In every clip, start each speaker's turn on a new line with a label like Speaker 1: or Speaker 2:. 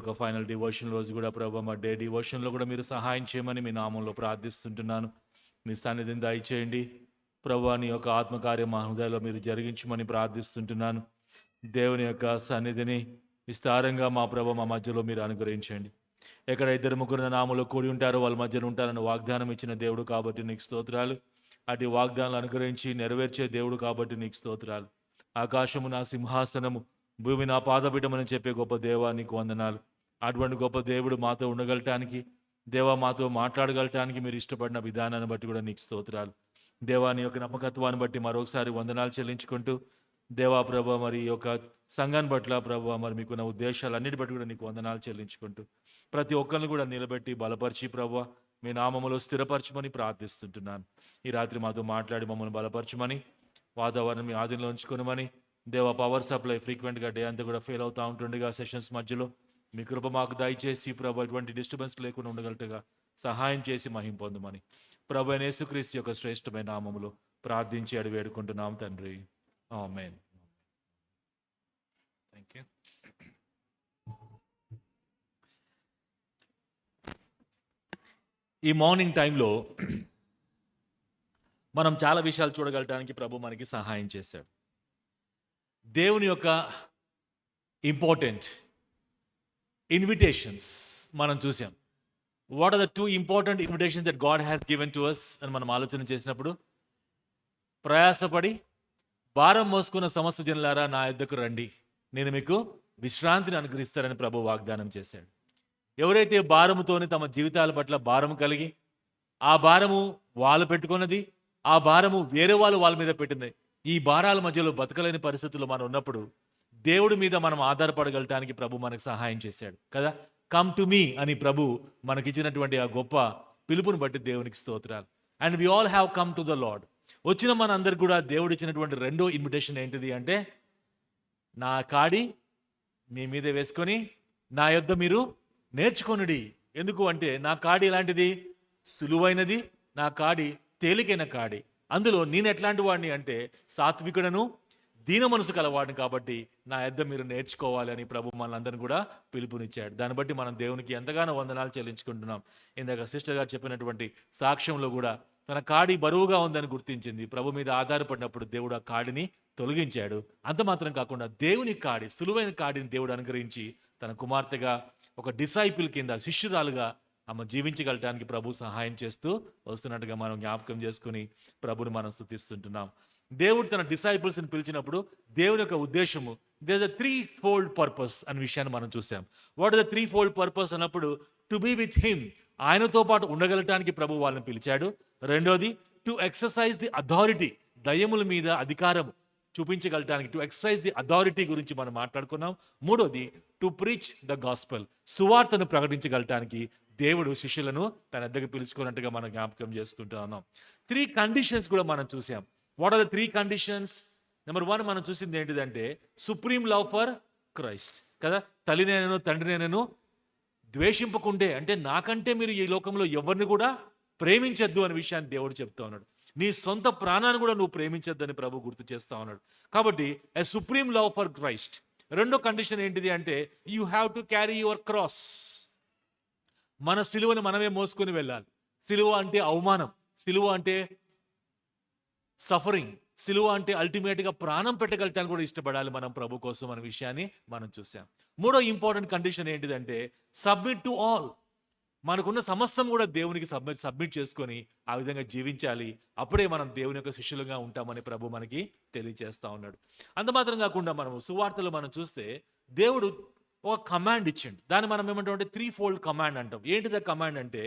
Speaker 1: యొక్క final devotion రోజు కూడా ప్రభు మా డే డివోషన్లో కూడా మీరు సహాయం చేయమని మీ నామంలో ప్రార్థిస్తుంటున్నాను. మీ సన్నిధిని దయచేయండి ప్రభు, నీ యొక్క ఆత్మకార్యం మా హృదయంలో మీరు జరిగించమని ప్రార్థిస్తుంటున్నాను. దేవుని యొక్క సన్నిధిని విస్తారంగా మా ప్రభు మా మధ్యలో మీరు అనుగ్రహించండి. ఎక్కడ ఇద్దరు ముగ్గురు నామంలో కూడి ఉంటారో వాళ్ళ మధ్యన ఉంటారని వాగ్దానం ఇచ్చిన దేవుడు కాబట్టి నీకు స్తోత్రాలు. అటు వాగ్దానాలు అనుగ్రహించి నెరవేర్చే దేవుడు కాబట్టి నీకు స్తోత్రాలు. ఆకాశము నా సింహాసనము, భూమి నా పాదపీఠమని చెప్పే గొప్ప దేవా నీకు వందనాలు. అటువంటి గొప్ప దేవుడు మాతో ఉండగలటానికి, దేవా మాతో మాట్లాడగలటానికి మీరు ఇష్టపడిన విధానాన్ని బట్టి కూడా నీకు స్తోత్రాలు. దేవా నీ యొక్క నమ్మకత్వాన్ని బట్టి మరొకసారి వందనాలు చెల్లించుకుంటూ, దేవా ప్రభ మరి ఈ యొక్క సంఘాన్ని పట్ల ప్రభ మరి మీకున్న ఉద్దేశాలన్నిటి బట్టి కూడా నీకు వందనాలు చెల్లించుకుంటూ, ప్రతి ఒక్కరిని కూడా నిలబెట్టి బలపరిచి ప్రభ మీ నామములో స్థిరపరచమని ప్రార్థిస్తుంటున్నాను. ఈ రాత్రి మాతో మాట్లాడి మమ్మల్ని బలపరచమని, వాతావరణం మీ ఆధీనంలో ఉంచుకోనమని, దేవ పవర్ సప్లై ఫ్రీక్వెంట్గా డే అంతా కూడా ఫెయిల్ అవుతూ ఉంటుండగా సెషన్స్ మధ్యలో మీ కృప మాకు దయచేసి ప్రభు ఎటువంటి డిస్టర్బెన్స్ లేకుండా ఉండగలటుగా సహాయం చేసి మహిం పొందమని ప్రభు అయిన యేసుక్రీస్తు యొక్క శ్రేష్టమైన నామములో ప్రార్థించి అడిగి వేడుకుంటున్నాం తండ్రి. ఆమేన్. Thank you. ఈ మార్నింగ్ టైంలో మనం చాలా విషయాలు చూడగలటానికి ప్రభు మనకి సహాయం చేశాడు. దేవుని యొక్క ఇంపార్టెంట్ ఇన్విటేషన్స్ మనం చూసాం. What are the 2 important invitations that God has given to us అని మనం ఆలోచన చేసినప్పుడు, ప్రయాసపడి భారం మోసుకున్న సమస్త జనులారా నా యొద్దకు రండి, నేను మీకు విశ్రాంతిని అనుగ్రహిస్తారని ప్రభు వాగ్దానం చేశాడు. ఎవరైతే భారముతోని తమ జీవితాల పట్ల భారము కలిగి, ఆ భారము వాళ్ళు పెట్టుకున్నది, ఆ భారము వేరే వాళ్ళ మీద పెట్టింది, ఈ భారాల మధ్యలో బతకలేని పరిస్థితుల్లో మనం ఉన్నప్పుడు దేవుడి మీద మనం ఆధారపడగలటానికి ప్రభు మనకు సహాయం చేశాడు కదా. కమ్ టు మీ అని ప్రభు మనకిచ్చినటువంటి ఆ గొప్ప పిలుపుని బట్టి దేవునికి స్తోత్రాలు. And we all have come to the Lord. వచ్చిన మన అందరికి కూడా దేవుడు ఇచ్చినటువంటి రెండో ఇన్విటేషన్ ఏంటిది అంటే, నా కాడి మీ మీద వేసుకొని నా యొద్ద మీరు నేర్చుకొనుడి. ఎందుకు అంటే నా కాడి ఎలాంటిది? సులువైనది. నా కాడి తేలికైన కాడి. అందులో నేను ఎట్లాంటి వాడిని అంటే సాత్వికుడను, దీన మనసు కలవాడిని. కాబట్టి నా యొద్ద మీరు నేర్చుకోవాలి అని ప్రభు మనందరిని కూడా పిలుపునిచ్చాడు. దాన్ని బట్టి మనం దేవునికి ఎంతగానో వందనాలు చెల్లించుకుంటున్నాం. ఇందాక సిస్టర్ గారు చెప్పినటువంటి సాక్ష్యంలో కూడా తన కాడి బరువుగా ఉందని గుర్తించింది. ప్రభు మీద ఆధారపడినప్పుడు దేవుడు ఆ కాడిని తొలగించాడు. అంత మాత్రం కాకుండా దేవుని కాడి, సులువైన కాడిని దేవుడు అనుగ్రహించి తన కుమార్తెగా, ఒక డిసైపుల్ కింద, శిష్యురాలుగా ఆమె జీవించగలటానికి ప్రభు సహాయం చేస్తూ వస్తున్నట్టుగా మనం జ్ఞాపకం చేసుకుని ప్రభుని మనం స్తుతిస్తుంటున్నాం. దేవుడు తన డిసైపుల్స్ని పిలిచినప్పుడు దేవుని యొక్క ఉద్దేశము, there is a 3-fold purpose అనే విషయాన్ని మనం చూసాం. What is the 3-fold purpose అన్నప్పుడు, టు బీ విత్ హిమ్, ఆయనతో పాటు ఉండగలటానికి ప్రభు వాళ్ళని పిలిచాడు. రెండోది, టు ఎక్సర్సైజ్ ది అథారిటీ, దయ్యముల మీద అధికారం చూపించగలటానికి, టు ఎక్సర్సైజ్ ది అథారిటీ గురించి మనం మాట్లాడుకున్నాం. మూడోది, టు ప్రీచ్ ద గాస్పెల్, సువార్తను ప్రకటించగలటానికి దేవుడు శిష్యులను తన దగ్గర పిలుచుకున్నట్టుగా మనం జ్ఞాపకం చేసుకుంటూ ఉన్నాం. 3 కండిషన్స్ కూడా మనం చూసాం. What are the 3 conditions? Number 1 మనం చూసింది ఏంటిదంటే, సుప్రీం లవ్ ఫర్ క్రైస్ట్ కదా. తల్లినేనను తండ్రినేనను ద్వేషింపకుండే, అంటే నాకంటే మీరు ఈ లోకంలో ఎవరిని కూడా ప్రేమించద్దు అనే విషయాన్ని దేవుడు చెప్తా ఉన్నాడు. నీ సొంత ప్రాణాన్ని కూడా నువ్వు ప్రేమించద్దు అని ప్రభు గుర్తు చేస్తా ఉన్నాడు. కాబట్టి ఎ సుప్రీం లవ్ ఫర్ క్రైస్ట్. రెండో కండిషన్ ఏంటిది అంటే, you have to carry your cross. మన సిలువను మనమే మోసుకొని వెళ్ళాలి. సిలువ అంటే అవమానం, సిలువ అంటే సఫరింగ్, సిలువ అంటే అల్టిమేట్గా ప్రాణం పెట్టగలటానికి కూడా ఇష్టపడాలి మనం ప్రభు కోసం అనే విషయాన్ని మనం చూసాం. మూడో ఇంపార్టెంట్ కండిషన్ ఏంటిదంటే, సబ్మిట్ టు ఆల్. మనకున్న సమస్తం కూడా దేవునికి సబ్మిట్ చేసుకొని ఆ విధంగా జీవించాలి. అప్పుడే మనం దేవుని యొక్క శిష్యులుగా ఉంటామని ప్రభు మనకి తెలియజేస్తా ఉన్నాడు. అంత మాత్రం కాకుండా మనం సువార్తలో మనం చూస్తే దేవుడు ఒక కమాండ్ ఇచ్చిండు. దాన్ని మనం ఏమంటాం 3-fold కమాండ్ అంటాం. ఏంటిది కమాండ్ అంటే,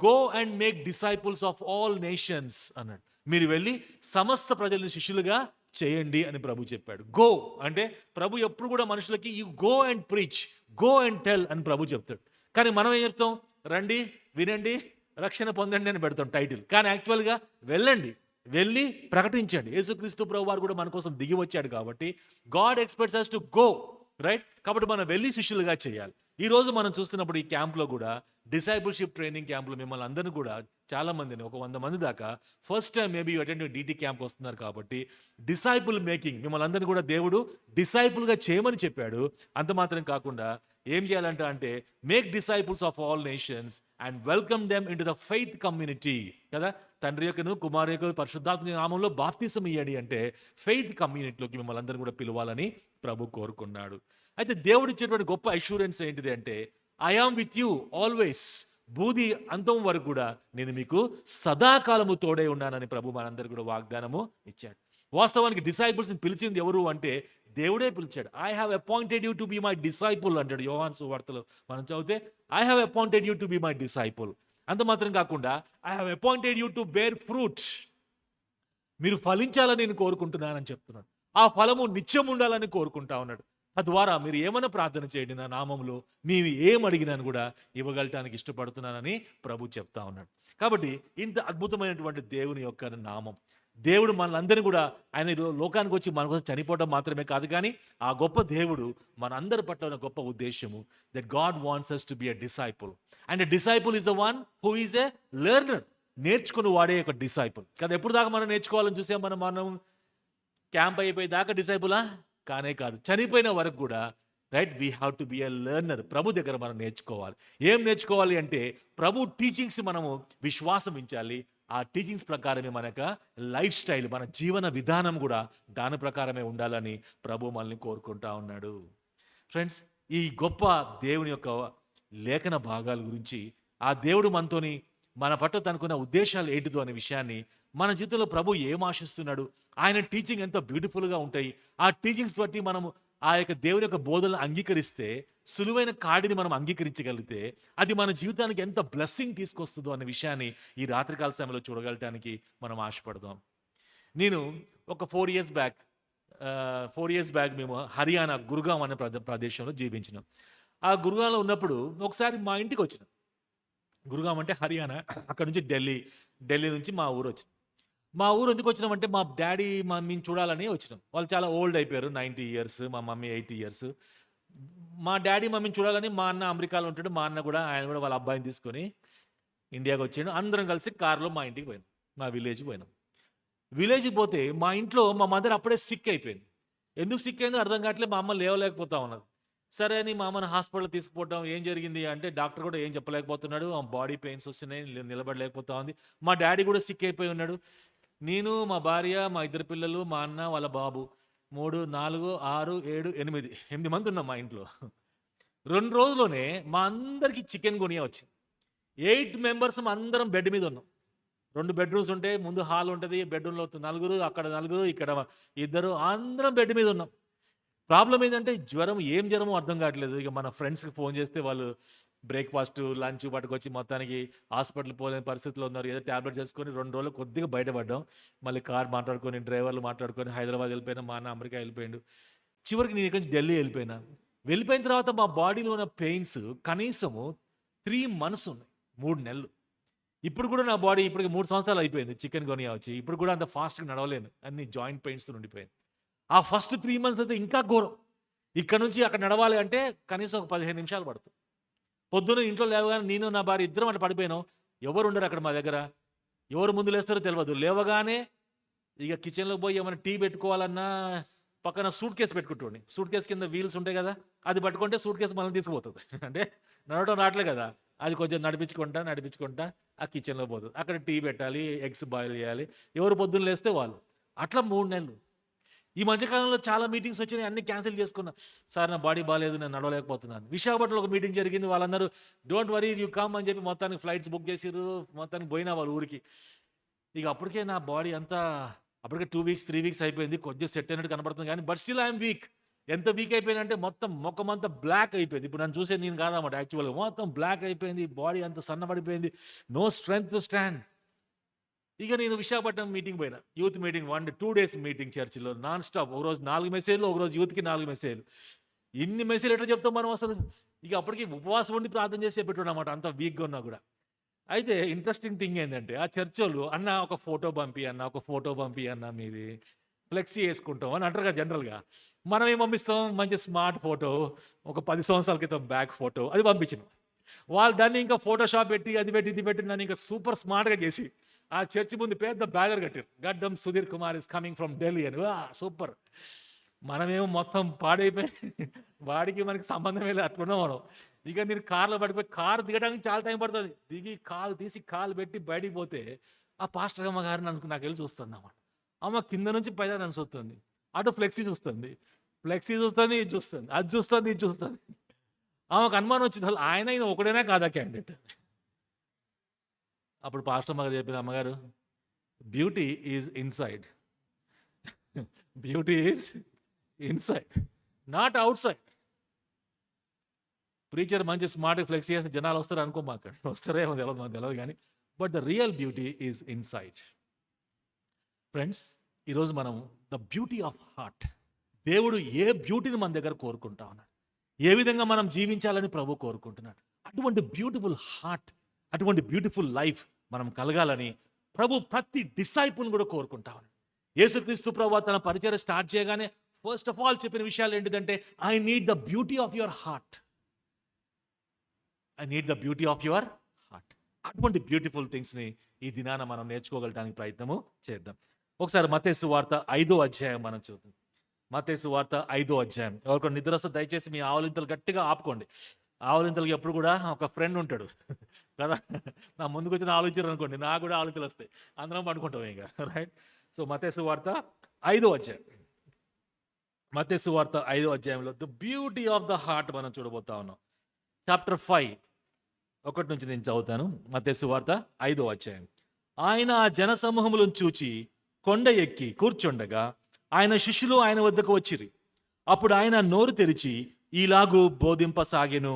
Speaker 1: go and make disciples of all nations అన్నాడు. మీరు వెళ్ళి సమస్త ప్రజలను శిష్యులుగా చేయండి అని ప్రభు చెప్పాడు. గో అంటే ప్రభు ఎప్పుడు కూడా మనుషులకి you go and preach, go and tell అని ప్రభు చెప్తాడు. కానీ మనం ఏం చెప్తాం? రండి, వినండి, రక్షణ పొందండి అని పెడతాం టైటిల్. కానీ యాక్చువల్గా వెళ్ళండి, వెళ్ళి ప్రకటించండి. యేసుక్రీస్తు ప్రభు వారు కూడా మన కోసం దిగి వచ్చాడు కాబట్టి God expects us to go, right. కాబట్టి మనం వెళ్ళి శిష్యులుగా చేయాలి. ఈ రోజు మనం చూస్తున్నప్పుడు ఈ క్యాంప్లో కూడా డిసైపుల్షిప్ ట్రైనింగ్ క్యాంపులో మిమ్మల్ని అందరినీ కూడా చాలా మందిని, ఒక 100 మంది దాకా first time maybe attend DT camp వస్తున్నారు. కాబట్టి డిసైపుల్ మేకింగ్, మిమ్మల్ని అందరినీ కూడా దేవుడు డిసైపుల్గా చేయమని చెప్పాడు. అంత మాత్రం కాకుండా ఏం చేయాలంట అంటే make disciples of all nations and welcome them in to the faith community కదా. తండ్రి యొక్కను కుమారు యొక్క పరిశుద్ధాత్మ నామంలో బాప్తిసం ఇయ్యండి అంటే ఫెయిత్ కమ్యూనిటీలోకి మిమ్మల్ని అందరూ కూడా పిలవాలని ప్రభు కోరుకున్నాడు. అయితే దేవుడు ఇచ్చేటువంటి గొప్ప అష్యూరెన్స్ ఏంటిది అంటే I am with you always, బూది అంతం వరకు కూడా నేను మీకు సదాకాలము తోడే ఉన్నానని ప్రభు మనందరికీ కూడా వాగ్దానము ఇచ్చాడు. వాస్తవానికి డిసైపుల్స్ని పిలిచింది ఎవరు అంటే దేవుడే పిలిచాడు. I have appointed you to be my disciple అంటాడు యోహాను సువార్తలో మనం చదివితే. I have appointed you to be my disciple. అంత మాత్రం కాకుండా I have appointed you to bear fruit, మీరు ఫలించాలని నేను కోరుకుంటున్నానని చెప్తున్నాడు. ఆ ఫలము నిత్యం ఉండాలని కోరుకుంటా ఉన్నాడు. తద్వారా మీరు ఏమైనా ప్రార్థన చేయండి నా నామంలో, మేము ఏం అడిగినాను కూడా ఇవ్వగలటానికి ఇష్టపడుతున్నానని ప్రభు చెప్తా ఉన్నాడు. కాబట్టి ఇంత అద్భుతమైనటువంటి దేవుని యొక్క నామం, దేవుడు మనందరినీ కూడా ఆయన లోకానికి వచ్చి మన కోసం చనిపోవడం మాత్రమే కాదు, కానీ ఆ గొప్ప దేవుడు మనందరి పట్ల ఉన్న గొప్ప ఉద్దేశము that God wants us to be a disciple, and a disciple is the one who is a learner. నేర్చుకుని వాడే ఒక డిసైపుల్ కదా. ఎప్పుడు దాకా మనం నేర్చుకోవాలని చూసాం మనం క్యాంప్ అయిపోయి దాకా డిసైపులా కానే కాదు, చనిపోయిన వరకు కూడా right we have to be a learner. ప్రభు దగ్గర మనం నేర్చుకోవాలి. ఏం నేర్చుకోవాలి అంటే ప్రభు టీచింగ్స్ మనము విశ్వాసం ఉంచాలి. ఆ టీచింగ్స్ ప్రకారమే మన యొక్క లైఫ్ స్టైల్, మన జీవన విధానం కూడా దాని ప్రకారమే ఉండాలని ప్రభు మనల్ని కోరుకుంటా ఉన్నాడు. ఫ్రెండ్స్, ఈ గొప్ప దేవుని యొక్క లేఖన భాగాల గురించి, ఆ దేవుడు మనతోని మన పట్ల తనకున్న ఉద్దేశాలు ఏంటిదో అనే విషయాన్ని, మన జీవితంలో ప్రభు ఏం ఆశిస్తున్నాడు, ఆయన టీచింగ్ ఎంతో బ్యూటిఫుల్గా ఉంటాయి. ఆ టీచింగ్స్ బట్టి మనము ఆ యొక్క దేవుని యొక్క బోధనలు అంగీకరిస్తే, సులువైన కాడిని మనం అంగీకరించగలిగితే అది మన జీవితానికి ఎంత బ్లెస్సింగ్ తీసుకొస్తుందో అనే విషయాన్ని ఈ రాత్రికాల సమయంలో చూడగలటానికి మనం ఆశపడదాం. నేను ఒక 4 years బ్యాక్ మేము హర్యానా గురుగాం అనే ప్రదేశంలో జీవించినాం. ఆ గురుగాంలో ఉన్నప్పుడు ఒకసారి మా ఇంటికి వచ్చినాం. గురుగాం అంటే హర్యానా, అక్కడ నుంచి ఢిల్లీ నుంచి మా ఊరు వచ్చినాం. మా ఊరు ఎందుకు వచ్చినామంటే మా డాడీ మమ్మీని చూడాలని వచ్చినాం. వాళ్ళు చాలా ఓల్డ్ అయిపోయారు, 90 years, మా మమ్మీ 80 years. మా డాడీ మమ్మీని చూడాలని మా అన్న అమెరికాలో ఉంటాడు, మా అన్న కూడా ఆయన కూడా వాళ్ళ అబ్బాయిని తీసుకొని ఇండియాకి వచ్చాడు. అందరం కలిసి కార్లో మా ఇంటికి పోయినాం, మా విలేజ్కి పోయినాం. విలేజ్కి పోతే మా ఇంట్లో మా మదర్ అప్పుడే సిక్ అయిపోయింది. ఎందుకు సిక్ అయిందో అర్థం కావట్లేదు, మా అమ్మ లేవలేకపోతా ఉన్నది. సరే అని మా అమ్మని హాస్పిటల్ తీసుకుపోవడం, ఏం జరిగింది అంటే డాక్టర్ కూడా ఏం చెప్పలేకపోతున్నాడు, ఆ బాడీ పెయిన్స్ వస్తున్నాయి, నిలబడలేకపోతా ఉంది. మా డాడీ కూడా సిక్ అయిపోయి ఉన్నాడు. నేను, మా భార్య, మా 2 పిల్లలు, మా అన్న వాళ్ళ బాబు, 3, 4, 6, 7, 8 మంది ఉన్నాం మా ఇంట్లో. 2 రోజుల్లోనే మా అందరికీ చికెన్ గునియా వచ్చింది. 8 members అందరం బెడ్ మీద ఉన్నాం. 2 bedrooms ఉంటాయి, ముందు హాల్ ఉంటుంది, బెడ్రూమ్లో 4, అక్కడ 4, ఇక్కడ 2, అందరం బెడ్ మీద ఉన్నాం. ప్రాబ్లం ఏంటంటే ఏం జ్వరమో అర్థం కావట్లేదు. ఇక మన ఫ్రెండ్స్కి ఫోన్ చేస్తే వాళ్ళు బ్రేక్ఫాస్ట్, లంచ్ పట్టుకొచ్చి మొత్తానికి హాస్పిటల్ పోలేని పరిస్థితిలో ఉన్నారు. ఏదో ట్యాబ్లెట్ చేసుకొని 2 రోజులు కొద్దిగా బయటపడ్డాం. మళ్ళీ కార్ మాట్లాడుకొని, డ్రైవర్లు మాట్లాడుకొని హైదరాబాద్ వెళ్ళిపోయినా, మా అన్న అమెరికా వెళ్ళిపోయాడు. చివరికి నేను ఇక్కడి నుంచి ఢిల్లీ వెళ్ళిపోయిన తర్వాత మా బాడీలో ఉన్న పెయిన్స్ కనీసము 3 months ఉన్నాయి, 3 నెలలు. ఇప్పుడు కూడా నా బాడీ ఇప్పటికి 3 సంవత్సరాలు అయిపోయింది చికెన్ గోనియా వచ్చి. ఇప్పుడు కూడా అంత ఫాస్ట్గా నడవలేను, అన్ని జాయింట్ పెయిన్స్ ఉండిపోయింది. ఆ ఫస్ట్ 3 months అయితే ఇంకా ఘోరం. ఇక్కడ నుంచి అక్కడ నడవాలి అంటే కనీసం ఒక 15 నిమిషాలు పడుతుంది. పొద్దున్న ఇంట్లో లేవగానే నేను నా భార్య ఇద్దరం అట్లా పడిపోయాను. ఎవరు ఉండరు అక్కడ మా దగ్గర, ఎవరు ముందు లేస్తారో తెలియదు. లేవగానే ఇక కిచెన్లోకి పోయి ఏమైనా టీ పెట్టుకోవాలన్నా పక్కన సూట్ కేసు పెట్టుకుంటుండే. సూట్ కేసు కింద వీల్స్ ఉంటాయి కదా, అది పట్టుకుంటే సూట్ కేసు మనల్ని తీసుకుపోతుంది. అంటే నడవడం రావట్లే కదా, అది కొంచెం నడిపించుకుంటా ఆ కిచెన్లో పోతుంది. అక్కడ టీ పెట్టాలి, ఎగ్స్ బాయిల్ చేయాలి, ఎవరు పొద్దున్న లేస్తే వాళ్ళు. అట్లా 3 నెలలు. ఈ మధ్యకాలంలో చాలా మీటింగ్స్ వచ్చినాయి, అన్ని క్యాన్సిల్ చేసుకున్నా. సార్ నా బాడీ బాగాలేదు, నేను నడవలేకపోతున్నాను. విశాఖపట్నంలో ఒక మీటింగ్ జరిగింది, వాళ్ళందరూ డోంట్ వరీ యూ కమ్ అని చెప్పి మొత్తానికి ఫ్లైట్స్ బుక్ చేసిర్రు, మొత్తానికి పోయినా వాళ్ళ ఊరికి. ఇక అప్పటికే నా బాడీ అంతా అప్పటికే 2 weeks 3 weeks అయిపోయింది, కొద్దిగా సెట్ అయినట్టు కనబడుతుంది. కానీ బట్ స్టిల్ ఐఎమ్ వీక్. ఎంత వీక్ అయిపోయినా అంటే మొత్తం ముఖం అంతా బ్లాక్ అయిపోయింది. ఇప్పుడు నన్ను చూసే నేను కాదన్నమాట, యాక్చువల్గా మొత్తం బ్లాక్ అయిపోయింది, బాడీ అంతా సన్నబడిపోయింది, నో స్ట్రెంగ్త్ టు స్టాండ్. ఇక నేను విశాఖపట్నం మీటింగ్ పోయినా, యూత్ మీటింగ్, 2 days మీటింగ్ చర్చిలో నాన్ స్టాప్. ఒకరోజు 4 మెసేజ్లు, ఒకరోజు యూత్కి 4 మెసేజ్లు. ఇన్ని మెసేజ్లు ఎట్లా చెప్తాం మనం అసలు? ఇక అప్పటికి ఉపవాసం ఉండి ప్రార్థన చేసి చెప్పేటోడు అనమాట, అంత వీక్గా ఉన్నా కూడా. అయితే ఇంట్రెస్టింగ్ థింగ్ ఏంటంటే ఆ చర్చోళ్ళు అన్న ఒక ఫోటో పంపి అన్న మీది ఫ్లెక్సీ వేసుకుంటాం అని అంటారు కదా జనరల్గా. మనం ఏం పంపిస్తాం, మంచి స్మార్ట్ ఫోటో, ఒక 10 సంవత్సరాల క్రితం బ్యాక్ ఫోటో, అది పంపించినాం. వాళ్ళు దాన్ని ఇంకా ఫోటోషాప్ పెట్టి అది పెట్టి ఇది పెట్టి దాన్ని ఇంకా సూపర్ స్మార్ట్గా చేసి ఆ చర్చి ముందు పెద్ద బ్యానర్ కట్టారు, గడ్డం Sudheer Kumar is coming from Delhi అని. సూపర్. మనమేమో మొత్తం పాడైపోయి వాడికి మనకి సంబంధమే లేదు, అట్లున్నాం మనం. ఇక నేను కార్లో పడిపోయి కారు దిగడానికి చాలా టైం పడుతుంది. దిగి కాలు తీసి కాలు పెట్టి బయటికి పోతే ఆ పాస్టర్ అమ్మ గారిని నాకు వెళ్ళి చూస్తుంది అన్నమాట. అమ్మ కింద నుంచి పైదా నన్ను చూస్తుంది, అటు ఫ్లెక్సీ చూస్తుంది, ఇది చూస్తుంది, అది చూస్తుంది, ఇది చూస్తుంది. ఆమెకు అనుమానం వచ్చింది, అసలు ఆయన ఒకడైనా కాదా క్యాండిడేట్. అప్పుడు పాస్టర్ అమ్మగారు చెప్పిన, అమ్మగారు beauty is inside, beauty is inside, not out side. Preacher మంచి స్మార్ట్ ఫ్లెక్సీ చేస్తే జనాలు వస్తారు అనుకోమాక, వస్తారేమో తెలియదు, మనకు తెలియదు కానీ, but the real beauty is inside. Friends, ఈరోజు మనం ద బ్యూటీ ఆఫ్ హార్ట్, దేవుడు ఏ బ్యూటీని మన దగ్గర కోరుకుంటా ఉన్నాడు, ఏ విధంగా మనం జీవించాలని ప్రభు కోరుకుంటున్నాడు. అటువంటి బ్యూటిఫుల్ హార్ట్, అటువంటి బ్యూటిఫుల్ లైఫ్ మనం కలగాలని ప్రభు ప్రతి డిసైపుల్ని కూడా కోరుకుంటా ఉన్నాడు. యేసుక్రీస్తు ప్రభు తన పరిచయం స్టార్ట్ చేయగానే ఫస్ట్ ఆఫ్ ఆల్ చెప్పిన విషయాలు ఏంటిదంటే, I need the beauty of your heart, I need the beauty of your heart. అటువంటి బ్యూటిఫుల్ థింగ్స్ని ఈ దినాన మనం నేర్చుకోగలటానికి ప్రయత్నము చేద్దాం. ఒకసారి మత్తయి సువార్త 5వ అధ్యాయం మనం చూద్దాం. మత్తయి సువార్త 5వ అధ్యాయం. ఎవరికో నిద్ర వస్తే దయచేసి మీ ఆవలింతలు గట్టిగా ఆపుకోండి. ఆవలింతలకి ఎప్పుడు కూడా ఒక ఫ్రెండ్ ఉంటాడు కదా, నా ముందుకు వచ్చిన ఆలోచించారు అనుకోండి, నాకు కూడా ఆలోచనలు వస్తాయి, అందరం పడుకుంటాం ఇక, రైట్. సో మత్తయి సువార్త 5వ అధ్యాయం, మత్తయి సువార్త 5వ అధ్యాయంలో the beauty of the heart మనం చూడబోతా ఉన్నాం. చాప్టర్ 5 1 నుంచి నేను చదువుతాను. మత్తయి సువార్త 5వ అధ్యాయం. ఆయన ఆ జన సమూహములను చూచి కొండ ఎక్కి కూర్చుండగా ఆయన శిష్యులు ఆయన వద్దకు వచ్చిరి. అప్పుడు ఆయన నోరు తెరిచి ఈలాగు బోధింపసాగెను,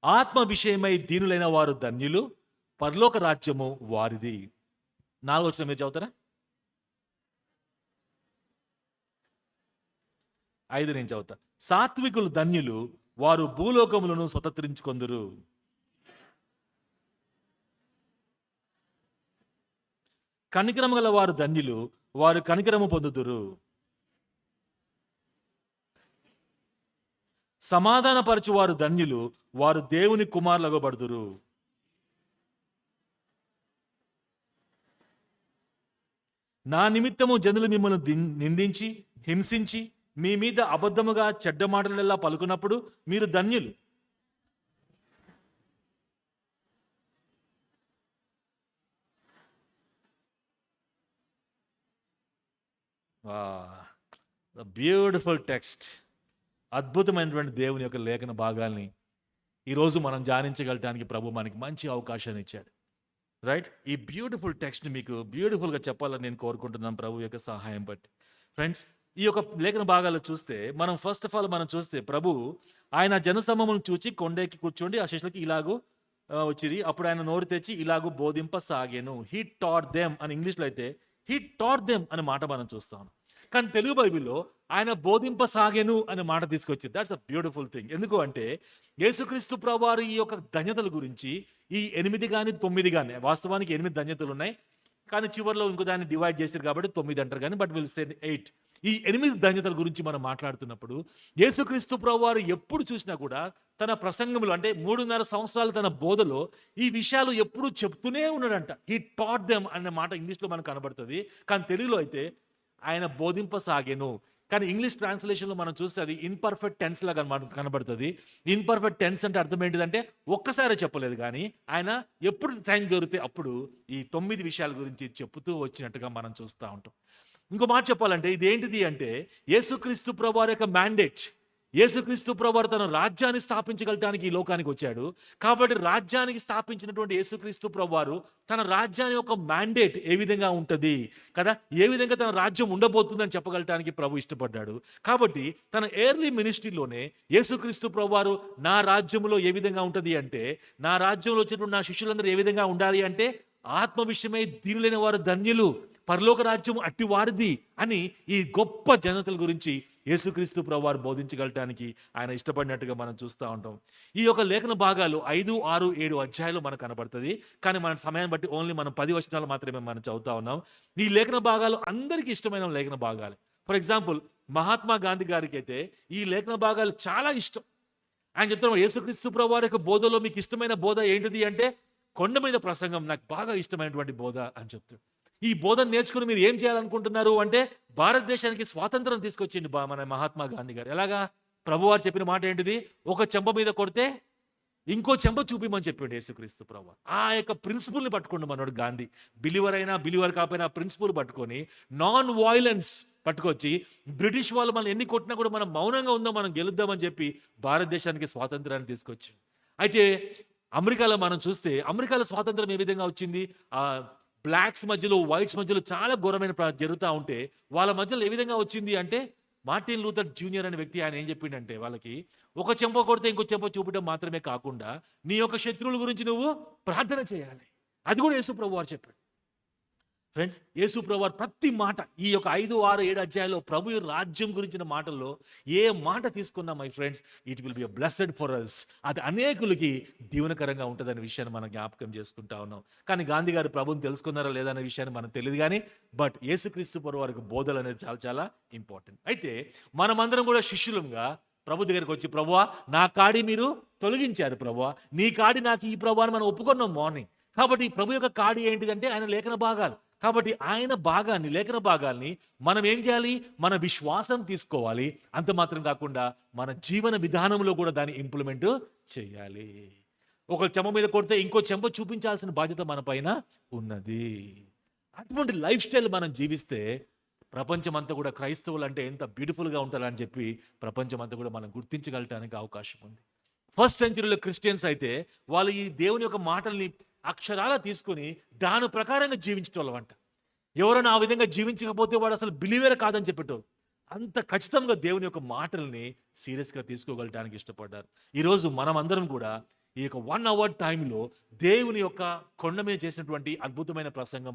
Speaker 1: ఆత్మ విషయమై దీనులైన వారు ధన్యులు, పరలోక రాజ్యము వారిది. 4వ వచనం మీరు చదువుతారా? 5 నేను చదువుతా. సాత్వికులు ధన్యులు, వారు భూలోకములను స్వతంత్రించుకొందురు. కనికరము గల వారు ధన్యులు, వారు కనికరము పొందుదురు. సమాధానపరచువారు ధన్యులు, వారు దేవుని కుమారులగబడుదురు. నా నిమిత్తము జనులు మిమ్మల్ని నిందించి హింసించి మీ మీద అబద్ధముగా చెడ్డ మాటలెల్లా పలుకున్నప్పుడు మీరు ధన్యులు. Beautiful text. అద్భుతమైనటువంటి దేవుని యొక్క లేఖన భాగాల్ని ఈరోజు మనం ధ్యానించగలటానికి ప్రభు మనకి మంచి అవకాశాన్ని ఇచ్చాడు, రైట్. ఈ బ్యూటిఫుల్ టెక్స్ట్ని మీకు బ్యూటిఫుల్గా చెప్పాలని నేను కోరుకుంటున్నాను ప్రభు యొక్క సహాయం బట్టి. ఫ్రెండ్స్, ఈ యొక్క లేఖన భాగాలు చూస్తే మనం ఫస్ట్ ఆఫ్ ఆల్ మనం చూస్తే ప్రభు ఆయన జనసమూహమును చూచి కొండెక్కి కూర్చోండి ఆ శిష్యులకి ఇలాగూ వచ్చిరి. అప్పుడు ఆయన నోరు తెచ్చి ఇలాగూ బోధింపసాగెను. హీ టాట్ దెమ్ అని ఇంగ్లీష్లో అయితే హీ టాట్ దెమ్ అనే మాట మనం చూస్తాం. కానీ తెలుగు బైబిల్లో ఆయన బోధింపసాగెను అనే మాట తీసుకొచ్చింది. That's a beautiful thing. ఎందుకు అంటే యేసుక్రీస్తు ప్రభువారు ఈ యొక్క ధన్యతల గురించి ఈ 8 కానీ 9 కానీ, వాస్తవానికి 8 ధన్యతలు ఉన్నాయి కానీ చివరిలో ఇంకో దాన్ని డివైడ్ చేశారు కాబట్టి 9 అంటారు కానీ, బట్ విల్ సే 8. ఈ 8 ధన్యతల గురించి మనం మాట్లాడుతున్నప్పుడు యేసుక్రీస్తు ప్రభువారు ఎప్పుడు చూసినా కూడా తన ప్రసంగంలో అంటే 3.5 సంవత్సరాలు తన బోధలో ఈ విషయాలు ఎప్పుడు చెప్తూనే ఉన్నాడంట. హీ టాట్ దెమ్ అనే మాట ఇంగ్లీష్లో మనకు కనబడుతుంది, కానీ తెలుగులో అయితే ఆయన బోధింపసాగెను. కానీ ఇంగ్లీష్ ట్రాన్స్లేషన్లో మనం చూస్తే అది ఇన్పర్ఫెక్ట్ టెన్స్ లాగా కనబడుతుంది. ఇన్పర్ఫెక్ట్ టెన్స్ అంటే అర్థం ఏంటిదంటే ఒక్కసారి చెప్పలేదు, కానీ ఆయన ఎప్పుడు టైం దొరికితే అప్పుడు ఈ 9 విషయాల గురించి చెప్తూ వచ్చినట్టుగా మనం చూస్తూ ఉంటాం. ఇంకో మాట చెప్పాలంటే ఇది ఏంటిది అంటే యేసుక్రీస్తు ప్రభువారి యొక్క మ్యాండేట్. యేసుక్రీస్తు ప్రభువారు తన రాజ్యాన్ని స్థాపించగలటానికి ఈ లోకానికి వచ్చాడు. కాబట్టి రాజ్యానికి స్థాపించినటువంటి యేసుక్రీస్తు ప్రభువారు తన రాజ్యాన్ని యొక్క మ్యాండేట్ ఏ విధంగా ఉంటుంది కదా, ఏ విధంగా తన రాజ్యం ఉండబోతుందని చెప్పగలటానికి ప్రభు ఇష్టపడ్డాడు. కాబట్టి తన ఎర్లీ మినిస్ట్రీలోనే యేసుక్రీస్తు ప్రభువారు నా రాజ్యంలో ఏ విధంగా ఉంటుంది అంటే, నా రాజ్యంలో వచ్చినటువంటి నా శిష్యులందరూ ఏ విధంగా ఉండాలి అంటే, ఆత్మ విషయమై దీనులైన వారు ధన్యులు, పరలోక రాజ్యం అట్టి వారిది అని ఈ గొప్ప జనతల గురించి యేసుక్రీస్తు ప్రభువారు బోధించగలటానికి ఆయన ఇష్టపడినట్టుగా మనం చూస్తూ ఉంటాం. ఈ యొక్క లేఖన భాగాలు 5, 6, 7 అధ్యాయాలు మనకు కనబడుతుంది. కానీ మన సమయాన్ని బట్టి ఓన్లీ మనం 10 వచనాలు మాత్రమే మనం చదువుతా ఉన్నాం. ఈ లేఖన భాగాలు అందరికీ ఇష్టమైన లేఖన భాగాలు. ఫర్ ఎగ్జాంపుల్ మహాత్మా గాంధీ గారికి అయితే ఈ లేఖన భాగాలు చాలా ఇష్టం. ఆయన చెప్తున్నారు యేసుక్రీస్తు ప్రభువారి యొక్క బోధలో మీకు ఇష్టమైన బోధ ఏంటిది అంటే, కొండ మీద ప్రసంగం నాకు బాగా ఇష్టమైనటువంటి బోధ అని చెప్తాడు. ఈ బోధన నేర్చుకుని మీరు ఏం చేయాలనుకుంటున్నారు అంటే, భారతదేశానికి స్వాతంత్రం తీసుకొచ్చింది మన మహాత్మా గాంధీ గారు. ఎలాగా? ప్రభువారు చెప్పిన మాట ఏంటిది? ఒక చెంప మీద కొడితే ఇంకో చెంప చూపిమని చెప్పిండు యేసుక్రీస్తు ప్రభువారు. ఆ యొక్క ప్రిన్సిపల్ని పట్టుకోండి మనోడు గాంధీ. బిలీవర్ అయినా బిలీవర్ కాకపోయినా ఆ ప్రిన్సిపల్ పట్టుకొని నాన్ వాయిలెన్స్ పట్టుకొచ్చి, బ్రిటిష్ వాళ్ళు మనం ఎన్ని కొట్టినా కూడా మనం మౌనంగా ఉందాం, మనం గెలుద్దామని చెప్పి భారతదేశానికి స్వాతంత్రాన్ని తీసుకొచ్చింది. అయితే అమెరికాలో మనం చూస్తే, అమెరికాలో స్వాతంత్రం ఏ విధంగా వచ్చింది? బ్లాక్స్ మధ్యలో వైట్స్ మధ్యలో చాలా ఘోరమైన జరుగుతూ ఉంటే వాళ్ళ మధ్యలో ఏ విధంగా వచ్చింది అంటే, మార్టిన్ లూథర్ జూనియర్ అనే వ్యక్తి ఆయన ఏం చెప్పిండంటే వాళ్ళకి, ఒక చెంప కొడితే ఇంకో చెంప చూపడం మాత్రమే కాకుండా నీ యొక్క శత్రువుల గురించి నువ్వు ప్రార్థన చేయాలి. అది కూడా యేసు ప్రభు వారు చెప్పాడు. ఫ్రెండ్స్, యేసు ప్రభు వారు ప్రతి మాట ఈ యొక్క 5, 6, 7 అధ్యాయాల్లో ప్రభు రాజ్యం గురించిన మాటల్లో ఏ మాట తీసుకున్నా my friends, it will be blessed for us. అది అనేకులకి దీవెనకరంగా ఉంటుందనే విషయాన్ని మనం జ్ఞాపకం చేసుకుంటా ఉన్నాం. కానీ గాంధీ గారు ప్రభుని తెలుసుకున్నారా లేదా అనే విషయాన్ని మనకు తెలియదు. కానీ బట్ యేసుక్రీస్తు ప్రభు వారికి బోధలు అనేది చాలా చాలా ఇంపార్టెంట్. అయితే మనమందరం కూడా శిష్యులంగా ప్రభు దగ్గరికి వచ్చి, ప్రభువా నా కాడి మీరు తొలగించారు, ప్రభువా నీ కాడి నాకు ఈ ప్రభు అని మనం ఒప్పుకున్నాం మార్నింగ్. కాబట్టి ప్రభు యొక్క కాడి ఏంటిదంటే ఆయన లేఖన భాగాలు. కాబట్టి ఆయన భాగాన్ని, లేఖన భాగాల్ని మనం ఏం చేయాలి? మన విశ్వాసం తీసుకోవాలి. అంత మాత్రం కాకుండా మన జీవన విధానంలో కూడా దాన్ని ఇంప్లిమెంట్ చేయాలి. ఒక చెంప మీద కొడితే ఇంకో చెంప చూపించాల్సిన బాధ్యత మన పైన ఉన్నది. అటువంటి లైఫ్ స్టైల్ మనం జీవిస్తే ప్రపంచం అంతా కూడా క్రైస్తవులు అంటే ఎంత బ్యూటిఫుల్గా ఉంటారని చెప్పి ప్రపంచం అంతా కూడా మనం గుర్తించగలటానికి అవకాశం ఉంది. ఫస్ట్ సెంచరీలో క్రిస్టియన్స్ అయితే వాళ్ళు ఈ దేవుని యొక్క మాటల్ని అక్షరాలా తీసుకొని దాని ప్రకారంగా జీవించటోళ్ళం అంట. ఎవరైనా ఆ విధంగా జీవించకపోతే వాడు అసలు బిలీవర్ కాదని చెప్పేటోళ్ళు. అంత ఖచ్చితంగా దేవుని యొక్క మాటల్ని సీరియస్గా తీసుకోగలటానికి ఇష్టపడ్డారు. ఈరోజు మనం అందరం కూడా ఈ యొక్క 1 hour టైంలో దేవుని యొక్క కొండ మీద చేసినటువంటి అద్భుతమైన ప్రసంగం,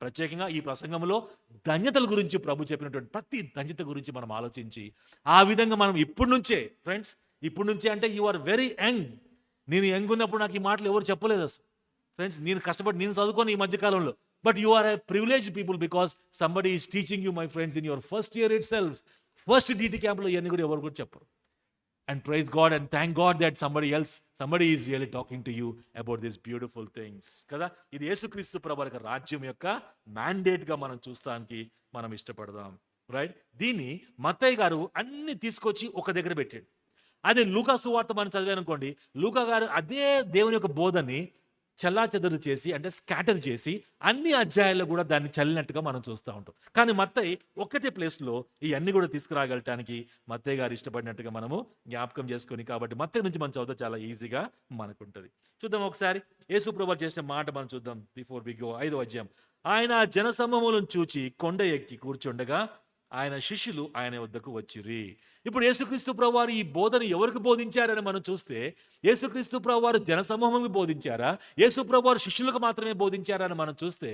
Speaker 1: ప్రత్యేకంగా ఈ ప్రసంగంలో ధన్యతల గురించి ప్రభు చెప్పినటువంటి ప్రతి ధన్యత గురించి మనం ఆలోచించి ఆ విధంగా మనం ఇప్పటి నుంచే ఫ్రెండ్స్, ఇప్పటి నుంచే అంటే యు ఆర్ వెరీ యంగ్. నేను యంగ్ ఉన్నప్పుడు నాకు ఈ మాటలు ఎవరు చెప్పలేదు అసలు. ఫ్రెండ్స్, నేను కష్టపడి నేను చదువుకొని ఈ మధ్యకాలంలో, but you are a privilege people because somebody is teaching you my friends in your first year itself. First DT క్యాంప్లో ఇవన్నీ కూడా ఎవరు కూడా చెప్పరు. And praise God and thank God that somebody is really talking to you about these beautiful things కదా. ఇది యేసుక్రీస్తు ప్రభువు యొక్క రాజ్యం యొక్క మ్యాండేట్గా మనం చూస్తానికి మనం ఇష్టపడదాం. రైట్, దీన్ని మత్తయి గారు అన్ని తీసుకొచ్చి ఒక దగ్గర పెట్టాడు. అదే లూకా సువార్త మనం చదివానుకోండి, లూకా గారు అదే దేవుని యొక్క బోధని చెల్లాచెదరు చేసి, అంటే స్కాటర్ చేసి అన్ని అధ్యాయాల్లో కూడా దాన్ని చల్లినట్టుగా మనం చూస్తూ ఉంటాం. కానీ మత్తయి ఒక్కటే ప్లేస్లో ఇవన్నీ కూడా తీసుకురాగలటానికి మత్తయి గారు ఇష్టపడినట్టుగా మనము జ్ఞాపకం చేసుకొని, కాబట్టి మత్తయి నుంచి మనం చదివితే చాలా ఈజీగా మనకుంటుంది. చూద్దాం ఒకసారి యేసు ప్రభువు చేసిన మాట మనం చూద్దాం. బిఫోర్ వి గో, 5వ అధ్యాయం. ఆయన జనసమూహములను చూచి కొండ ఎక్కి కూర్చుండగా ఆయన శిష్యులు ఆయన వద్దకు వచ్చిరి. ఇప్పుడు యేసుక్రీస్తు ప్రభువారు ఈ బోధన ఎవరికి బోధించారని మనం చూస్తే, యేసుక్రీస్తు ప్రభువారు జనసమూహంకి బోధించారా, యేసు ప్రభువారు శిష్యులకు మాత్రమే బోధించారా అని మనం చూస్తే,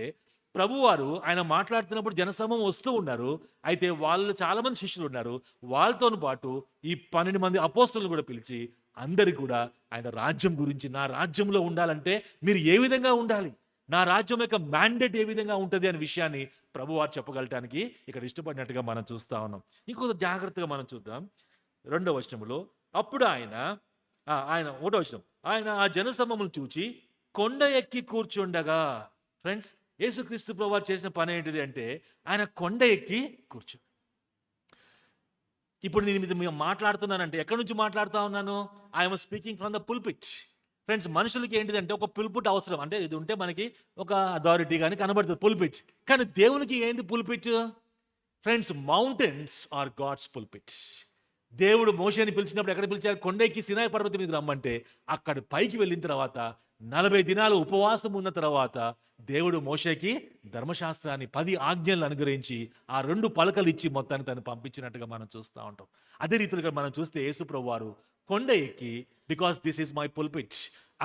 Speaker 1: ప్రభువారు ఆయన మాట్లాడుతున్నప్పుడు జనసమూహం వస్తూ ఉన్నారు. అయితే వాళ్ళు చాలా మంది శిష్యులు ఉన్నారు. వాళ్ళతో పాటు ఈ 12 మంది అపోస్తలులు కూడా పిలిచి అందరికి కూడా ఆయన రాజ్యం గురించి, నా రాజ్యంలో ఉండాలంటే మీరు ఏ విధంగా ఉండాలి, నా రాజ్యం యొక్క మ్యాండేట్ ఏ విధంగా ఉంటుంది అనే విషయాన్ని ప్రభువారు చెప్పగలటానికి ఇక్కడ ఇష్టపడినట్టుగా మనం చూస్తా ఉన్నాం. ఇంకొక జాగ్రత్తగా మనం చూద్దాం. 2వ వచనంలో, అప్పుడు ఆయన 1వ వచనం, ఆయన ఆ జనసమూహమును చూచి కొండ ఎక్కి కూర్చుండగా. ఫ్రెండ్స్, యేసుక్రీస్తు ప్రభువారు చేసిన పని ఏంటిది అంటే ఆయన కొండ ఎక్కి కూర్చో. ఇప్పుడు నేను మీద మాట్లాడుతున్నానంటే ఎక్కడి నుంచి మాట్లాడుతూ ఉన్నాను? I'm speaking from the pulpit. Friends, మనుషులకి ఏంటిదంటే ఒక పుల్పిట్ అవసరం, అంటే ఇది ఉంటే మనకి ఒక అథారిటీ కానీ కనబడుతుంది పుల్పిట్. కానీ దేవునికి ఏంది pulpit? Friends, mountains are God's pulpit. దేవుడు మోషేని పిలిచినప్పుడు ఎక్కడ పిలిచారు? కొండెక్కి సినాయి పర్వతం మీదకి రమ్మంటే అక్కడ పైకి వెళ్ళిన తర్వాత 40 దినాలు ఉపవాసం ఉన్న తర్వాత దేవుడు మోషేకి ధర్మశాస్త్రాన్ని 10 ఆజ్ఞలను అనుగ్రహించి ఆ 2 పలకలు ఇచ్చి మొత్తాన్ని తను పంపించినట్టుగా మనం చూస్తూ ఉంటాం. అదే రీతిగా మనం చూస్తే యేసు ప్రభువారు కొండ ఎక్కి, because this is my pulpit,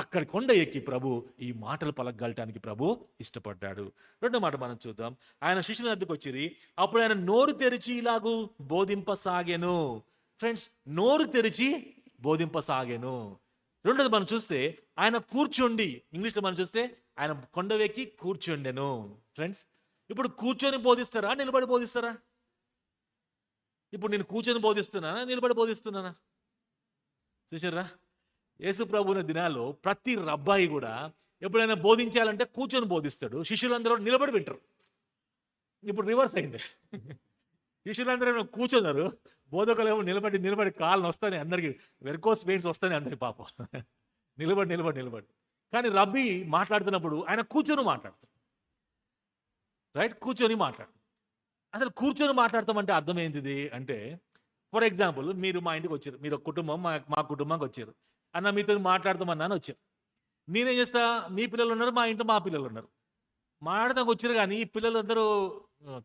Speaker 1: అక్కడ కొండ ఎక్కి ప్రభు ఈ మాటలు పలకగలటానికి ప్రభు ఇష్టపడ్డాడు. 2వ మాట మనం చూద్దాం. ఆయన శిష్యుల వద్దకు వచ్చిరి. అప్పుడు ఆయన నోరు తెరిచి ఇలాగూ బోధింపసాగెను. ఫ్రెండ్స్, నోరు తెరిచి బోధింపసాగెను. 2వది మనం చూస్తే ఆయన కూర్చోండి. ఇంగ్లీష్లో మనం చూస్తే ఆయన కొండ ఎక్కి కూర్చోండెను. ఫ్రెండ్స్, ఇప్పుడు కూర్చొని బోధిస్తారా, నిలబడి బోధిస్తారా? ఇప్పుడు నేను కూర్చొని బోధిస్తున్నానా, నిలబడి బోధిస్తున్నానా? చూసారా, యేసు ప్రభువుల దినాల్లో ప్రతి రబ్బాయి కూడా ఎప్పుడైనా బోధించాలంటే కూర్చొని బోధిస్తాడు. శిష్యులందరూ నిలబడి వింటారు. ఇప్పుడు రివర్స్ అయింది. శిష్యులందరూ కూర్చున్నారు, బోధకులేమో నిలబడి కాళ్ళు వస్తాయి, అందరికి వెర్కోస్ వెయిన్స్ వస్తాయి అందరికి పాపం. నిలబడి కానీ రబ్బీ మాట్లాడుతున్నప్పుడు ఆయన కూర్చొని మాట్లాడతాడు. రైట్, కూర్చొని మాట్లాడతాం. అసలు కూర్చొని మాట్లాడతామంటే అర్థం ఏంటిది అంటే, ఫర్ ఎగ్జాంపుల్ మీరు మా ఇంటికి వచ్చారు, మీరు ఒక కుటుంబం మా కుటుంబానికి వచ్చారు. అన్న మీతో మాట్లాడతామన్నాను వచ్చారు. నేనేం చేస్తా, మీ పిల్లలు ఉన్నారు, మా ఇంట్లో మా పిల్లలు ఉన్నారు, మాట్లాడతానికి వచ్చారు. కానీ ఈ పిల్లలు అందరూ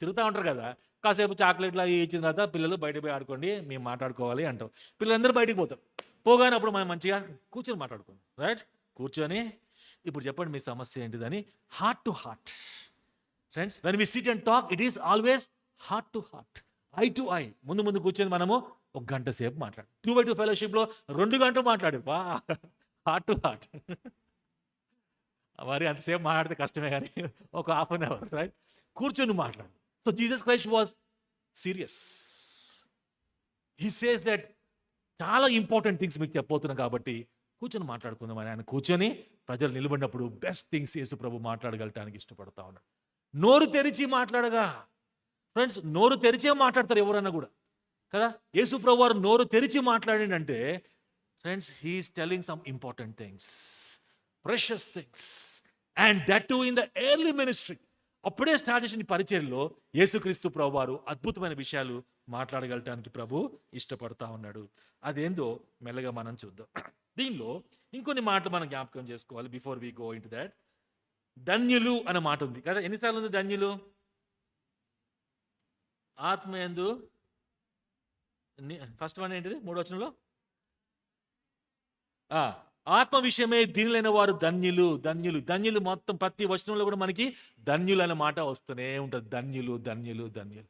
Speaker 1: తిరుగుతూ ఉంటారు కదా, కాసేపు చాక్లెట్లు అవి ఇచ్చిన తర్వాత పిల్లలు బయటకు పోయి ఆడుకోండి, మేము మాట్లాడుకోవాలి అంటాం. పిల్లలందరూ బయటికి పోతాం. పోగానే అప్పుడు మనం మంచిగా కూర్చొని మాట్లాడుకోండి. రైట్, కూర్చొని ఇప్పుడు చెప్పండి మీ సమస్య ఏంటిదని, heart to heart. Friends, when we sit and talk, it is always heart to heart, eye to eye. ముందు కూర్చొని మనము 1 గంట సేపు మాట్లాడు. 2x2 ఫెలోషిప్లో 2 గంటలు మాట్లాడు, వా, హార్ట్ టు హార్ట్. మరి అంతసేపు మాట్లాడితే కష్టమే, కానీ ఒక ½ అన్ అవర్, రైట్, కూర్చొని మాట్లాడు. So Jesus Christ was serious. He says that చాలా ఇంపార్టెంట్ థింగ్స్ మీకు చెప్పబోతున్నాం కాబట్టి కూర్చొని మాట్లాడుకుందాం అని. ఆయన కూర్చొని ప్రజలు నిలబడినప్పుడు బెస్ట్ థింగ్స్ యేసు ప్రభు మాట్లాడగలటానికి ఇష్టపడతా ఉన్నాడు. నోరు తెరిచి మాట్లాడగా. ఫ్రెండ్స్, నోరు తెరిచే మాట్లాడతారు ఎవరన్నా కూడా కదా. యేసు ప్రభు వారు నోరు తెరిచి మాట్లాడిందంటే, friends, he is telling some important things, precious things, and that too in the early ministry. అప్పుడే స్టార్ట్ చేసిన పరిచర్యలో యేసుక్రీస్తు ప్రభు వారు అద్భుతమైన విషయాలు మాట్లాడగలటానికి ప్రభు ఇష్టపడతా ఉన్నాడు. అదేందో మెల్లగా మనం చూద్దాం. దీనిలో ఇంకొన్ని మాటలు మనం జ్ఞాపకం చేసుకోవాలి before we go into that. ధన్యులు అనే మాట ఉంది కదా. ఎన్నిసార్లు ఉంది ధన్యులు? ఆత్మయందు ఫస్ట్ వన్ ఏంటిది? 3వ వచనంలో ఆత్మ విషయమే దీనిలైన వారు ధన్యులు. ధన్యులు ధన్యులు మొత్తం ప్రతి వచనంలో కూడా మనకి ధన్యులు అనే మాట వస్తూనే ఉంటుంది. ధన్యులు ధన్యులు ధన్యులు.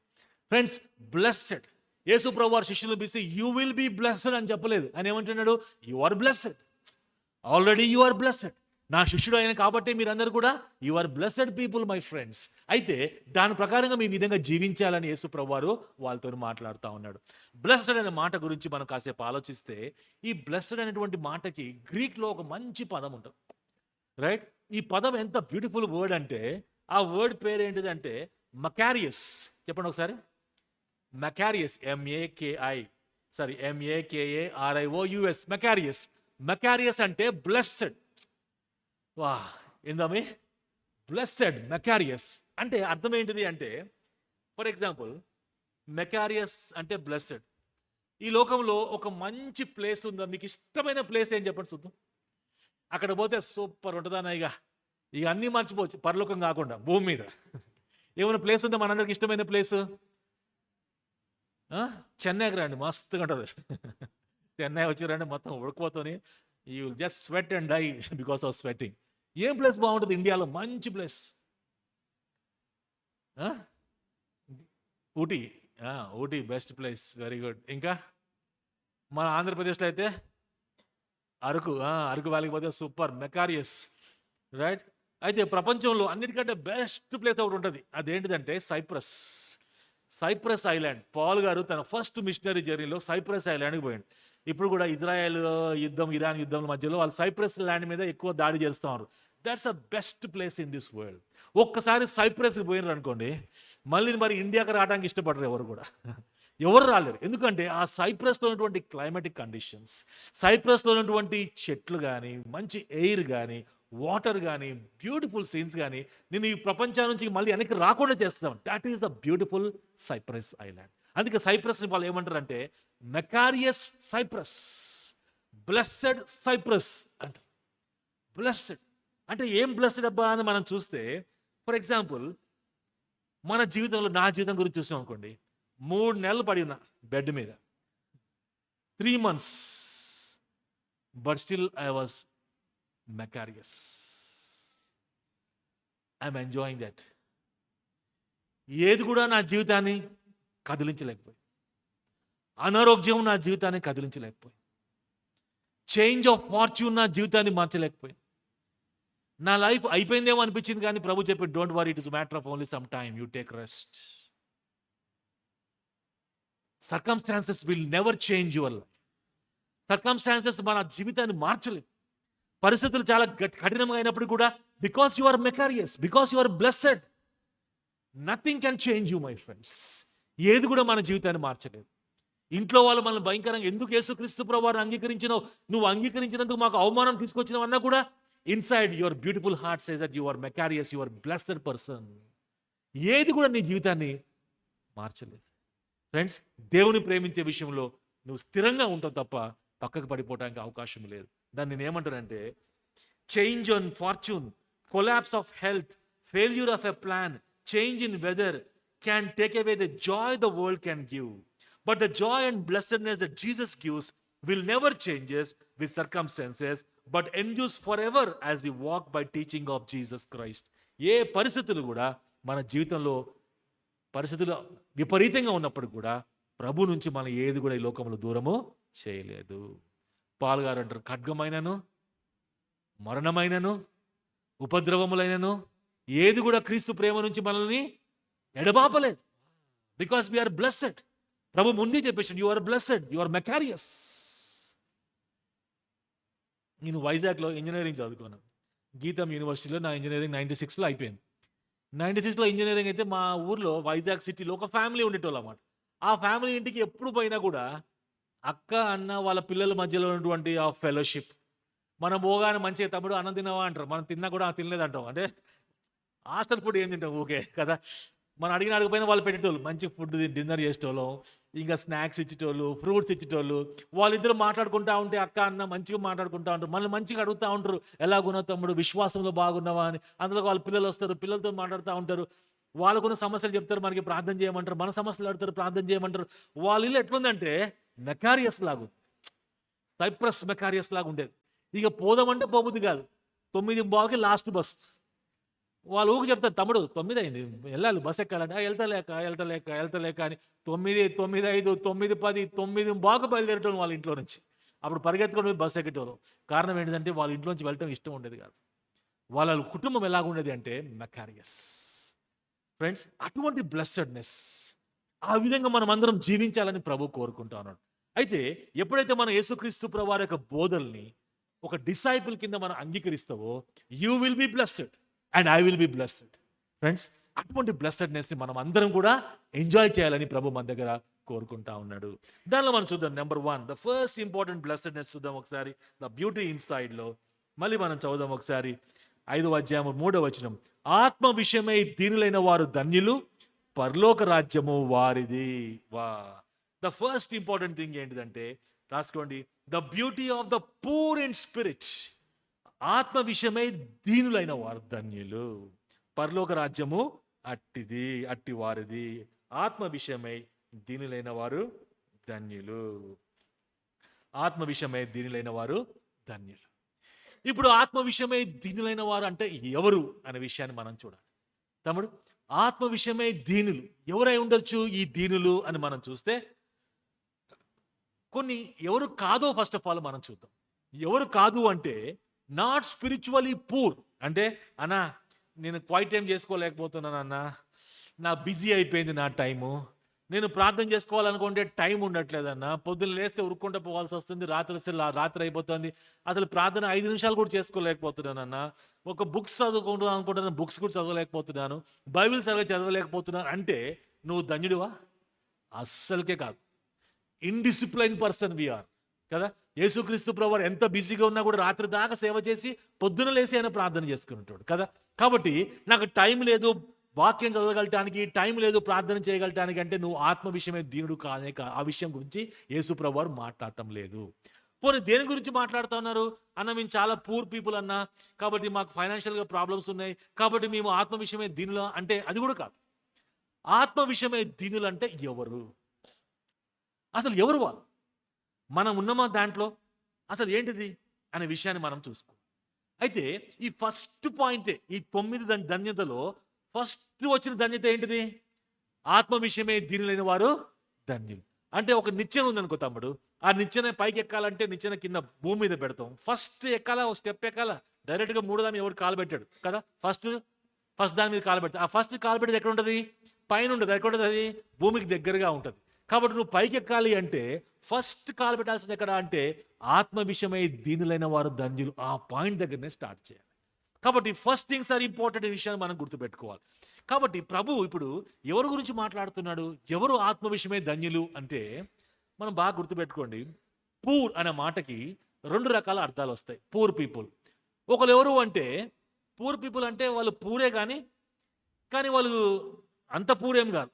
Speaker 1: Friends, blessed. యేసు ప్రభు వారు శిష్యులు పిలిచి యూ విల్ బీ బ్లెస్సెడ్ అని చెప్పలేదు. అని ఏమంటున్నాడు? You are blessed, already you are blessed. నా శిష్యుడు అయిన కాబట్టి మీరందరూ కూడా you are blessed people my friends. అయితే దాని ప్రకారంగా మీ విధంగా జీవించాలని యేసు ప్రభు వారు వాళ్ళతో మాట్లాడుతూ ఉన్నాడు. బ్లెస్సెడ్ అనే మాట గురించి మనం కాసేపు ఆలోచిస్తే, ఈ బ్లెస్సెడ్ అనేటువంటి మాటకి గ్రీక్లో ఒక మంచి పదం ఉంటుంది. రైట్, ఈ పదం ఎంత బ్యూటిఫుల్ వర్డ్ అంటే, ఆ వర్డ్ పేరు ఏంటిదంటే మకారియస్. చెప్పండి ఒకసారి. మకారియస్, MAKARIOUS, మకారియస్. మకారియస్ అంటే బ్లెస్సెడ్. వా, ఏందమ్మి బ్లెస్సెడ్, మెకారియస్ అంటే అర్థం ఏంటిది అంటే, ఫర్ ఎగ్జాంపుల్ మెకారియస్ అంటే బ్లెస్సెడ్. ఈ లోకంలో ఒక మంచి ప్లేస్ ఉందా? మీకు ఇష్టమైన ప్లేస్ ఏం చెప్పండి చూద్దాం. అక్కడ పోతే సూపర్ ఉంటుందా? ఇక అన్నీ మర్చిపోవచ్చు, పరలోకం కాకుండా భూమి మీద ఏమైనా ప్లేస్ ఉందా మనందరికి ఇష్టమైన ప్లేస్? చెన్నైకి రండి, మస్తుగా ఉంటుంది. చెన్నై వచ్చి రండి, మొత్తం ఉడకపోతోని you will just sweat and die because of sweating. ఏం ప్లేస్ బాగుంటుంది ఇండియాలో? మంచి place Ooty. Ooty best place, very good. ఇంకా మన ఆంధ్రప్రదేశ్లో అయితే అరకు. అరకు వ్యాలీకి పోతే సూపర్, మెకారియస్, రైట్. అయితే ప్రపంచంలో అన్నిటికంటే బెస్ట్ ప్లేస్ ఒకటి ఉంటుంది. అదేంటిదంటే సైప్రస్. Cyprus island. పాల్ గారు తన ఫస్ట్ మిషనరీ జర్నీలో సైప్రస్ ఐలాండ్కి పోయాడు. ఇప్పుడు కూడా ఇజ్రాయెల్ యుద్ధం, ఇరాన్ యుద్ధం మధ్యలో వాళ్ళు సైప్రస్ ల్యాండ్ మీద ఎక్కువ దాడి చేస్తున్నారు. That's a best place in this world. ఒక్కసారి సైప్రస్కి పోయినారు అనుకోండి, మరి ఇండియాకి రావడానికి ఇష్టపడరు ఎవరు కూడా. ఎవరు రాలేరు. ఎందుకంటే ఆ సైప్రస్లో ఉన్నటువంటి క్లైమాటిక్ కండిషన్స్, సైప్రస్లో ఉన్నటువంటి చెట్లు కానీ, మంచి ఎయిర్ కానీ, వాటర్ కానీ, బ్యూటిఫుల్ సీన్స్ కానీ నేను ఈ ప్రపంచం నుంచి మళ్ళీ వెనక్కి రాకుండా చేస్తాం. That is a beautiful Cyprus island. అందుకే సైప్రస్ని వాళ్ళు ఏమంటారు అంటే మెకారియస్ సైప్రస్, బ్లెస్సెడ్ సైప్రస్ అంటారు. బ్లెస్సెడ్ అంటే ఏం బ్లెస్సెడ్ అబ్బా అని మనం చూస్తే, ఫర్ ఎగ్జాంపుల్ మన జీవితంలో, నా జీవితం గురించి చూసాం అనుకోండి, 3 నెలలు పడి ఉన్నా బెడ్ మీద, 3 months, but still I was makarios. I'm enjoying that. ఏది కూడా నా జీవితాన్ని కదిలించలేకపోయి, అనారోగ్యం నా జీవితాన్ని కదిలించలేకపోయి, చేంజ్ ఆఫ్ ఫార్చ్యూన్ నా జీవితాన్ని మార్చలేకపోయి, నా లైఫ్ అయిపోయిందేమో అనిపించింది. కానీ ప్రభు చెప్పి don't worry, it is matter of only some time, you take rest. Circumstances will never change your life. Circumstances మన జీవితాన్ని మార్చలేదు. పరిస్థితులు చాలా కఠినంగా అయినప్పుడు కూడా, because you are makarios, because you are blessed, nothing can change you my friends. ఏది కూడా మన జీవితాన్ని మార్చలేదు. ఇంట్లో వాళ్ళు మనల్ని భయంకరంగా ఎందుకు యేసుక్రీస్తు ప్రభువారిని అంగీకరించినావు, నువ్వు అంగీకరించినందుకు మాకు అవమానం తీసుకొచ్చినావు అన్నా కూడా inside your beautiful heart says that you are makarios, you are blessed person. ఏది కూడా నీ జీవితాన్ని మార్చలేదు. ఫ్రెండ్స్, దేవుని ప్రేమించే విషయంలో నువ్వు స్థిరంగా ఉంటావు తప్ప పక్కకు పడిపోవడానికి అవకాశం లేదు. దాన్ని నేను ఏమంటానంటే, change on fortune, collapse of health, failure of a plan, change in weather can take away the joy the world can give. But the joy and blessedness that Jesus gives will never changes with circumstances, but endures forever as we walk by teaching of Jesus Christ. ఏ పరిస్థితులు కూడా మన జీవితంలో పరిస్థితులు విపరీతంగా ఉన్నప్పుడు కూడా ప్రభు నుంచి మనం ఏది కూడా ఈ లోకంలో దూరము చేయలేదు. పాల్ గారు అంటారు, ఖడ్గమైనను మరణమైనను ఉపద్రవములైనను ఏది కూడా క్రీస్తు ప్రేమ నుంచి మనల్ని ఎడబాపలేదు. Because we are blessed. ప్రభు ముందే చెప్పేసాడు, you are blessed, you are makarios. నేను వైజాగ్లో ఇంజనీరింగ్ చదువుకున్నాను. గీతం యూనివర్సిటీలో నా ఇంజనీరింగ్ 96లో అయిపోయింది. 96లో ఇంజనీరింగ్ అయితే మా ఊర్లో వైజాగ్ సిటీలో ఒక ఫ్యామిలీ ఉండేటోళ్ళు అన్నమాట. ఆ ఫ్యామిలీ ఇంటికి ఎప్పుడు పోయినా కూడా అక్క అన్న వాళ్ళ పిల్లల మధ్యలో ఉన్నటువంటి ఆ ఫెలోషిప్, మనం పోగానే మంచిగా తమ్ముడు అన్నం తిన్నావా అంటారు, మనం తిన్నా కూడా తినలేదు అంటాం. అంటే హాస్టల్ ఫుడ్ ఏం తింటాం ఓకే కదా, మనం అడిగిపోయినా వాళ్ళు పెట్టేటోళ్ళు, మంచి ఫుడ్ డిన్నర్ చేసేటోళ్ళం, ఇంకా స్నాక్స్ ఇచ్చేటోళ్ళు, ఫ్రూట్స్ ఇచ్చేటోళ్ళు. వాళ్ళిద్దరు మాట్లాడుకుంటా ఉంటే అక్క అన్న మంచిగా మాట్లాడుకుంటా ఉంటారు, మళ్ళీ మంచిగా అడుగుతూ ఉంటారు, ఎలాగున్నావు తమ్ముడు, విశ్వాసంలో బాగున్నావా అని. అందులో వాళ్ళ పిల్లలు వస్తారు, పిల్లలతో మాట్లాడుతూ ఉంటారు, వాళ్ళకున్న సమస్యలు చెప్తారు, మనకి ప్రార్థన చేయమంటారు, మన సమస్యలు అడుగుతారు, ప్రార్థన చేయమంటారు. వాళ్ళ ఇల్లు ఎట్లుందంటే మెకారియస్ లాగా, సైప్రస్ మెకారియస్ లాగా ఉండేది. ఇక పోదామంటే పోబుద్ది కాదు. 9:15కి లాస్ట్ బస్. వాళ్ళు ఊరికి చెప్తారు, తమ్ముడు 9 అయింది వెళ్ళాలి బస్ ఎక్కాలంటే, వెళ్తలేక అని 9, 9:05, 9:10, 9:15 బయలుదేరటం వాళ్ళ ఇంట్లో నుంచి. అప్పుడు పరిగెత్తుకొని బస్ ఎక్కేటోళ్ళు. కారణం ఏంటంటే వాళ్ళ ఇంట్లో నుంచి వెళ్ళటం ఇష్టం ఉండేది కాదు. వాళ్ళ కుటుంబం ఎలాగుండేది అంటే మెకారియస్. ఫ్రెండ్స్, అటువంటి బ్లెస్సెడ్నెస్, ఆ విధంగా మనం అందరం జీవించాలని ప్రభు కోరుకుంటా ఉన్నాడు. అయితే ఎప్పుడైతే మన యేసుక్రీస్తు ప్రభువారి యొక్క బోధల్ని ఒక డిసైపుల్ కింద మనం అంగీకరిస్తావో, you will be blessed and I will be blessed. Friends, అటువంటి బ్లెస్సెడ్నెస్ని మనం అందరం కూడా ఎంజాయ్ చేయాలని ప్రభు మన దగ్గర కోరుకుంటా ఉన్నాడు. దానిలో మనం చూద్దాం. Number 1, the first important blessedness చూద్దాం ఒకసారి, ద బ్యూటీ ఇన్సైడ్లో. మళ్ళీ మనం చదువుదాం ఒకసారి 5వ అధ్యాయం 3వ వచనం. ఆత్మ విషయమై దీనులైన వారు ధన్యులు, పరలోక రాజ్యము వారిది. ద ఫస్ట్ ఇంపార్టెంట్ థింగ్ ఏంటిదంటే, రాసుకోండి, the beauty of the poor in spirit. ఆత్మ విషయమై దీనులైన వారు ధన్యులు, పరలోక రాజ్యము అట్టి వారిది. ఆత్మ విషయమై దీనులైన వారు ధన్యులు, ఆత్మ విషయమై దీనులైన వారు ధన్యులు. ఇప్పుడు ఆత్మ విషయమై దీనులైన వారు అంటే ఎవరు అనే విషయాన్ని మనం చూడాలి. తమ్ముడు, ఆత్మ విషయమై దీనులు ఎవరై ఉండొచ్చు ఈ దీనులు అని మనం చూస్తే, కొన్ని ఎవరు కాదో ఫస్ట్ ఆఫ్ ఆల్ మనం చూద్దాం. ఎవరు కాదు అంటే, నాట్ స్పిరిచువలీ పూర్ అంటే, అన్నా నేను క్వైట్ టైం చేసుకోలేకపోతున్నాను అన్నా, నా బిజీ అయిపోయింది నా టైము, నేను ప్రార్థన చేసుకోవాలనుకుంటే టైం ఉండట్లేదన్నా, పొద్దున్న లేస్తే ఉరుక్కుంటూ పోవాల్సి వస్తుంది, రాత్రి అయిపోతుంది, అసలు ప్రార్థన 5 నిమిషాలు కూడా చేసుకోలేకపోతున్నానన్నా, ఒక బుక్స్ చదువుకుంటూ అనుకుంటున్నాను, బుక్స్ కూడా చదవలేకపోతున్నాను, బైబిల్ సరిగా చదవలేకపోతున్నాను అంటే నువ్వు ధన్యుడివా? అస్సలకే కాదు. ఇండిసిప్లైన్ పర్సన్ వీఆర్ కదా. యేసుక్రీస్తు ప్రభువారు ఎంత బిజీగా ఉన్నా కూడా రాత్రి దాకా సేవ చేసి పొద్దున లేసి ఆయన ప్రార్థన చేసుకునేటోడు కదా. కాబట్టి నాకు టైం లేదు వాక్యం చదవగలటానికి, టైం లేదు ప్రార్థన చేయగలటానికి అంటే నువ్వు ఆత్మ విషయమే దీనుడు కానే ఆ విషయం గురించి యేసు ప్రభువారు మాట్లాడటం లేదు. పోనీ దేని గురించి మాట్లాడుతూ ఉన్నారు అన్న, మేము చాలా పూర్ పీపుల్ అన్నా, కాబట్టి మాకు ఫైనాన్షియల్గా ప్రాబ్లమ్స్ ఉన్నాయి, కాబట్టి మేము ఆత్మ విషయమే దీనులు అంటే అది కూడా కాదు. ఆత్మ విషయమే దీనులు అంటే ఎవరు, అసలు ఎవరు వాళ్ళు, మనం ఉన్నమా దాంట్లో, అసలు ఏంటిది అనే విషయాన్ని మనం చూసుకో. అయితే ఈ ఫస్ట్ పాయింటే, ఈ 9 ధన్యతలో ఫస్ట్ వచ్చిన ధన్యత ఏంటిది? ఆత్మ విషయమే దీనులైన వారు ధన్యులు. అంటే ఒక నిచ్చెన ఉందనుకో తమ్ముడు, ఆ నిచ్చెన పైకి ఎక్కాలంటే నిచ్చెన కింద భూమి మీద పెడతాం, ఫస్ట్ ఎక్కాలా, ఒక స్టెప్ ఎక్కాలా, డైరెక్ట్గా 3 దాని ఎవరు కాలు పెట్టాడు కదా, ఫస్ట్ దాని మీద కాలు పెడతాడు. ఆ ఫస్ట్ కాలు పెట్టేది ఎక్కడ ఉంటుంది? పైన ఉంటుంది. ఎక్కడ ఉంటుంది? అది భూమికి దగ్గరగా ఉంటుంది. కాబట్టి నువ్వు పైకి ఎక్కాలి అంటే ఫస్ట్ కాలు పెట్టాల్సింది ఎక్కడ అంటే, ఆత్మ విషయమై దీనులైన వారు ధన్యులు, ఆ పాయింట్ దగ్గరనే స్టార్ట్ చేయాలి. కాబట్టి ఫస్ట్ థింగ్స్ ఆర్ ఇంపార్టెంట్ ఈ విషయాన్ని మనం గుర్తుపెట్టుకోవాలి. కాబట్టి ప్రభు ఇప్పుడు ఎవరి గురించి మాట్లాడుతున్నాడు, ఎవరు ఆత్మ విషయమే ధన్యులు అంటే మనం బాగా గుర్తుపెట్టుకోండి. పూర్ అనే మాటకి 2 రకాల అర్థాలు వస్తాయి. పూర్ పీపుల్, ఒకరు ఎవరు అంటే పూర్ పీపుల్ అంటే వాళ్ళు పూరే కానీ వాళ్ళు అంత పూరేం కాదు,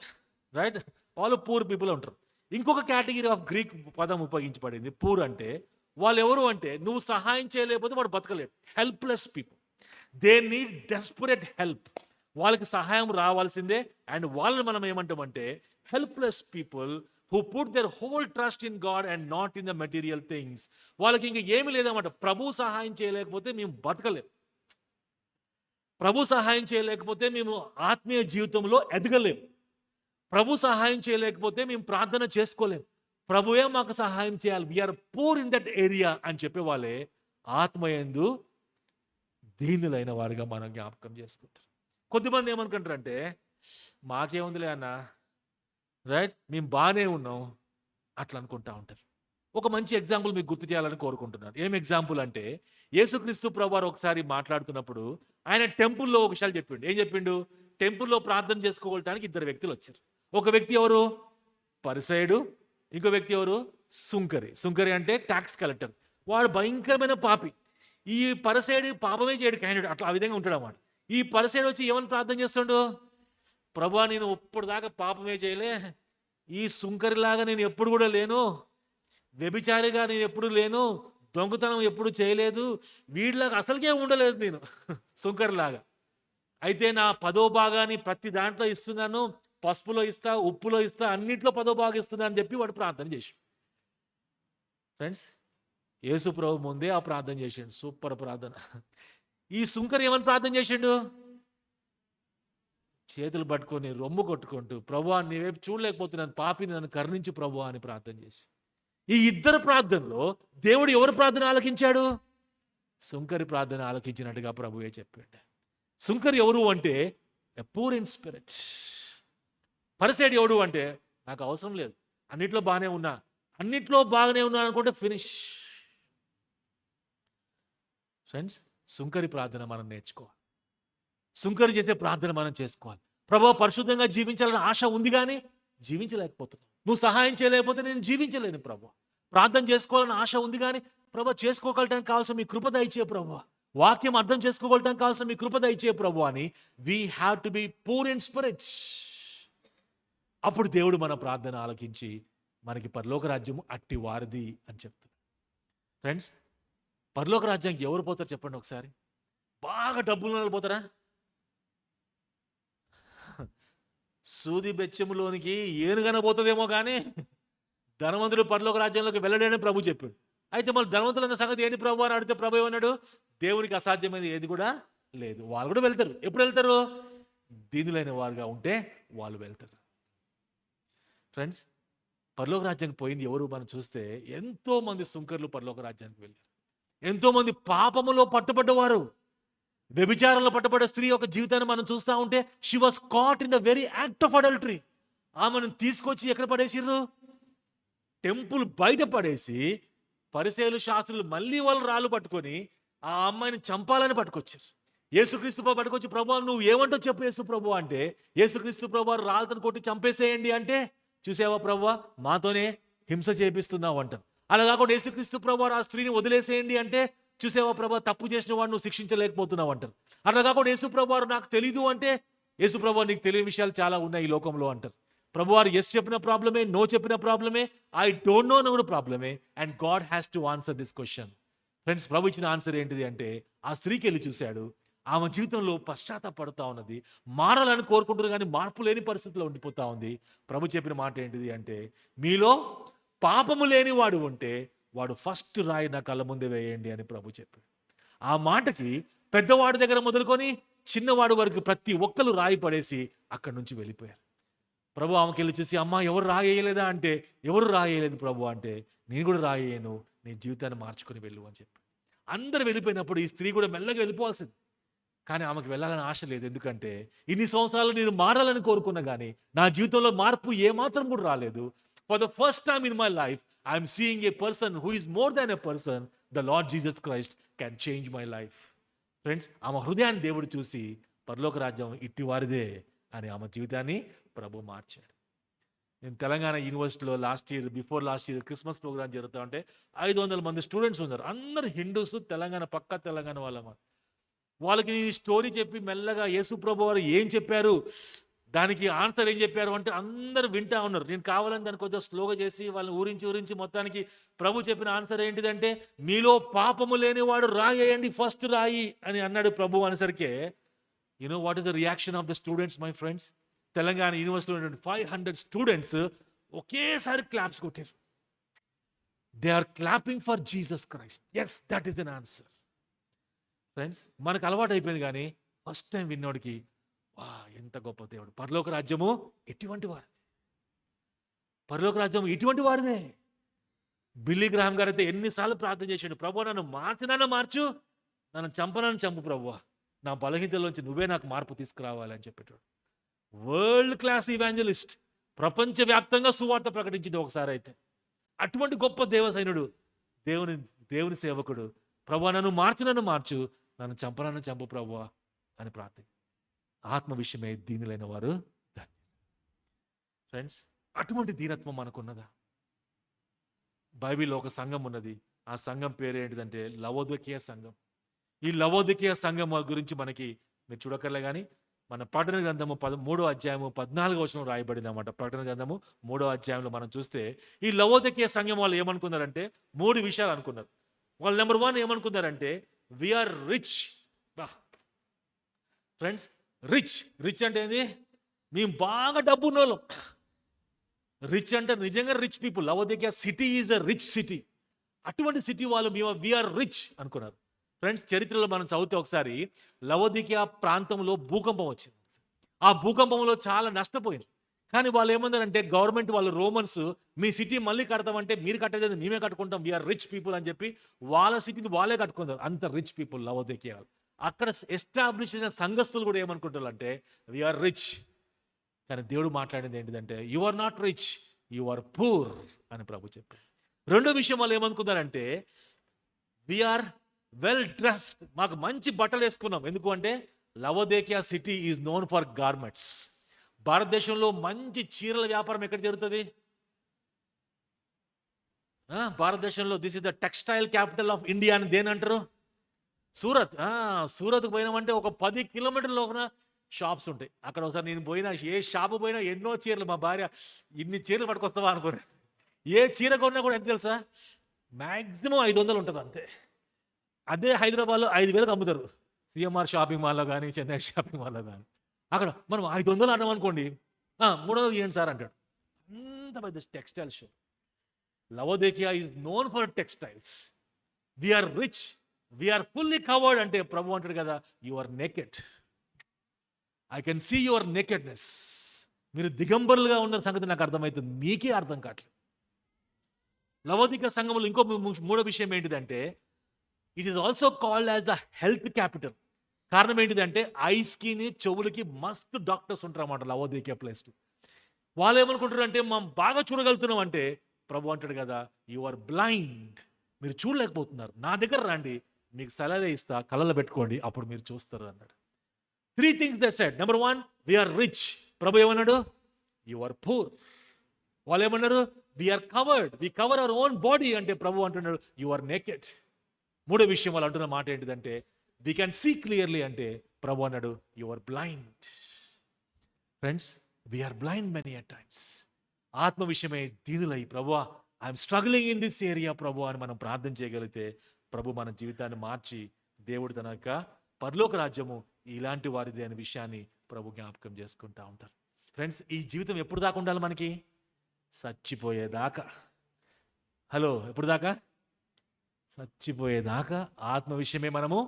Speaker 1: రైట్? వాళ్ళు పూర్ పీపుల్ ఉంటారు. ఇంకొక కేటగిరీ ఆఫ్ గ్రీక్ పదం ఉపయోగించబడింది. పూర్ అంటే వాళ్ళు ఎవరు అంటే నువ్వు సహాయం చేయలేకపోతే వాడు బతకలేడు. Helpless people, they need desperate help. వాళ్ళకి సహాయం రావాల్సిందే. అండ్ వాళ్ళని మనం ఏమంటామంటే helpless people who put their whole trust in God and not in the material things. వాళ్ళకి ఇంకా ఏమి లేదన్నమాట. ప్రభు సహాయం చేయలేకపోతే మేము బతకలేం, ప్రభు సహాయం చేయలేకపోతే మేము ఆత్మీయ జీవితంలో ఎదగలేం, ప్రభు సహాయం చేయలేకపోతే మేము ప్రార్థన చేసుకోలేం, ప్రభువే మాకు సహాయం చేయాలి. We are poor in that area అని చెప్పే వాళ్ళే ఆత్మయందు దీనులైన వారిగా మనం జ్ఞాపకం చేసుకుంటారు. కొద్దిమంది ఏమనుకుంటారంటే మాకేముందిలే అన్న, రైట్, మేము బాగానే ఉన్నాం అట్లా అనుకుంటా ఉంటారు. ఒక మంచి ఎగ్జాంపుల్ మీకు గుర్తు చేయాలని కోరుకుంటున్నాను. ఏం ఎగ్జాంపుల్ అంటే యేసుక్రీస్తు ప్రభువారు ఒకసారి మాట్లాడుతున్నప్పుడు ఆయన టెంపుల్లో ఒక విషయాలు చెప్పిండు. ఏం చెప్పిండు? టెంపుల్లో ప్రార్థన చేసుకోవడానికి 2 వ్యక్తులు వచ్చారు. ఒక వ్యక్తి ఎవరు? పరిసయుడు. ఇంకో వ్యక్తి ఎవరు? సుంకరి. సుంకరి అంటే ట్యాక్స్ కలెక్టర్. వాడు భయంకరమైన పాపి. ఈ పరిసయుడు పాపమే చేయడు, కైనడు, అట్లా ఆ విధంగా ఉంటాడు అన్నమాట. ఈ పరిసయుడు వచ్చి ఏమని ప్రార్థన చేస్తుండు? ప్రభువా, నేను ఇప్పుడు దాకా పాపమే చేయలే, ఈ సుంకరిలాగా నేను ఎప్పుడు కూడా లేను, వ్యభిచారిగా నేను ఎప్పుడు లేను, దొంగతనం ఎప్పుడు చేయలేదు, వీడిలాగా అసలుకే ఉండలేదు నేను సుంకరిలాగా. అయితే నా 10వ భాగాన్ని ప్రతి దాంట్లో ఇస్తున్నాను, పసుపులో ఇస్తా, ఉప్పులో ఇస్తా, అన్నింటిలో 10వ భాగం ఇస్తున్నా అని చెప్పి వాడు ప్రార్థన చేసి, ఫ్రెండ్స్, యేసు ప్రభు ముందే ఆ ప్రార్థన చేసిండు. సూపర్ ప్రార్థన. ఈ సుంకరి ఏమని ప్రార్థన చేసిండు? చేతులు పట్టుకొని రొమ్ము కొట్టుకుంటూ, ప్రభువా నీ వైపు చూడలేకపోతున్నాను, పాపిని నన్ను కరుణించు ప్రభువా అని ప్రార్థన చేసి. ఈ 2 ప్రార్థనలో దేవుడు ఎవరి ప్రార్థన ఆలకించాడు? సుంకరి ప్రార్థన ఆలకించినట్టుగా ప్రభువే చెప్పాడు. సుంకరి ఎవరు అంటే పూర్ ఇన్ స్పిరిట్. పరిసైడ్ ఎవడు అంటే నాకు అవసరం లేదు, అన్నిట్లో బాగానే ఉన్నా అనుకుంటే ఫినిష్. ఫ్రెండ్స్, సుంకరి ప్రార్థన మనం నేర్చుకోవాలి. సుంకరి చేసే ప్రార్థన మనం చేసుకోవాలి. ప్రభువా, పరిశుద్ధంగా జీవించాలని ఆశ ఉంది కానీ జీవించలేకపోతున్నాను, నువ్వు సహాయం చేయలేకపోతే నేను జీవించలేను ప్రభువా. ప్రార్థన చేసుకోవాలని ఆశ ఉంది కానీ ప్రభువా చేసుకోగలటానికి కావాల్సిన మీ కృప దయచేయ ప్రభువా, వాక్యం అర్థం చేసుకోగలటానికి కావాల్సిన మీ కృప దయచేయ ప్రభువా అని we have to B poor in spirit. అప్పుడు దేవుడు మన ప్రార్థన ఆలకించి మనకి పరలోక రాజ్యము అట్టి వారిది అని చెప్తున్నాడు. ఫ్రెండ్స్, పరలోక రాజ్యానికి ఎవరు పోతారు చెప్పండి ఒకసారి? బాగా డబ్బులు పోతారా? సూది బెచ్చములోనికి ఏనుగన పోతుందేమో కానీ ధనవంతుడు పరలోక రాజ్యంలోకి వెళ్ళడని ప్రభు చెప్పాడు. అయితే మళ్ళీ ధనవంతులన్న సంగతి ఏంటి ప్రభు అని అడిగితే ప్రభు ఏమన్నాడు? దేవునికి అసాధ్యమైనది ఏది కూడా లేదు. వాళ్ళు కూడా వెళ్తారు. ఎప్పుడు వెళ్తారు? దీనులైన వారుగా ఉంటే వాళ్ళు వెళ్తారు. ఫ్రెండ్స్, పరలోక రాజ్యానికి పోయింది ఎవరు మనం చూస్తే ఎంతో మంది సుంకర్లు పరలోక రాజ్యానికి వెళ్ళారు. ఎంతో మంది పాపములో పట్టుబడ్డవారు. వ్యభిచారంలో పట్టుబడ్డ స్త్రీ యొక్క జీవితాన్ని మనం చూస్తూ ఉంటే she was caught in the very act of adultery. ఆమెను తీసుకొచ్చి ఎక్కడ పడేసిర్రు? టెంపుల్ బయట పడేసి పరిసయ్యులు శాస్త్రులు మళ్ళీ వాళ్ళు రాళ్ళు పట్టుకొని ఆ అమ్మాయిని చంపాలని పట్టుకొచ్చారు. యేసుక్రీస్తు ప్రభు పట్టుకొచ్చి, ప్రభు నువ్వు ఏమంటో చెప్పు యేసు ప్రభు అంటే, యేసుక్రీస్తు ప్రభు రాళ్ళతో కొట్టి చంపేసేయండి అంటే, చూసావా ప్రభు మాతోనే హింస చేపిస్తున్నావు అంటారు. అలా కాకుండా యేసుక్రీస్తు ప్రభు ఆ స్త్రీని వదిలేసేయండి అంటే, చూసావా ప్రభు తప్పు చేసిన వాడు నువ్వు శిక్షించలేకపోతున్నావు అంటారు. అట్లా కాకుండా యేసు ప్రభు నాకు తెలీదు అంటే, యేసు ప్రభు నీకు తెలియని విషయాలు చాలా ఉన్నాయి ఈ లోకంలో అంటారు. ప్రభువారు ఎస్ చెప్పిన ప్రాబ్లమే, నో చెప్పిన ప్రాబ్లమే, ఐ డోంట్ నో కూడా ప్రాబ్లమే, and God has to answer this question. Friends, ప్రభు ఇచ్చిన ఆన్సర్ ఏంటిది అంటే, ఆ స్త్రీకి వెళ్ళి చూశాడు, ఆమె జీవితంలో పశ్చాత్తాపడుతూ ఉన్నది, మారాలని కోరుకుంటుంది కానీ మార్పు లేని పరిస్థితిలో ఉండిపోతా ఉంది. ప్రభు చెప్పిన మాట ఏంటిది అంటే, మీలో పాపము లేని వాడు ఉంటే వాడు ఫస్ట్ రాయి నా కళ్ళ ముందే వేయండి అని ప్రభు చెప్పాడు. ఆ మాటకి పెద్దవాడి దగ్గర మొదలుకొని చిన్నవాడు వరకు ప్రతి ఒక్కరు రాయి పడేసి అక్కడి నుంచి వెళ్ళిపోయారు. ప్రభు ఆమెకి వెళ్ళి చూసి, అమ్మ ఎవరు రాయేయలేదా అంటే, ఎవరు రాయేయలేదు ప్రభు అంటే, నేను కూడా రాయేయను, నీ జీవితాన్ని మార్చుకొని వెళ్ళు అని చెప్పి. అందరు వెళ్ళిపోయినప్పుడు ఈ స్త్రీ కూడా మెల్లగా వెళ్ళిపోవాల్సింది. కానీ ఆమెకు వెళ్ళాలని ఆశ లేదు. ఎందుకంటే ఇన్ని సంవత్సరాలు నేను మారాలని కోరుకున్నా కానీ నా జీవితంలో మార్పు ఏమాత్రం కూడా రాలేదు. For the first time in my life I'm seeing A person who is more than a person. The lord Jesus Christ can change my life. Friends, ఆమె హృదయాన్ని దేవుడు చూసి పరలోక రాజ్యం ఇట్టివారిదే అని ఆమె జీవితాన్ని ప్రభు మార్చాడు. నేను తెలంగాణ యూనివర్సిటీలో before last year Christmas programme జరుగుతూ ఉంటే 500 మంది స్టూడెంట్స్ ఉన్నారు. అందరు హిందూస్, పక్కా తెలంగాణ వాళ్ళకి నేను ఈ స్టోరీ చెప్పి మెల్లగా యేసు ప్రభు వారు ఏం చెప్పారు, దానికి ఆన్సర్ ఏం చెప్పారు అంటే అందరు వింటా ఉన్నారు. నేను కావాలని దాన్ని కొంచెం స్లోగా చేసి వాళ్ళని ఊరించి మొత్తానికి ప్రభు చెప్పిన ఆన్సర్ ఏంటిదంటే, మీలో పాపము లేనివాడు రాయేయండి ఫస్ట్ రాయి అని అన్నాడు ప్రభు అనేసరికి, what is the reaction of the students my friends? Telangana యూనివర్సిటీలో 500 స్టూడెంట్స్ ఒకేసారి క్లాప్స్ కొట్టారు. They are clapping for Jesus Christ. Yes, that is an answer. Friends, మనకు అలవాటు అయిపోయింది, కానీ ఫస్ట్ టైం విన్నోడికి వా ఎంత గొప్ప దేవుడు, పరలోక రాజ్యము ఎటువంటి వారిది, పరలోక రాజ్యం ఇటువంటి వారిదే. బిల్లీ గ్రాహం గారు అయితే ఎన్నిసార్లు ప్రార్థన చేశాడు, ప్రభు నన్ను మార్చు, నన్ను చంపు ప్రభువా, నా బలహీనతలోంచి నువ్వే నాకు మార్పు తీసుకురావాలి అని చెప్పేటాడు. వరల్డ్ క్లాస్ ఇవాంజలిస్ట్, ప్రపంచవ్యాప్తంగా సువార్త ప్రకటించింది ఒకసారి అయితే. అటువంటి గొప్ప దేవసైనుడు, దేవుని సేవకుడు, ప్రభువా నన్ను మార్చు, నన్ను చంపు ప్రభువా అని ప్రార్థన. ఆత్మ విషయమే దీనులైన వారు ధన్యులు. ఫ్రెండ్స్, అటువంటి దీనత్వం మనకున్నదా? బైబిల్లో ఒక సంఘం ఉన్నది. ఆ సంఘం పేరు ఏంటిదంటే లవోదికీయ సంఘం. ఈ లవోదికీయ సంఘం గురించి మనకి మీరు చూడక్కర్లే, కానీ మన ప్రకటన గ్రంథము 3వ అధ్యాయము 14వ వచనం రాయబడింది అన్నమాట. ప్రకటన గ్రంథము 3వ అధ్యాయంలో మనం చూస్తే ఈ లవోదికీయ సంఘం వాళ్ళు ఏమనుకున్నారంటే 3 విషయాలు అనుకున్నారు. వాళ్ళు నెంబర్ 1 ఏమనుకున్నారంటే వీఆర్ రిచ్. ఫ్రెండ్స్, రిచ్ అంటే ఏంది? మేము బాగా డబ్బు ఉన్నోళ్ళం. రిచ్ అంటే నిజంగా rich people. Laodicea city is a rich city. అటువంటి సిటీ వాళ్ళు వీఆర్ రిచ్ అనుకున్నారు. ఫ్రెండ్స్, చరిత్రలో మనం చదివితే ఒకసారి లవోదికీయ ప్రాంతంలో భూకంపం వచ్చింది. ఆ భూకంపంలో చాలా నష్టపోయింది. కానీ వాళ్ళు ఏమన్నారంటే గవర్నమెంట్ వాళ్ళు, రోమన్స్, మీ సిటీ మళ్ళీ కడతామంటే మీరు కట్టేది మేమే కట్టుకుంటాం, వీఆర్ రిచ్ పీపుల్ అని చెప్పి వాళ్ళ సిటీని వాళ్ళే కట్టుకుంటారు. అంత రిచ్ పీపుల్ లవోదికీయ. అక్కడ ఎస్టాబ్లిష్ అయిన సంఘస్థులు కూడా ఏమనుకుంటారు అంటే వీఆర్ రిచ్. కానీ దేవుడు మాట్లాడింది ఏంటిదంటే you are not rich, you are poor అని ప్రభు చెప్పారు. రెండో విషయం వాళ్ళు ఏమనుకున్నారంటే వీఆర్ వెల్ డ్రెస్డ్, మాకు మంచి బట్టలు వేసుకున్నాం. ఎందుకు అంటే Laodicea city is known for garments. భారతదేశంలో మంచి చీరల వ్యాపారం ఎక్కడ జరుగుతుంది? భారతదేశంలో this is the textile capital of India అని దేని అంటారు? సూరత్కు పోయినామంటే ఒక 10 కిలోమీటర్ల లోపల షాప్స్ ఉంటాయి. అక్కడ ఒకసారి నేను పోయినా, ఏ షాపు పోయినా ఎన్నో చీరలు. మా భార్య ఇన్ని చీరలు పట్టుకొస్తావా అనుకోరు. ఏ చీర కొన్నా కూడా ఎంత తెలుసా? మ్యాక్సిమం 500 ఉంటుంది అంతే. అదే హైదరాబాద్లో 5,000కి అమ్ముతారు. సిఎంఆర్ షాపింగ్ మాల్లో కానీ, చెన్నై షాపింగ్ మాల్లో కానీ. అక్కడ మనం 500 అన్నాం అనుకోండి, 300 ఇవ్వండి సార్ అంటాడు. అంత పెద్ద textile show. Laodicea is known for textiles. We are rich, we are fully covered అంటే ప్రభు అంటాడు కదా, you are naked, I can see your nakedness. మీరు దిగంబరులుగా ఉన్న సంగతి నాకు అర్థమవుతుంది, మీకే అర్థం కావట్లేదు. లవోదికీయ సంఘంలో ఇంకో 3వ విషయం ఏంటిదంటే it is also called as the health capital. కారణం ఏంటిదంటే ఐస్కి, చెవులకి మస్తు డాక్టర్స్ ఉంటారు అన్నమాట లవోదికీయ ప్లేస్లో. వాళ్ళు ఏమనుకుంటారు అంటే మనం బాగా చూడగలుగుతున్నాం అంటే ప్రభు అంటాడు కదా, యు ఆర్ బ్లైండ్, మీరు చూడలేకపోతున్నారు, నా దగ్గర రండి, మీకు సలహా ఇస్తా, కళ్ళలో పెట్టుకోండి, అప్పుడు మీరు చూస్తారు అన్నాడు. 3 things they said. Number 1, we are rich. ప్రభు ఏమన్నాడు? You are poor. వాళ్ళు ఏమన్నారు? We are covered. We cover our own body అంటే ప్రభు అంటున్నాడు you are naked. 3వ విషయం వాళ్ళు అంటున్న మాట ఏంటిదంటే we can see clearly అంటే ప్రభు అన్నాడు you are blind. Friends, we are blind many a times. ఆత్మ విషయమై దీనులై ప్రభువా I'm struggling in this area ప్రభు అని మనం ప్రార్థన చేయగలిగితే ప్రభు మన జీవితాన్ని మార్చి దేవుడు తన యొక్క పరలోక రాజ్యము ఇలాంటి వారిది అనే విషయాన్ని ప్రభు జ్ఞాపకం చేసుకుంటా ఉంటారు. ఫ్రెండ్స్, ఈ జీవితం ఎప్పుడు దాకా ఉండాలి మనకి? చచ్చిపోయేదాకా. హలో, ఎప్పుడు దాకా? చచ్చిపోయేదాకా ఆత్మ విషయమే మనము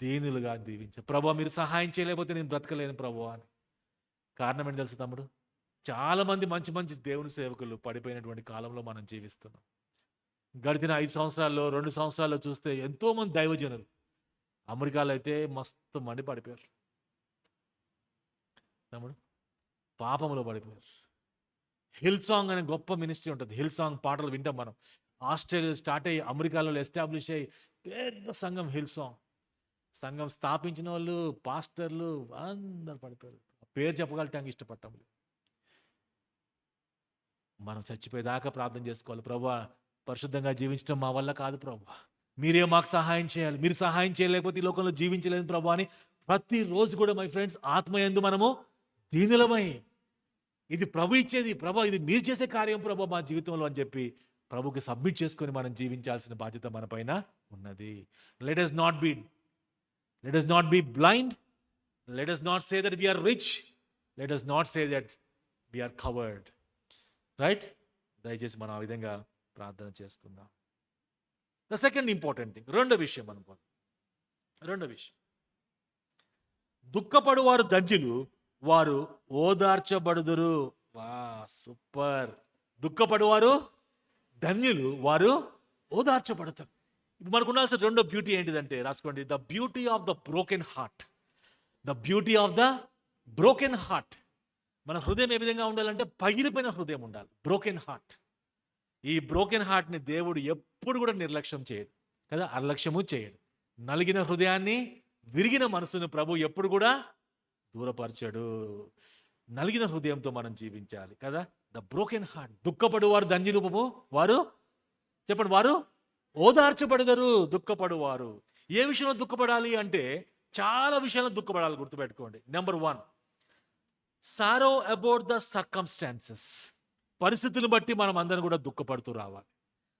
Speaker 1: దీనులుగా దీవించాలి. ప్రభు మీరు సహాయం చేయలేకపోతే నేను బ్రతకలేను ప్రభు అని. కారణం ఏంటి తెలుసు తమ్ముడు? చాలామంది మంచి మంచి దేవుని సేవకులు పడిపోయినటువంటి కాలంలో మనం జీవిస్తున్నాం. గడిచిన 5 సంవత్సరాల్లో 2 సంవత్సరాల్లో చూస్తే ఎంతోమంది దైవజనులు అమెరికాలో అయితే మస్తు మంది పడిపోయారు. తమ్ముడు, పాపంలో పడిపోయారు. హిల్ సాంగ్ అనే గొప్ప మినిస్ట్రీ ఉంటుంది. హిల్ సాంగ్ పాటలు వింటాం మనం. ఆస్ట్రేలియా స్టార్ట్ అయ్యి అమెరికాలో ఎస్టాబ్లిష్ అయ్యి పెద్ద సంఘం హిల్ సాంగ్. సంఘం స్థాపించిన వాళ్ళు, పాస్టర్లు అందరు పడిపోయారు. పేరు చెప్పగలటానికి ఇష్టపడటం లేదు. మనం చచ్చిపోయేదాకా ప్రార్థన చేసుకోవాలి. ప్రభువా, పరిశుద్ధంగా జీవించడం మా వల్ల కాదు ప్రభువా, మీరే మాకు సహాయం చేయాలి. మీరు సహాయం చేయలేకపోతే ఈ లోకంలో జీవించలేదు ప్రభువా అని ప్రతిరోజు కూడా మై ఫ్రెండ్స్ ఆత్మయందు మనము దీనులమై, ఇది ప్రభు ఇచ్చేది, ప్రభు ఇది మీరు చేసే కార్యం ప్రభు మా జీవితంలో అని చెప్పి ప్రభుకి సబ్మిట్ చేసుకొని మనం జీవించాల్సిన బాధ్యత మన పైన ఉన్నది. Let us not be blind. Let us not say that we are rich. Let us not say that we are covered. Right? దయచేసి మనం ఆ విధంగా ప్రార్థన చేసుకుందాం. ద సెకండ్ ఇంపార్టెంట్ థింగ్, రెండో విషయం, దుఃఖపడు వారు ధన్యులు, వారు ఓదార్చబడుదురు. వా, సూపర్. దుఃఖపడువారు ధన్యులు, వారు ఓదార్చబడతారు. ఇప్పుడు మనకు ఉండాల్సిన రెండో బ్యూటీ ఏంటిదంటే, రాసుకోండి, the beauty of the broken heart. The beauty of the broken heart. మన హృదయం ఏ విధంగా ఉండాలంటే పగిలిపోయిన హృదయం ఉండాలి, బ్రోకెన్ హార్ట్. ఈ బ్రోకెన్ హార్ట్ని దేవుడు ఎప్పుడు కూడా నిర్లక్ష్యం చేయడు కదా, అలక్ష్యము చేయడు. నలిగిన హృదయాన్ని, విరిగిన మనసును ప్రభు ఎప్పుడు కూడా దూరపరచడు. నలిగిన హృదయంతో మనం జీవించాలి కదా. The broken heart. దుఃఖపడు వారు ధన్యులు, వారు చెప్పండి, వారు ఓదార్చబడదరు. దుఃఖపడువారు ఏ విషయంలో దుఃఖపడాలి అంటే చాలా విషయాల్లో దుఃఖపడాలి, గుర్తుపెట్టుకోండి. Number 1, sorrow about the circumstances. పరిస్థితులను బట్టి మనం అందరం కూడా దుఃఖపడుతూ రావాలి.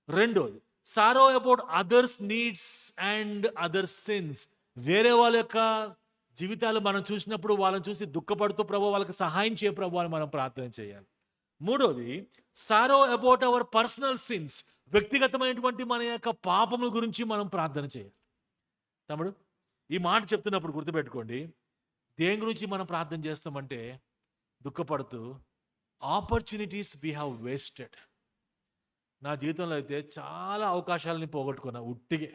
Speaker 1: రెండోది, sorrow about others needs and others sins. వేరే వాళ్ళ యొక్క జీవితాలు మనం చూసినప్పుడు వాళ్ళని చూసి దుఃఖపడుతూ ప్రభు వాళ్ళకి సహాయం చేయ ప్రభు అని మనం ప్రార్థన చేయాలి. మూడోది, సారో అబౌట్ అవర్ పర్సనల్ సిన్స్. వ్యక్తిగతమైనటువంటి మన యొక్క పాపముల గురించి మనం ప్రార్థన చేయాలి. తమ్ముడు, ఈ మాట చెప్తున్నప్పుడు గుర్తుపెట్టుకోండి, దేని గురించి మనం ప్రార్థన చేస్తామంటే దుఃఖపడుతూ ఆపర్చునిటీస్ వీ హ్యావ్ వేస్టెడ్. నా జీవితంలో అయితే చాలా అవకాశాలని పోగొట్టుకున్నా, ఉట్టిగే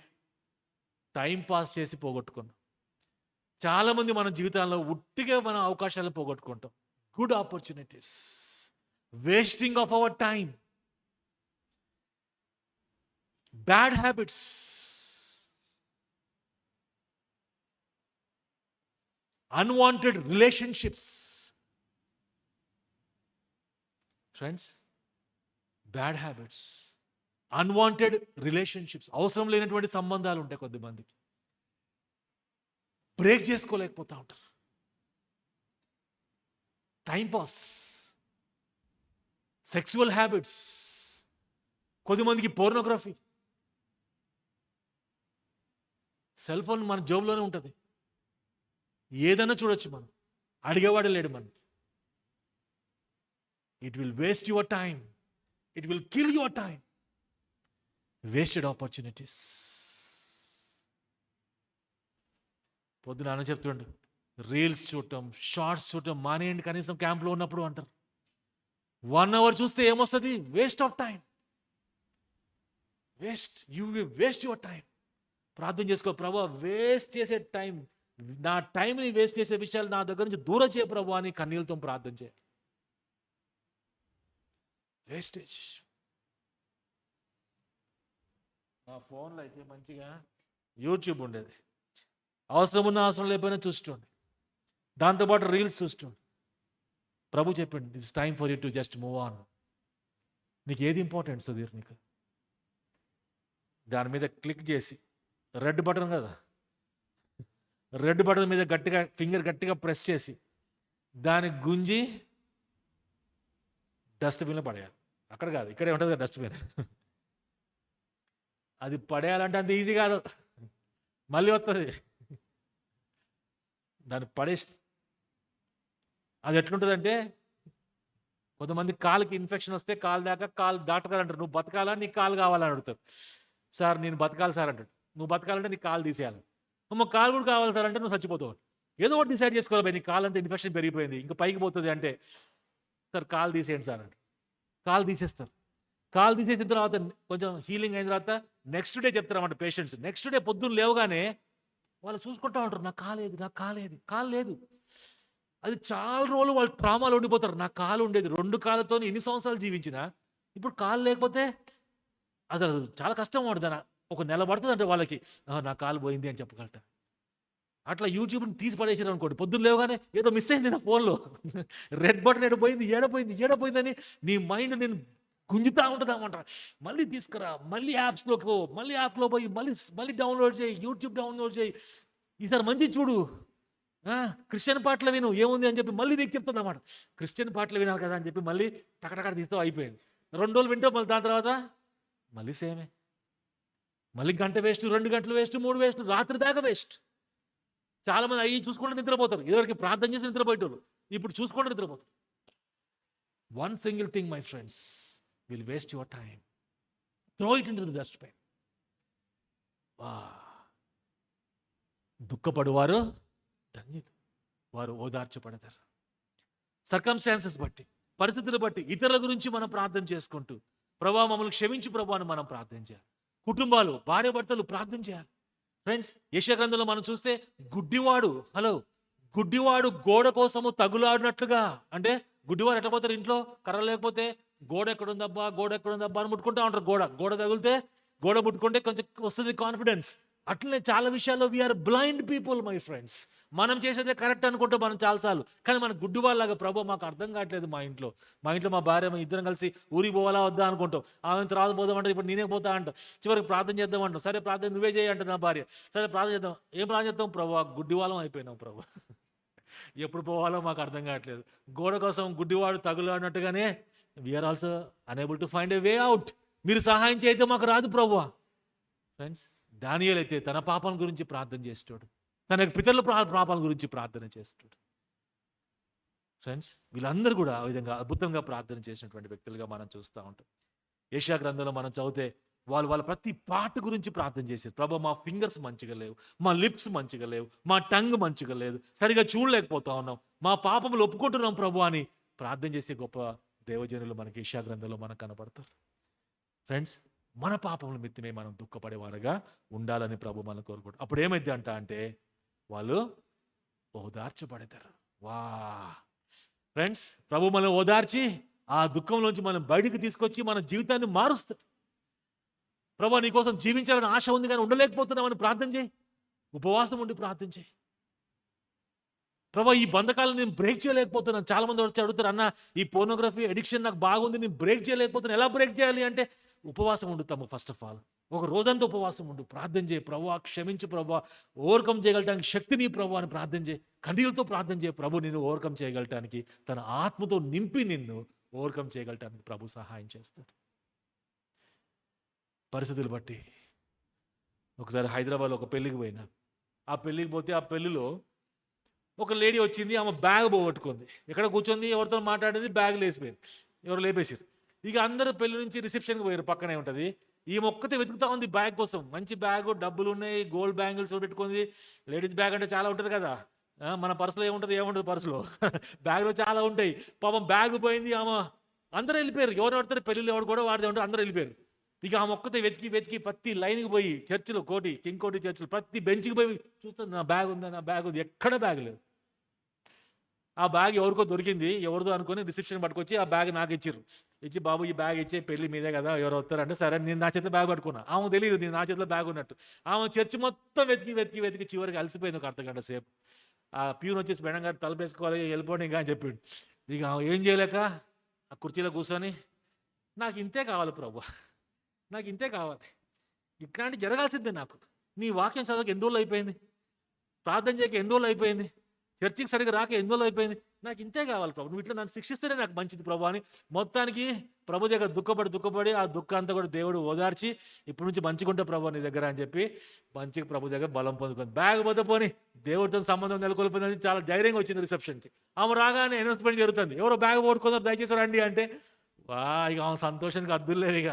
Speaker 1: టైం పాస్ చేసి పోగొట్టుకున్నా. చాలామంది మన జీవితాల్లో ఉట్టిగా మన అవకాశాలను పోగొట్టుకుంటాం. Good opportunities, wasting of our time, bad habits, unwanted relationships. Friends, bad habits, unwanted relationships, అవసరం లేనటువంటి సంబంధాలు ఉంటాయి కొద్దిమందికి, బ్రేక్ చేసుకోలేకపోతా ఉంటారు. టైంపాస్, సెక్సువల్ హ్యాబిట్స్, కొద్దిమందికి పోర్నోగ్రఫీ. సెల్ ఫోన్ మన జోబులోనే ఉంటుంది, ఏదైనా చూడొచ్చు మనం, అడిగేవాడు లేడు మనకి. It will waste your time, it will kill your time. Wasted opportunities. పొద్దున అన్న చెప్తుండే, రీల్స్ చూడటం, షార్ట్స్ చూడటం మానేయండి కనీసం క్యాంప్లో ఉన్నప్పుడు అంటారు. 1 hour చూస్తే ఏమొస్తుంది? Waste of time. You waste your time. ప్రార్థన చేసుకో, ప్రభు వేస్ట్ చేసే టైం, నా టైంని వేస్ట్ చేసే విషయాలు నా దగ్గర నుంచి దూరం చేయ ప్రభు అని కన్నీళ్ళతో ప్రార్థన చేయాలి. వేస్టేజ్. నా ఫోన్లో అయితే మంచిగా యూట్యూబ్ ఉండేది, అవసరం ఉన్న అవసరం లేకపోయినా చూస్తుండే, దాంతోపాటు రీల్స్ చూస్తుండే. ప్రభు చెప్పండి, it's time for you to just move on. నీకు ఏది ఇంపార్టెంట్ సుధీర్? నీకు దాని మీద క్లిక్ చేసి, రెడ్ బటన్ కదా, రెడ్ బటన్ మీద గట్టిగా ఫింగర్ గట్టిగా ప్రెస్ చేసి దాన్ని గుంజి డస్ట్బిన్లో పడేయాలి. అక్కడ కాదు, ఇక్కడే ఉంటుంది కదా డస్ట్బిన్. అది పడేయాలంటే అంత ఈజీ కాదు, మళ్ళీ వస్తుంది. దాన్ని పడేసి, అది ఎట్లుంటుందంటే, కొంతమంది కాలుకి ఇన్ఫెక్షన్ వస్తే కాలు దాకా, కాలు డాక్టర్ గారు అంటారు, నువ్వు బతకాలా, నీకు కాలు కావాలని అడుగుతారు. సార్ నేను బతకాలి సార్ అంటాడు. నువ్వు బతకాలంటే నీకు కాలు తీసేయాలి. కాలు కూడా కావాలి సార్ అంటే నువ్వు చచ్చిపోతావు. ఏదో ఒకటి డిసైడ్ చేసుకోవాలి, నీ కాలు అంతా ఇన్ఫెక్షన్ పెరిగిపోయింది, ఇంకా పైకి పోతుంది అంటే, సార్ కాలు తీసేయండి సార్ అంటే కాలు తీసేస్తారు. కాలు తీసేసిన తర్వాత కొంచెం హీలింగ్ అయిన తర్వాత నెక్స్ట్ డే చెప్తారన్నమాట పేషెంట్స్. నెక్స్ట్ డే పొద్దున్న లేవగానే వాళ్ళు చూసుకుంటా ఉంటారు, నాకు కాలేదు, నాకు కాలేదు, కాలు లేదు. అది చాలా రోజులు వాళ్ళు ట్రామాలు ఉండిపోతారు. నా కాలు ఉండేది, 2 కాళ్ళతో ఎన్ని సంవత్సరాలు జీవించిన, ఇప్పుడు కాలు లేకపోతే అసలు చాలా కష్టం పడుతుంది. ఒక నెల పడుతుంది అంటే వాళ్ళకి నా కాలు పోయింది అని చెప్పగలుగుతా. అట్లా యూట్యూబ్ని తీసి పడేసారు అనుకోండి, పొద్దున్న లేవగానే ఏదో మిస్ అయింది నా ఫోన్లో, రెడ్ బటన్ ఏడపోయిందని నీ మైండ్ నేను గుంజుతా ఉంటుంది అన్నమాట. మళ్ళీ తీసుకురా, మళ్ళీ యాప్స్లోకి పో, మళ్ళీ యాప్లో పోయి మళ్ళీ డౌన్లోడ్ చేయి, యూట్యూబ్ డౌన్లోడ్ చేయి, ఈసారి మంచి చూడు, క్రిస్టియన్ పాటలు విను ఏముంది అని చెప్పి మళ్ళీ నీకు చెప్తుంది అన్నమాట. క్రిస్టియన్ పాటలు వినాలి కదా అని చెప్పి మళ్ళీ టకటక తీస్తూ అయిపోయింది. 2 రోజులు వింటావు, మళ్ళీ దాని తర్వాత మళ్ళీ సేమే, మళ్ళీ గంట వేస్ట్, 2 గంటలు వేస్ట్, 3 వేస్ట్, రాత్రి దాకా వేస్ట్. చాలామంది అవి చూసుకుంటే నిద్రపోతారు. ఇదివరకు ప్రార్థన చేసి నిద్రపోయేటోళ్ళు, ఇప్పుడు చూసుకుంటే నిద్రపోతారు. One single thing my friends will waste your time, throw it into the dustbin. దుఃఖపడువారు ధన్యులు, వారు ఓదార్చబడతారు. సర్కమ్స్టాన్సెస్ బట్టి, పరిస్థితులు బట్టి, ఇతరుల గురించి మనం ప్రార్థన చేసుకుంటూ, ప్రభా మమ్మల్ని క్షమించు ప్రభా అని మనం ప్రార్థన చేయాలి. కుటుంబాలు, భార్య భర్తలు ప్రార్థన చేయాలి. ఫ్రెండ్స్, యెషయా గ్రంథంలో మనం చూస్తే గుడ్డివాడు గోడ కోసము తగులాడినట్లుగా, అంటే గుడ్డివాడు ఎట్లా పోతారు, ఇంట్లో కర్ర లేకపోతే గోడ ఎక్కడుందబ్బా అని ముట్టుకుంటా ఉంటారు. గోడ తగిలితే, గోడ ముట్టుకుంటే కొంచెం వస్తుంది కాన్ఫిడెన్స్. అట్లనే చాలా విషయాల్లో we are blind people my friends. మనం చేసేదే కరెక్ట్ అనుకుంటే మనం చాలాసార్లు, కానీ మన గుడ్డి వాళ్ళలాగా ప్రభు మాకు అర్థం కావట్లేదు, మా ఇంట్లో మా భార్య ఇద్దరం కలిసి ఊరికి పోవాలా వద్దా అనుకుంటాం. ఆమె తర్వాత పోదామంటే ఇప్పుడు నేనే పోతా అంటాం. చివరికి ప్రార్థన చేద్దాం అంటాం. సరే ప్రార్థన నువ్వే చేయంట నా భార్య. సరే ప్రార్థన చేద్దాం. ఏం ప్రార్థన చేద్దాం? ప్రభు గుడ్డి వాళ్ళం అయిపోయినాం ప్రభు, ఎప్పుడు పోవాలో మాకు అర్థం కావట్లేదు. గోడ కోసం గుడ్డివాడు తగులాడినట్టుగానే we are also unable to find a way out. మీరు సహాయం చేయతే మాకు రాదు ప్రభు. ఫ్రెండ్స్, దానియేలు అయితే తన పాపం గురించి ప్రార్థన చేస్తాడు, తన పితరుల పాపాల గురించి ప్రార్థన చేస్తాడు. ఫ్రెండ్స్, వీళ్ళందరూ కూడా ఆ విధంగా అద్భుతంగా ప్రార్థన చేసినటువంటి వ్యక్తులుగా మనం చూస్తూ ఉంటాం. యెషయా గ్రంథంలో మనం చదివితే వాళ్ళ ప్రతి పార్ట్ గురించి ప్రార్థన చేశారు. ప్రభు మా ఫింగర్స్ మంచిగా లేవు, మా లిప్స్ మంచిగా లేవు, మా టంగ్ మంచిగా లేదు, సరిగా చూడలేకపోతా ఉన్నాం, మా పాపములు ఒప్పుకుంటున్నాం ప్రభు అని ప్రార్థన చేసే గొప్ప దేవజనులు మనకి యెషయా గ్రంథంలో మనకు కనపడతారు. ఫ్రెండ్స్, మన పాపముల నిమిత్తమే మనం దుఃఖపడేవారుగా ఉండాలని ప్రభు మనం కోరుకుంటాం. అప్పుడు ఏమైంది అంటే వాళ్ళు ఓదార్చబడతారు. ఫ్రెండ్స్, ప్రభు మనం ఓదార్చి ఆ దుఃఖంలోంచి మనం బయటికి తీసుకొచ్చి మన జీవితాన్ని మారుస్తాడు. ప్రభు నీకోసం జీవించాలని ఆశ ఉంది కానీ ఉండలేకపోతున్నామని ప్రార్థన చేయి, ఉపవాసం ఉండి ప్రార్థన చేయి. ప్రభు ఈ బంధకాలను నేను బ్రేక్ చేయలేకపోతున్నాను. చాలా మంది వచ్చి అడుగుతారు, అన్న ఈ పోర్నోగ్రఫీ అడిక్షన్ నాకు బాగుంది, నేను బ్రేక్ చేయలేకపోతున్నాను, ఎలా బ్రేక్ చేయాలి అంటే ఉపవాసం ఉండుతాము. ఫస్ట్ ఆఫ్ ఆల్ ఒక రోజంతా ఉపవాసం ఉండు, ప్రార్థన చేయి. ప్రభు క్షమించు ప్రభు, ఓవర్కమ్ చేయగలటానికి శక్తి నీ ప్రభు అని ప్రార్థన చేయి. కన్నీళ్ళతో ప్రార్థన చేయి. ప్రభు నిన్ను ఓవర్కమ్ చేయగలటానికి, తన ఆత్మతో నింపి నిన్ను ఓవర్కమ్ చేయగలటానికి ప్రభు సహాయం చేస్తాడు. పరిస్థితులు బట్టి ఒకసారి హైదరాబాద్లో ఒక పెళ్ళికి పోయినా. ఆ పెళ్ళికి పోతే ఆ పెళ్ళిలో ఒక లేడీ వచ్చింది, ఆమె బ్యాగ్ పోగొట్టుకుంది. ఎక్కడ కూర్చొంది, ఎవరితో మాట్లాడింది, బ్యాగ్ లేసిపోయింది, ఎవరు లేపేసారు. ఇక అందరూ పెళ్లి నుంచి రిసెప్షన్కి పోయారు, పక్కనే ఉంటుంది. ఈ మొక్కతే వెతుకుతా ఉంది బ్యాగ్ కోసం. మంచి బ్యాగ్, డబ్బులు ఉన్నాయి, గోల్డ్ బ్యాంగిల్స్ పెట్టుకుంది. లేడీస్ బ్యాగ్ అంటే చాలా ఉంటుంది కదా, మన పర్సులో ఏముంటుంది పర్సులో, బ్యాగ్లో చాలా ఉంటాయి. పాపం బ్యాగ్ పోయింది. ఆమె అందరూ వెళ్ళిపోయారు, ఎవరు పడతారు పెళ్ళిళ్ళు, ఎవరు కూడా వాడితే ఉంటారు, అందరూ వెళ్ళిపోయారు. ఇక ఆ మొక్కతే వెతికి ప్రతి లైన్కి పోయి, చర్చిలో కింగ్ కోటి చర్చిలో ప్రతి బెంచ్కి పోయి చూస్తుంది, నా బ్యాగ్ ఉంది, ఎక్కడ బ్యాగ్ లేదు. ఆ బ్యాగ్ ఎవరికో దొరికింది, ఎవరిదో అనుకుని రిసెప్షన్ పట్టుకొచ్చి ఆ బ్యాగ్ నాకు ఇచ్చి బాబు ఈ బ్యాగ్ ఇచ్చే, పెళ్లి మీదే కదా, ఎవరు వస్తారంటే సరే నేను నా చేతిలో బ్యాగ్ పట్టుకున్నా. ఆమె తెలియదు నేను నా చేతిలో బ్యాగ్ ఉన్నట్టు. ఆమె చర్చి మొత్తం వెతికి చివరికి అలసిపోయింది. ఒక అర్ధగంట సేపు ఆ ప్యూన్ వచ్చేసి మేడం గారు తలపేసుకోవాలి, వెళ్ళిపోండి ఇంకా అని చెప్పాడు. ఇక ఏం చేయలేక ఆ కుర్చీలో కూర్చొని, నాకు ఇంతే కావాలి ప్రభు, నాకు ఇంతే కావాలి, ఇట్లాంటి జరగాల్సిందే నాకు. నీ వాక్యం చదవక ఎన్ని రోజులు అయిపోయింది, ప్రార్థన చేయక ఎన్ని రోజులు అయిపోయింది, చర్చికి సరిగ్గా రాక ఎన్ని రోజులు అయిపోయింది, నాకు ఇంతే కావాలి ప్రభు, నువ్వు ఇట్లా నన్ను శిక్షిస్తేనే నాకు మంచిది ప్రభు అని మొత్తానికి ప్రభు దగ్గర దుఃఖపడి ఆ దుఃఖం అంతా కూడా దేవుడు ఓదార్చి ఇప్పటి నుంచి మంచిగుంటే ప్రభు నీ దగ్గర అని చెప్పి మంచిగా ప్రభు దగ్గర బలం పొందుకుంది. బ్యాగ్ పోతే పోని దేవుడితో సంబంధం నెలకొల్పోయిందని చాలా ధైర్యంగా వచ్చింది రిసెప్షన్కి. ఆమె రాగానే అనౌన్స్మెంట్ జరుగుతుంది, ఎవరో బ్యాగ్ పోగొట్టుకుంటారు దయచేసి రండి అంటే ఇక ఆమె సంతోషానికి అద్దులు లేదు. ఇక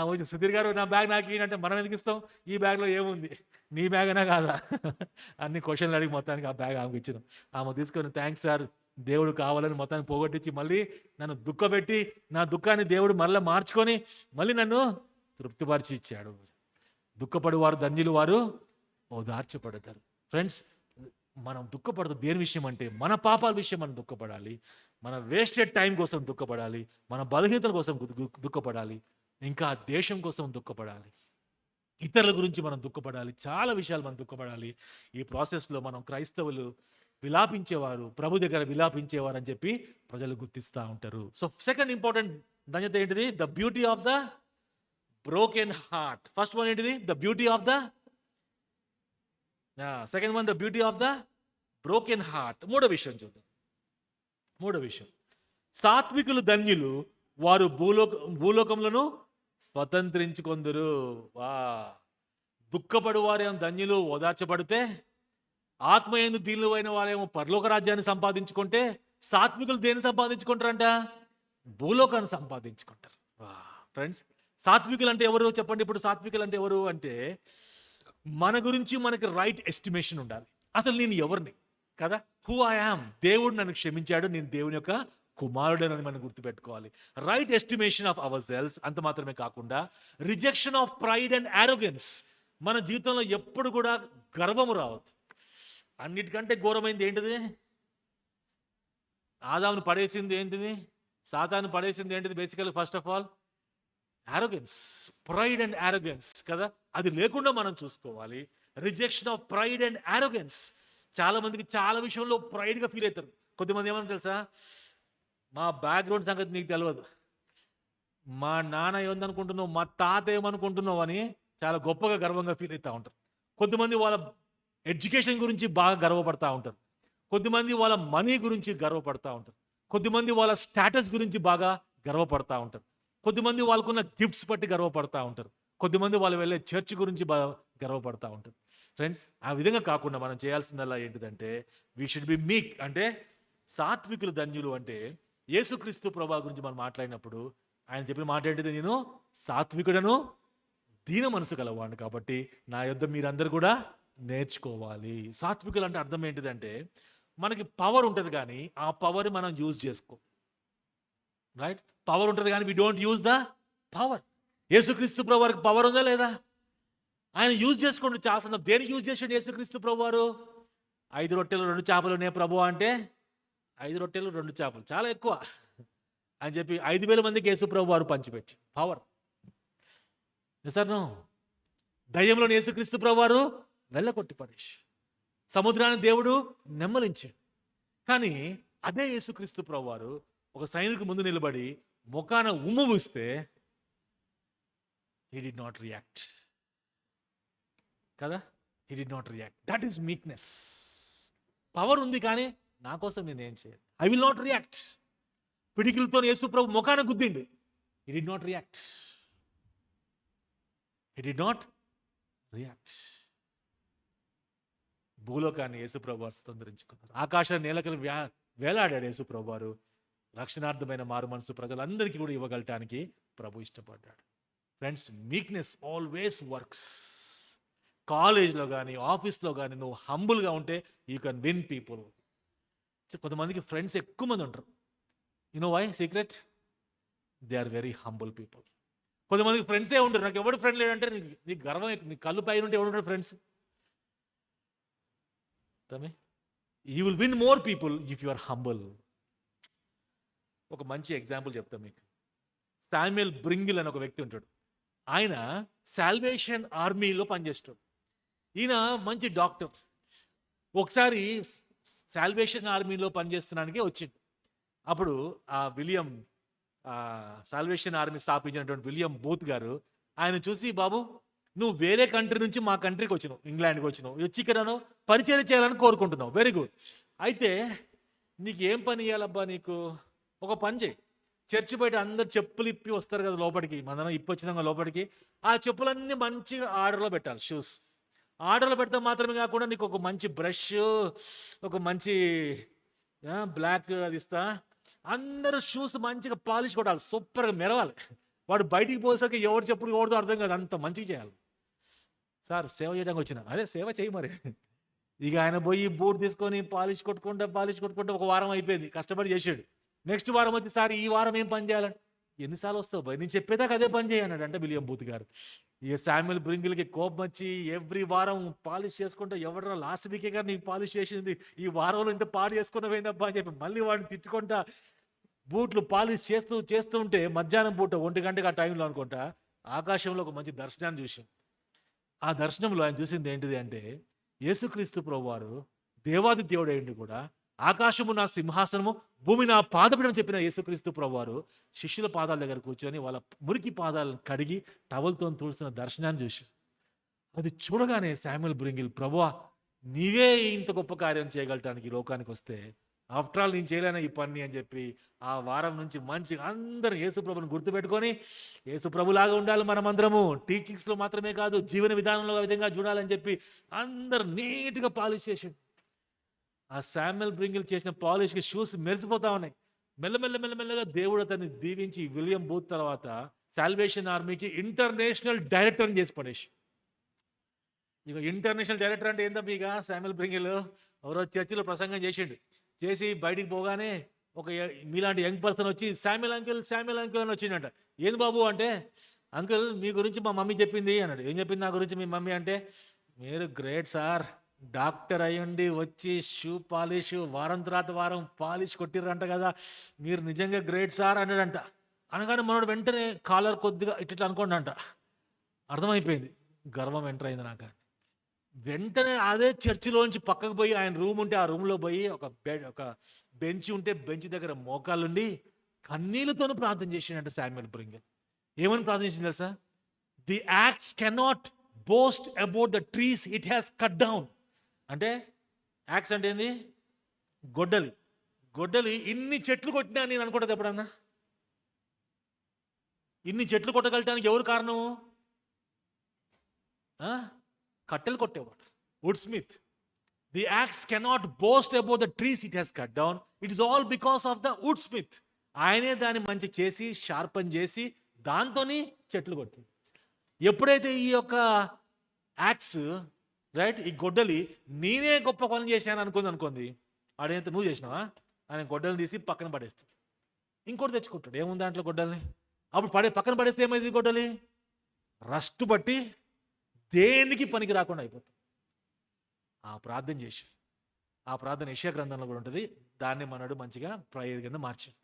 Speaker 1: వచ్చి సుధీర్ గారు నా బ్యాగ్ నాకు ఏంటంటే మనం ఎందుకు ఇస్తాం, ఈ బ్యాగ్లో ఏముంది, నీ బ్యాగ్ అయినా కాదా, అన్ని క్వశ్చన్లు అడిగి మొత్తానికి ఆ బ్యాగ్ ఆమెకి ఇచ్చినాం. ఆమె తీసుకొని థ్యాంక్స్ సార్, దేవుడు కావాలని మొత్తాన్ని పోగొట్టించి మళ్ళీ నన్ను దుఃఖపెట్టి నా దుఃఖాన్ని దేవుడు మళ్ళీ మార్చుకొని మళ్ళీ నన్ను తృప్తిపరిచి ఇచ్చాడు. దుఃఖపడి వారు ధన్యులు, వారు ఓదార్చబడతారు. ఫ్రెండ్స్, మనం దుఃఖపడదు దేని విషయం అంటే మన పాపాల విషయం మనం దుఃఖపడాలి, మన వేస్టెడ్ టైం కోసం దుఃఖపడాలి, మన బలహీనతల కోసం దుఃఖపడాలి, ఇంకా దేశం కోసం దుఃఖపడాలి. ఇతరుల గురించి మనం దుఃఖపడాలి, చాలా విషయాలు మనం దుఃఖపడాలి. ఈ ప్రాసెస్లో మనం క్రైస్తవులు విలాపించేవారు, ప్రభు దగ్గర విలాపించేవారు అని చెప్పి ప్రజలు గుర్తిస్తూ ఉంటారు. సో సెకండ్ ఇంపార్టెంట్ ధన్యత ఏంటిది? The beauty of the broken heart. First one ఏంటిది? The beauty of the, second one the beauty of the broken heart. మూడో విషయం చూద్దాం. మూడో విషయం, సాత్వికులు ధన్యులు, వారు భూలోకములను స్వతంత్రించుకొందురు. వా, దుఃఖపడు వారేమో ధన్యులు, ఓదార్చబడితే, ఆత్మయందు దీనులు అయిన వారేమో పరలోక రాజ్యాన్ని సంపాదించుకుంటే, సాత్వికులు దేన్ని సంపాదించుకుంటారంట? భూలోకాన్ని సంపాదించుకుంటారు. వా ఫ్రెండ్స్, సాత్వికులు అంటే ఎవరు చెప్పండి? ఇప్పుడు సాత్వికులు అంటే ఎవరు అంటే, మన గురించి మనకి రైట్ ఎస్టిమేషన్ ఉండాలి. అసలు నేను ఎవరిని కదా, హూ ఐ యామ్, దేవుడు నన్ను క్షమించాడు, నేను దేవుని యొక్క కుమారుడని మనం గుర్తుపెట్టుకోవాలి. Right estimation of our cells. అంత మాత్రమే కాకుండా రిజెక్షన్ ఆఫ్ ప్రైడ్ అండ్ ఆరోగెన్స్. మన జీవితంలో ఎప్పుడు కూడా గర్వము రావద్దు. అన్నిటికంటే ఘోరమైంది ఏంటిది? ఆదామును పడేసింది ఏంటిది? సాతాను పడేసింది ఏంటిది? Basically first of all ఆరోగెన్స్, pride and ఆరోగెన్స్ కదా. అది లేకుండా మనం చూసుకోవాలి. Rejection of pride and ఆరోగెన్స్. చాలా మందికి చాలా విషయంలో ప్రైడ్గా ఫీల్ అవుతారు. కొద్దిమంది ఏమన్నా తెలుసా, మా బ్యాక్గ్రౌండ్ సంగతి నీకు తెలియదు, మా నాన్న ఏమనుకుంటున్నావు, మా తాత ఏమనుకుంటున్నావు అని చాలా గొప్పగా గర్వంగా ఫీల్ అవుతూ ఉంటారు. కొద్దిమంది వాళ్ళ ఎడ్యుకేషన్ గురించి బాగా గర్వపడతా ఉంటారు. కొద్దిమంది వాళ్ళ మనీ గురించి గర్వపడతా ఉంటారు. కొద్దిమంది వాళ్ళ స్టేటస్ గురించి బాగా గర్వపడతా ఉంటారు. కొద్దిమంది వాళ్ళకున్న గిఫ్ట్స్ బట్టి గర్వపడతా ఉంటారు. కొద్దిమంది వాళ్ళు వెళ్ళే చర్చ్ గురించి బాగా గర్వపడతా ఉంటారు. ఫ్రెండ్స్, ఆ విధంగా కాకుండా మనం చేయాల్సిందల్లా ఏంటిదంటే, వీ షుడ్ బి మీక్. అంటే సాత్వికులు ధన్యులు అంటే, యేసుక్రీస్తు ప్రభు గురించి మనం మాట్లాడినప్పుడు ఆయన చెప్పిన మాట ఏంటిది? నేను సాత్వికుడను, దీన మనసు గలవాడిని, కాబట్టి నా యొద్ద మీరందరూ కూడా నేర్చుకోవాలి. సాత్వికులు అంటే అర్థం ఏంటిదంటే, మనకి పవర్ ఉంటుంది కానీ ఆ పవర్ మనం యూజ్ చేసుకో. రైట్, పవర్ ఉంటుంది కానీ we don't use the power. యేసుక్రీస్తు ప్రభు వారికి పవర్ ఉందా లేదా? ఆయన యూజ్ చేసుకోండి చాలా సందర్భం. దేనికి యూజ్ చేసాడు యేసుక్రీస్తు ప్రభు వారు? 5 రొట్టెలు 2 చేపలు నే ప్రభు అంటే, 5 రొట్టెలు 2 చేపలు చాలా ఎక్కువ అని చెప్పి 5,000 మందికి యేసు ప్రభు వారు పంచిపెట్టి పవర్. సార్ నో, దయ్యంలోని యేసుక్రీస్తు ప్రభు వారు వెళ్ళకొట్టి పడేసి సముద్రాన్ని దేవుడు నెమ్మలించాడు. కానీ అదే యేసుక్రీస్తు ప్రభు వారు ఒక సైనికు ముందు నిలబడి ముఖాన ఉమ్ము పూస్తే he did not react కదా, he did not react. that is meekness. Power ఉంది కానీ నా కోసం నేనేం చేయాలి, ఐ విల్ నాట్ రియాక్ట్. పిడికిలతో యేసు ప్రభు ముఖాన గుద్దిండు, he did not react. he did not react. భూలోకాన్ని యేసు ప్రభు వారు స్వతంత్రించుకున్నారు. ఆకాశ నేలకలు వేలాడాడు యేసు ప్రభు వారు. రక్షణార్థమైన మారు మనసు ప్రజలందరికీ కూడా ఇవ్వగలటానికి ప్రభు ఇష్టపడ్డాడు. Friends, meekness always works. కాలేజ్లో కానీ ఆఫీస్లో కానీ నువ్వు హంబుల్గా ఉంటే యూ కెన్ విన్ పీపుల్. కొంతమందికి ఫ్రెండ్స్ ఎక్కువ మంది ఉంటారు. You know why secret? They are very humble people. కొంతమందికి ఫ్రెండ్సే ఉంటారు. నాకు ఎవడు ఫ్రెండ్ లేడంటే నీకు గర్వం, నీ కళ్ళు పైన ఉంటే ఎవడు friends? You will win more people if you are humble. ఒక మంచి ఎగ్జాంపుల్ చెప్తాను మీకు. శామ్యుయల్ బ్రింగిల్ అని ఒక వ్యక్తి ఉంటాడు. ఆయన సాల్వేషన్ ఆర్మీలో పనిచేస్తాడు. ఈయన మంచి డాక్టర్. ఒకసారి సాల్వేషన్ ఆర్మీలో పనిచేస్తున్నానికి వచ్చిండు. అప్పుడు ఆ విలియం, సాల్వేషన్ ఆర్మీ స్థాపించినటువంటి విలియం బూత్ గారు ఆయన చూసి, బాబు నువ్వు వేరే కంట్రీ నుంచి మా కంట్రీకి వచ్చినావు, ఇంగ్లాండ్కి వచ్చినావు, వచ్చి ఇక్కడ పరిచయం చేయాలని కోరుకుంటున్నావు, వెరీ గుడ్. అయితే నీకు ఏం పని ఇవ్వాలబ్బా, నీకు ఒక పని చేయి. చర్చి బయట అందరు చెప్పులు ఇప్పి వస్తారు కదా లోపలికి, మనం ఇప్పి వచ్చినాక లోపలికి, ఆ చెప్పులన్నీ మంచిగా ఆర్డర్లో పెట్టాలి. షూస్ ఆర్డర్లో పెడితే మాత్రమే కాకుండా నీకు ఒక మంచి బ్రష్, ఒక మంచి బ్లాక్ అది ఇస్తా. అందరూ షూస్ మంచిగా పాలిష్ కొట్టాలి, సూపర్గా మెరవాలి. వాడు బయటికి పోసాక ఎవరు చెప్పులు ఎవరితో అర్థం కాదు, అంత మంచిగా చేయాలి. సార్ సేవ చేయడానికి వచ్చిన, అదే సేవ చేయి మరి. ఇక ఆయన పోయి బూట్ తీసుకొని పాలిష్ కొట్టుకుంటే ఒక వారం అయిపోయింది, కష్టపడి చేసాడు. నెక్స్ట్ వారం వచ్చి, సార్ ఈ వారం ఏం పని చేయాలని. ఎన్నిసార్లు వస్తావు భయ్, నేను చెప్పేదాకా అదే పని చేయన్నాడు అంటే విలియం బూత్ గారు. ఇక శామ్యుయల్ బ్రింగిల్కి కోపం వచ్చి ఎవ్రీ వారం పాలిష్ చేసుకుంటా, ఎవడరా లాస్ట్ వీకే గారు నీకు పాలిష్ చేసింది, ఈ వారంలో ఇంత పాడు చేసుకున్నావేందబ్బా అని చెప్పి మళ్ళీ వాడిని తిట్టుకుంటా బూట్లు పాలిష్ చేస్తూ ఉంటే మధ్యాహ్నం పూట 1 గంటకి ఆ టైంలో అనుకుంటా ఆకాశంలో ఒక మంచి దర్శనాన్ని చూసాం. ఆ దర్శనంలో ఆయన చూసింది ఏంటిది అంటే, యేసుక్రీస్తు ప్రభువారు దేవాది దేవుడేంటి కూడా, ఆకాశము నా సింహాసనము, భూమి నా పాదపీఠం చెప్పిన యేసుక్రీస్తు ప్రభువారు శిష్యుల పాదాల దగ్గర కూర్చొని వాళ్ళ మురికి పాదాలను కడిగి టవల్తో తుడుస్తున్న దర్శనాన్ని చూసి, అది చూడగానే శామ్యూల్ బ్రింగిల్, ప్రభువా నీవే ఇంత గొప్ప కార్యం చేయగలటానికి ఈ లోకానికి వస్తే, ఆఫ్టర్ ఆల్ నేను చేయలేను ఈ పని అని చెప్పి ఆ వారం నుంచి మంచిగా అందరూ యేసుప్రభుని గుర్తుపెట్టుకొని యేసుప్రభులాగా ఉండాలి మనమందరము, టీచింగ్స్లో మాత్రమే కాదు జీవన విధానంలో ఆ విధంగా చూడాలని చెప్పి అందరు నీట్గా పాలిష్ చేసి, ఆ శామ్యూల్ బ్రింగిల్ చేసిన పాలిష్కి షూస్ మెరిసిపోతా ఉన్నాయి. మెల్లమెల్లగా దేవుడు అతన్ని దీవించి విలియం బూత్ తర్వాత సాల్వేషన్ ఆర్మీకి ఇంటర్నేషనల్ డైరెక్టర్ని చేసి పడేసి, ఇక ఇంటర్నేషనల్ డైరెక్టర్ అంటే ఏందా ఇక శామ్యూల్ బ్రింగిల్ ఎవరో చర్చిలో ప్రసంగం చేసి బయటికి పోగానే ఒక మీలాంటి యంగ్ పర్సన్ వచ్చి శామ్యూల్ అంకుల్ అని వచ్చిండంట. ఏంది బాబు అంటే, అంకుల్ మీ గురించి మా మమ్మీ చెప్పింది అన్నాడు. ఏం చెప్పింది నా గురించి మీ మమ్మీ అంటే, మీరు గ్రేట్ సార్, డాక్టర్ అయ్యండి వచ్చి షూ పాలిష్ వారం తర్వాత వారం పాలిష్ కొట్టిర్రంట కదా, మీరు నిజంగా గ్రేట్ సార్ అన్నాడంట. అనగానే మనోడు వెంటనే కాలర్ కొద్దిగా ఇట్లా అనుకోండి అంట. అర్థమైపోయింది, గర్వం ఎంటర్ అయింది నాకు. వెంటనే అదే చర్చిలోంచి పక్కకు పోయి ఆయన రూమ్ ఉంటే ఆ రూమ్లో పోయి ఒక బెంచ్ ఉంటే బెంచ్ దగ్గర మోకాళ్ళుండి కన్నీళ్ళతోనూ ప్రార్థన చేసిండంట శామ్యూల్ బ్రింగిల్. ఏమని ప్రార్థన చేసింది తెలుసా? The axe cannot boast about the trees it has cut down. అంటే యాక్స్ అంటే ఏంది? గొడ్డలి ఇన్ని చెట్లు కొట్టినా నేను అనుకుంటుంది ఎప్పుడన్నా? ఇన్ని చెట్లు కొట్టగలటానికి ఎవరు కారణం? కట్టెలు కొట్టేవాడు, wood smith. The axe cannot boast about the trees it has cut down, it is all because of the wood smith. ఆయనే దాన్ని మంచి చేసి షార్పన్ చేసి దాంతోని చెట్లు కొట్టి. ఎప్పుడైతే ఈ యొక్క యాక్స్ రైట్, ఈ గొడ్డలి నేనే గొప్ప పని చేశాను అనుకుంది, ఆడైతే నువ్వు చేసినావా? ఆయన గొడ్డలు తీసి పక్కన పడేస్తాడు, ఇంకోటి తెచ్చుకుంటాడు. ఏముంది దాంట్లో గొడ్డల్ని? అప్పుడు పక్కన పడేస్తే ఏమైంది? గొడ్డలి రస్ట్ బట్టి దేనికి పనికి రాకుండా అయిపోతుంది. ఆ ప్రార్థన చేసి, ఆ ప్రార్థన యెషయా గ్రంథంలో కూడా ఉంటుంది, దాన్ని మనడు మంచిగా ప్రేయర్ కింద మార్చాడు.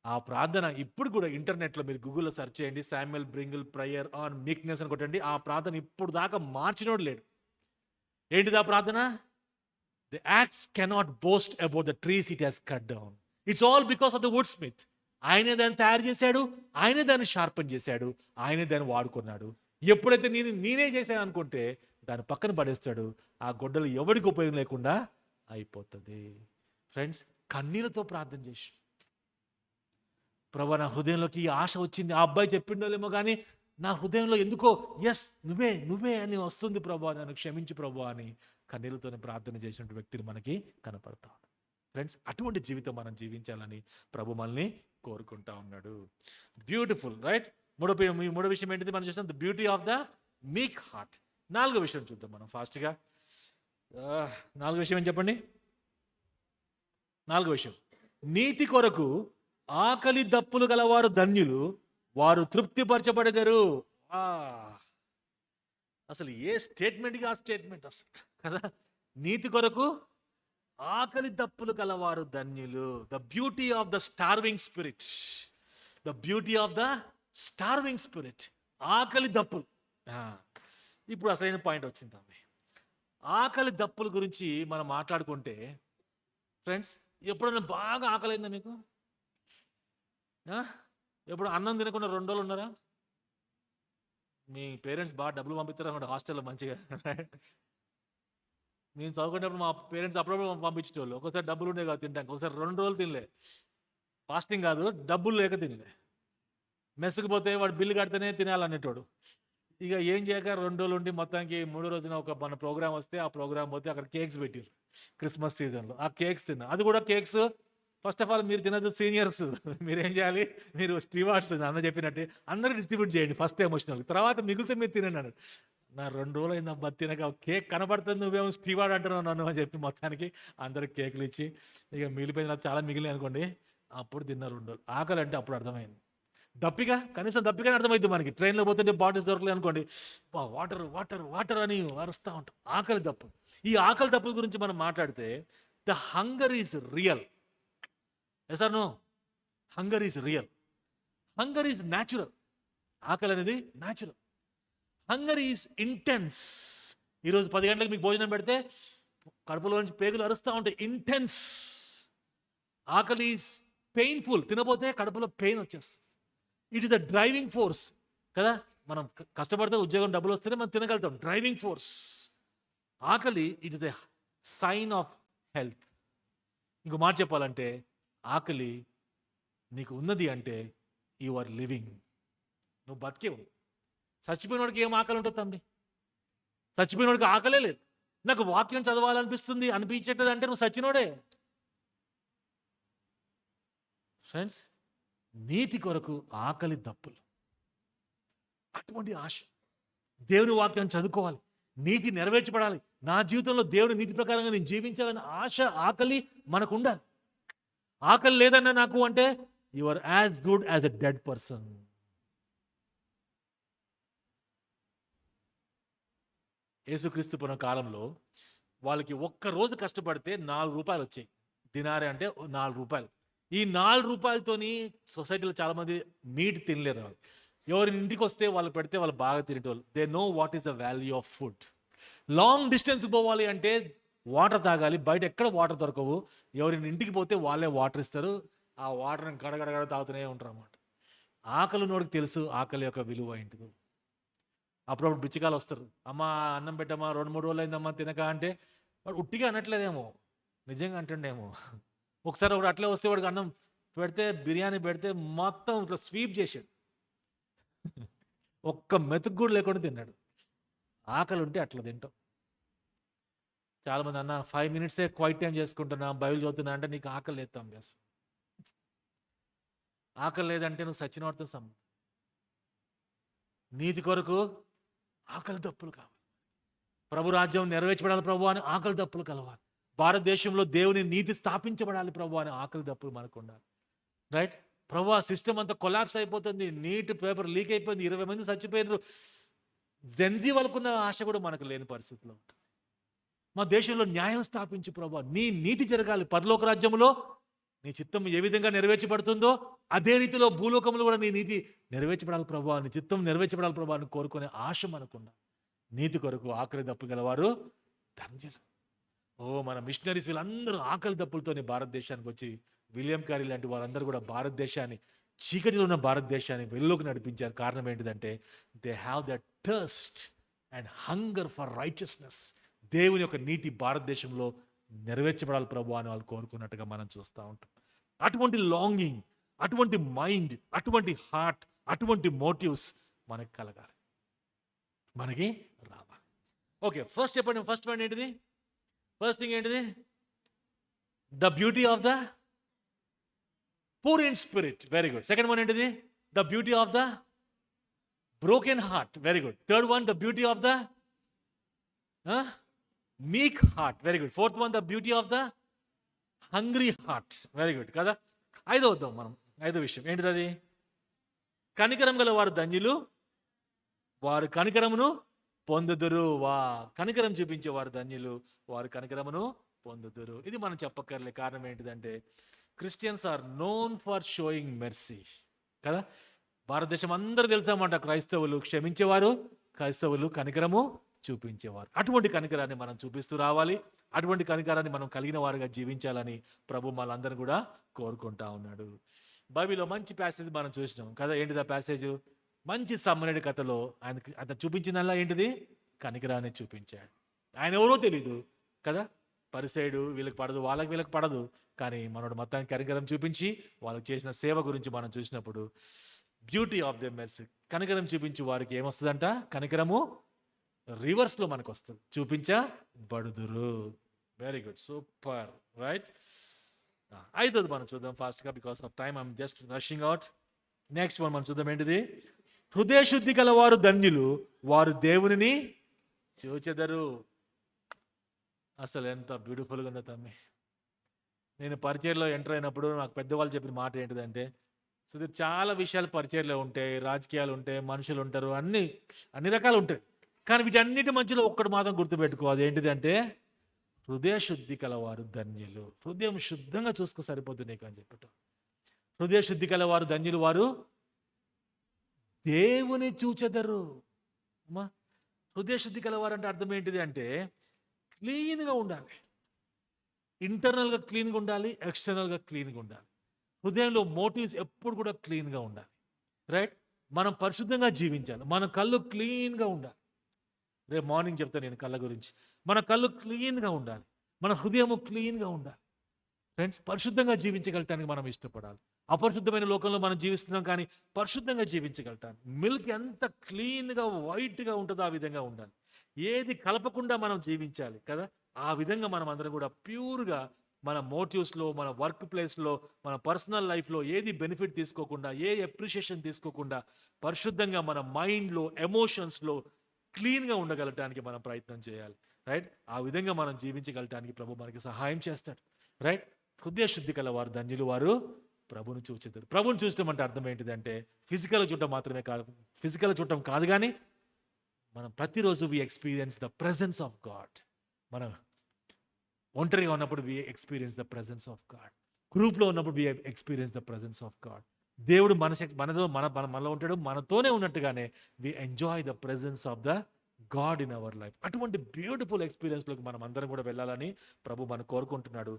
Speaker 1: ఆ ప్రార్థన ఇప్పుడు కూడా ఇంటర్నెట్లో మీరు గూగుల్లో సెర్చ్ చేయండి, శామ్యూల్ బ్రింగిల్ ప్రేయర్ ఆన్ మీక్నెస్ అని కొట్టండి. ఆ ప్రార్థన ఇప్పుడు దాకా మార్చినోడు లేడు. ఏంటిది ఆ ప్రార్థన? The axe cannot boast about the trees it has cut down, it's all because of the wood smith. ఆయనే దాన్ని తయారు చేశాడు, ఆయనే దాన్ని షార్పన్ చేశాడు, ఆయనే దాన్ని వాడుకున్నాడు. ఎప్పుడైతే నేనే చేశాను అనుకుంటే దాన్ని పక్కన పడేస్తాడు. ఆ గొడ్డలు ఎవరికి ఉపయోగం లేకుండా అయిపోతుంది. ఫ్రెండ్స్, కన్నీళ్ళతో ప్రార్థన చేసి, ప్రభా నా హృదయంలోకి ఈ ఆశ వచ్చింది, ఆ అబ్బాయి చెప్పిండోలేమో కానీ నా హృదయంలో ఎందుకో ఎస్ నువ్వే అని వస్తుంది ప్రభా, నన్ను క్షమించు ప్రభా అని కన్నీళ్ళతోనే ప్రార్థన చేసిన వ్యక్తిని మనకి కనపడతాడు. ఫ్రెండ్స్, అటువంటి జీవితం మనం జీవించాలని ప్రభు మనల్ని కోరుకుంటా ఉన్నాడు. Beautiful right. మూడో విషయం ఏంటిది మనం చూస్తాం? The beauty of the meek heart. 4వ విషయం చూద్దాం మనం ఫాస్ట్గా. 4వ విషయం ఏం చెప్పండి? 4వ విషయం, నీతి కొరకు ఆకలి దప్పులు గలవారు ధన్యులు, వారు తృప్తిపరచబడెదరు. అసలు ఏ స్టేట్మెంట్గా ఆ స్టేట్మెంట్ అసలు కదా. నీతి కొరకు ఆకలి దప్పులు గలవారు ధన్యులు. The beauty of the starving spirit, the beauty of the starving spirit. ఆకలి దప్పులు. ఇప్పుడు అసలైన పాయింట్ వచ్చింది తమ్మి. ఆకలి దప్పుల గురించి మనం మాట్లాడుకుంటే ఫ్రెండ్స్, ఎప్పుడైనా బాగా ఆకలిందా మీకు? ఎప్పుడు అన్నం తినకుండా 2 రోజులు ఉన్నారా? మీ పేరెంట్స్ బాగా డబ్బులు పంపిస్తారు అన్నమాట హాస్టల్లో మంచిగా. నేను చదువుకునేటప్పుడు మా పేరెంట్స్ అప్పుడప్పుడు పంపించేటోళ్ళు. ఒకసారి డబ్బులు ఉండే కాదు తింటానికి, ఒకసారి 2 రోజులు తినలే. ఫాస్టింగ్ కాదు, డబ్బులు లేక తినలే. మెస్సుకు పోతే వాడు బిల్లు కడితేనే తినాలనేటోడు. ఇక ఏం చేయక 2 రోజులు ఉండి మొత్తానికి 3వ రోజున మన ప్రోగ్రామ్ వస్తే ఆ ప్రోగ్రామ్ పోతే అక్కడ కేక్స్ పెట్టారు క్రిస్మస్ సీజన్లో. ఆ కేక్స్ తిన్నా. అది కూడా కేక్స్ ఫస్ట్ ఆఫ్ ఆల్ మీరు తినదు సీనియర్స్, మీరేం చేయాలి, మీరు స్టీవార్డ్స్ అన్న చెప్పినట్టు అందరూ డిస్ట్రిబ్యూట్ చేయండి ఫస్ట్ ఎమోషనల్, తర్వాత మిగిలితే మీరు తినండి అన్నాడు. నా 2 రోజులు అయింది అబ్బా తినక, కేక్ కనబడుతుంది నువ్వేమో స్టీవార్డ్ అంటున్నావు నన్ను అని చెప్పి మొత్తానికి అందరికి కేకులు ఇచ్చి ఇక మిగిలిపోయిన చాలా మిగిలిన అనుకోండి. అప్పుడు తిన్న 2 రోజులు. ఆకలి అంటే అప్పుడు అర్థమైంది. కనీసం దప్పికనే అర్థమైంది మనకి. ట్రైన్లో పోతుంటే బాటిల్స్ దొరకలేదు అనుకోండి, వాటర్ వాటర్ వాటర్ అని అరుస్తూ ఉంటాం. ఆకలి దప్పు. ఈ ఆకలి దప్పుల గురించి మనం మాట్లాడితే the hunger is real. Yes or no? Hunger is real. Hunger is natural. ఆకలి అనేది న్యాచురల్. Hunger is intense. ఈరోజు 10 గంటలకు మీకు భోజనం పెడితే కడుపులో నుంచి పేగులు అరుస్తూ ఉంటాయి. ఇంటెన్స్. ఆకలి ఈజ్ పెయిన్ఫుల్. తినపోతే కడుపులో పెయిన్ వచ్చేస్తుంది. It is a driving force కదా. మనం కష్టపడితే ఉద్యోగం డబ్బులు వస్తేనే మనం తినగలుగుతాం. Driving force. ఆకలి it is a sign of health. ఇంకో మాట చెప్పాలంటే ఆకలి నీకు ఉన్నది అంటే యు ఆర్ లివింగ్. నువ్వు బతికేవు. చచ్చిపోయినోడికి ఏం ఆకలి ఉంటుంది తండ్రి? చచ్చిపోయినోడికి ఆకలే లేదు. నాకు వాక్యం చదవాలనిపిస్తుంది అనిపించేటది అంటే నువ్వు చచ్చినోడే. ఫ్రెండ్స్, నీతి కొరకు ఆకలి దప్పులు. అటువంటి ఆశ. దేవుని వాక్యం చదువుకోవాలి, నీతి నెరవేర్చబడాలి, నా జీవితంలో దేవుని నీతి ప్రకారంగా నేను జీవించాలని ఆశ, ఆకలి మనకు ఉండాలి. ఆకలి లేదన్నా నాకు అంటే you are as good as a dead person. యేసుక్రీస్తు పునః కాలంలో వాళ్ళకి ఒక్క రోజు కష్టపడితే 4 రూపాయలు వచ్చాయి. దినారే అంటే 4 రూపాయలు. ఈ 4 రూపాయలతోని సొసైటీలో చాలామంది మీట్ తినలేరు. వాళ్ళు ఎవరి ఇంటికి వస్తే వాళ్ళు పెడితే వాళ్ళు బాగా తినేటోళ్ళు. They know what is the value of food. Long distance పోవాలి అంటే వాటర్ తాగాలి. బయట ఎక్కడ వాటర్ దొరకవు. ఎవరిని ఇంటికి పోతే వాళ్ళే వాటర్ ఇస్తారు. ఆ వాటర్ని గడగడగడ తాగుతూనే ఉంటారు అన్నమాట. ఆకలి నోడికి తెలుసు ఆకలి యొక్క విలువ ఏంటిదో. అప్పుడప్పుడు బిచ్చకాలు వస్తారు. అమ్మ అన్నం పెట్టమ్మా, 2-3 రోజులు అయిందమ్మా తినక అంటే వాడు ఉట్టిగా అనట్లేదేమో, నిజంగా అంటుండేమో. ఒకసారి ఒకడు అట్లే వస్తే వాడికి అన్నం పెడితే, బిర్యానీ పెడితే మొత్తం ఇట్లా స్వీప్ చేసాడు. ఒక్క మెతుకు కూడా లేకుండా తిన్నాడు. ఆకలి ఉంటే అట్లా తింటాం. చాలామంది అన్న 5 minutes క్వైట్ టైం చేసుకుంటున్నా, బైబిల్ చదువుతున్నా అంటే నీకు ఆకలి లేదు తమ్ముడు. ఆకలి లేదంటే నువ్వు సచ్చినవాడితో సమ. నీతి కొరకు ఆకలి దప్పులు కావాలి. ప్రభు రాజ్యం నెరవేర్చబడాలి ప్రభు అని ఆకలి దప్పులు కలవాలి. భారతదేశంలో దేవుని నీతి స్థాపించబడాలి ప్రభు అని ఆకలి దప్పులు మనకు ఉండాలి. రైట్? ప్రభు ఆ సిస్టమ్ అంతా కొలాప్స్ అయిపోతుంది. నీట్ పేపర్ లీక్ అయిపోయింది. 20 మంది చచ్చిపోయినారు. జెన్జీ వాళ్ళకున్న ఆశ కూడా మనకు లేని పరిస్థితిలో ఉంటుంది. మా దేశంలో న్యాయం స్థాపించు ప్రభు. నీ నీతి జరగాలి. పరలోక రాజ్యంలో నీ చిత్తం ఏ విధంగా నెరవేర్చబడుతుందో అదే రీతిలో భూలోకంలో కూడా నీ నీతి నెరవేర్చబడాలి ప్రభు. నీ చిత్తం నెరవేర్చబడాలి ప్రభు అని కోరుకునే ఆశ మనకున్నా. నీతి కొరకు ఆకలి దప్పు గలవారు ధన్యులు. మన మిషనరీస్ వీళ్ళందరూ ఆకలి దప్పులతోనే భారతదేశానికి వచ్చి, విలియం క్యారీ లాంటి వాళ్ళందరూ కూడా భారతదేశాన్ని, చీకటిలో ఉన్న భారతదేశాన్ని వెలుగులోకి నడిపించారు. కారణం ఏంటిదంటే they have the thirst and hunger for righteousness. దేవుని యొక్క నీతి భారతదేశంలో నెరవేర్చబడాలి ప్రభు అని వాళ్ళు కోరుకున్నట్టుగా మనం చూస్తూ ఉంటాం. అటువంటి లాంగింగ్, అటువంటి మైండ్, అటువంటి హార్ట్, అటువంటి మోటివ్స్ మనకి కలగాలి, మనకి రావాలి. ఓకే, ఫస్ట్ చెప్పండి. ఫస్ట్ పాయింట్ ఏంటిది? ఫస్ట్ థింగ్ ఏంటిది? The beauty of the poor in spirit. Very good. Second one ఏంటిది? The beauty of the broken heart. Very good. Third one the beauty of the meek heart. Very good. Fourth one the beauty of the hungry heart. Very good కదా. ఐదో వద్దాం మనం. ఐదో విషయం ఏంటిది? అది కనికరం గల వారు ధన్యులు, వారు కనికరమును పొందుదురు. కనికరం చూపించేవారు ధన్యులు, వారు కనికరమును పొందుదురు. ఇది మనం చెప్పక్కర్లే. కారణం ఏంటిదంటే Christians are known for showing mercy కదా. భారతదేశం అందరూ తెలుసామంట, క్రైస్తవులు క్షమించేవారు, క్రైస్తవులు కనికరము చూపించేవారు. అటువంటి కనికరాన్ని మనం చూపిస్తూ రావాలి. అటువంటి కనికరాన్ని మనం కలిగిన వారుగా జీవించాలని ప్రభు మనందరూ కూడా కోరుకుంటా ఉన్నాడు. బైబిల్లో మంచి ప్యాసేజ్ మనం చూసినాం కదా. ఏంటిది ఆ ప్యాసేజ్? మంచి సమ్మరుడి కథలో ఆయన చూపించిందల్లా ఏంటిది? కనికరాన్ని చూపించాడు. ఆయన ఎవరో తెలీదు కదా. పరిసయుడు, వీళ్ళకి పడదు, వాళ్ళకి వీళ్ళకి పడదు, కానీ మనోడు మొత్తానికి కనికరం చూపించి వాళ్ళకి చేసిన సేవ గురించి మనం చూసినప్పుడు బ్యూటీ ఆఫ్ ద మెర్సీ, కనికరం చూపించి వారికి ఏమొస్తుందంట? కనికరము రివర్స్లో మనకు వస్తుంది, చూపించబడుదురు. Very good, super, right. ఐదోది మనం చూద్దాం ఫాస్ట్గా, because of time I'm just rushing out. Next one మనం చూద్దాం. ఏంటిది? హృదయ శుద్ధి కలవారు ధన్యులు, వారు దేవునిని చూచెదరు. అసలు ఎంత బ్యూటిఫుల్గా ఉందో తమ్మి. నేను పరిచర్లో ఎంటర్ అయినప్పుడు నాకు పెద్దవాళ్ళు చెప్పిన మాట ఏంటిదంటే, సుధీర్ చాలా విషయాలు పరిచర్లో ఉంటాయి, రాజకీయాలు ఉంటాయి, మనుషులు ఉంటారు, అన్ని రకాలు ఉంటాయి, కానీ వీటన్నిటి మధ్యలో ఒక్కటి మాత్రం గుర్తుపెట్టుకో. అది ఏంటిదంటే హృదయ శుద్ధి కలవారు ధన్యులు. హృదయం శుద్ధంగా చూసుకో సరిపోతుంది నీకు అని చెప్పటం. హృదయ శుద్ధి కలవారు ధన్యులు, వారు దేవుని చూచెదరు. అమ్మా, హృదయ శుద్ధి కలవారంటే అర్థం ఏంటిది అంటే క్లీన్గా ఉండాలి. ఇంటర్నల్గా క్లీన్గా ఉండాలి, ఎక్స్టర్నల్గా క్లీన్గా ఉండాలి. హృదయంలో మోటివ్స్ ఎప్పుడు కూడా క్లీన్గా ఉండాలి. రైట్? మనం పరిశుద్ధంగా జీవించాలి. మన కళ్ళు క్లీన్గా ఉండాలి. రేపు మార్నింగ్ చెప్తాను నేను కళ్ళ గురించి. మన కళ్ళు క్లీన్గా ఉండాలి, మన హృదయము క్లీన్గా ఉండాలి. ఫ్రెండ్స్, పరిశుద్ధంగా జీవించగలటానికి మనం ఇష్టపడాలి. అపరిశుద్ధమైన లోకంలో మనం జీవిస్తున్నాం, కానీ పరిశుద్ధంగా జీవించగలటానికి మిల్క్ ఎంత క్లీన్గా వైట్గా ఉంటుందో ఆ విధంగా ఉండాలి. ఏది కలపకుండా మనం జీవించాలి కదా. ఆ విధంగా మనం అందరం కూడా ప్యూర్గా మన మోటివ్స్లో, మన వర్క్ ప్లేస్లో, మన పర్సనల్ లైఫ్లో ఏది బెనిఫిట్ తీసుకోకుండా, ఏ అప్రిషియేషన్ తీసుకోకుండా పరిశుద్ధంగా మన మైండ్లో, ఎమోషన్స్లో క్లీన్గా ఉండగలటానికి మనం ప్రయత్నం చేయాలి. రైట్? ఆ విధంగా మనం జీవించగలటానికి ప్రభు మనకి సహాయం చేస్తాడు. రైట్? హృదయ శుద్ధి కల వారు ధన్యులు, వారు ప్రభుని చూచెదరు. ప్రభుని చూడటం అంటే అర్థం ఏంటిదంటే ఫిజికల్ చూడటం మాత్రమే కాదు, ఫిజికల్ చూడటం కాదు, కానీ మనం ప్రతిరోజు we experience the presence of God. మనం ఒంటరిగా ఉన్నప్పుడు we experience the presence of God. గ్రూప్లో ఉన్నప్పుడు we experience the presence of God. దేవుడు మనలో ఉంటాడు, మనతోనే ఉన్నట్టుగానే we enjoy the presence of the God in our life. అటువంటి బ్యూటిఫుల్ ఎక్స్పీరియన్స్లోకి మనం అందరం కూడా వెళ్ళాలని ప్రభు మనం కోరుకుంటున్నాడు.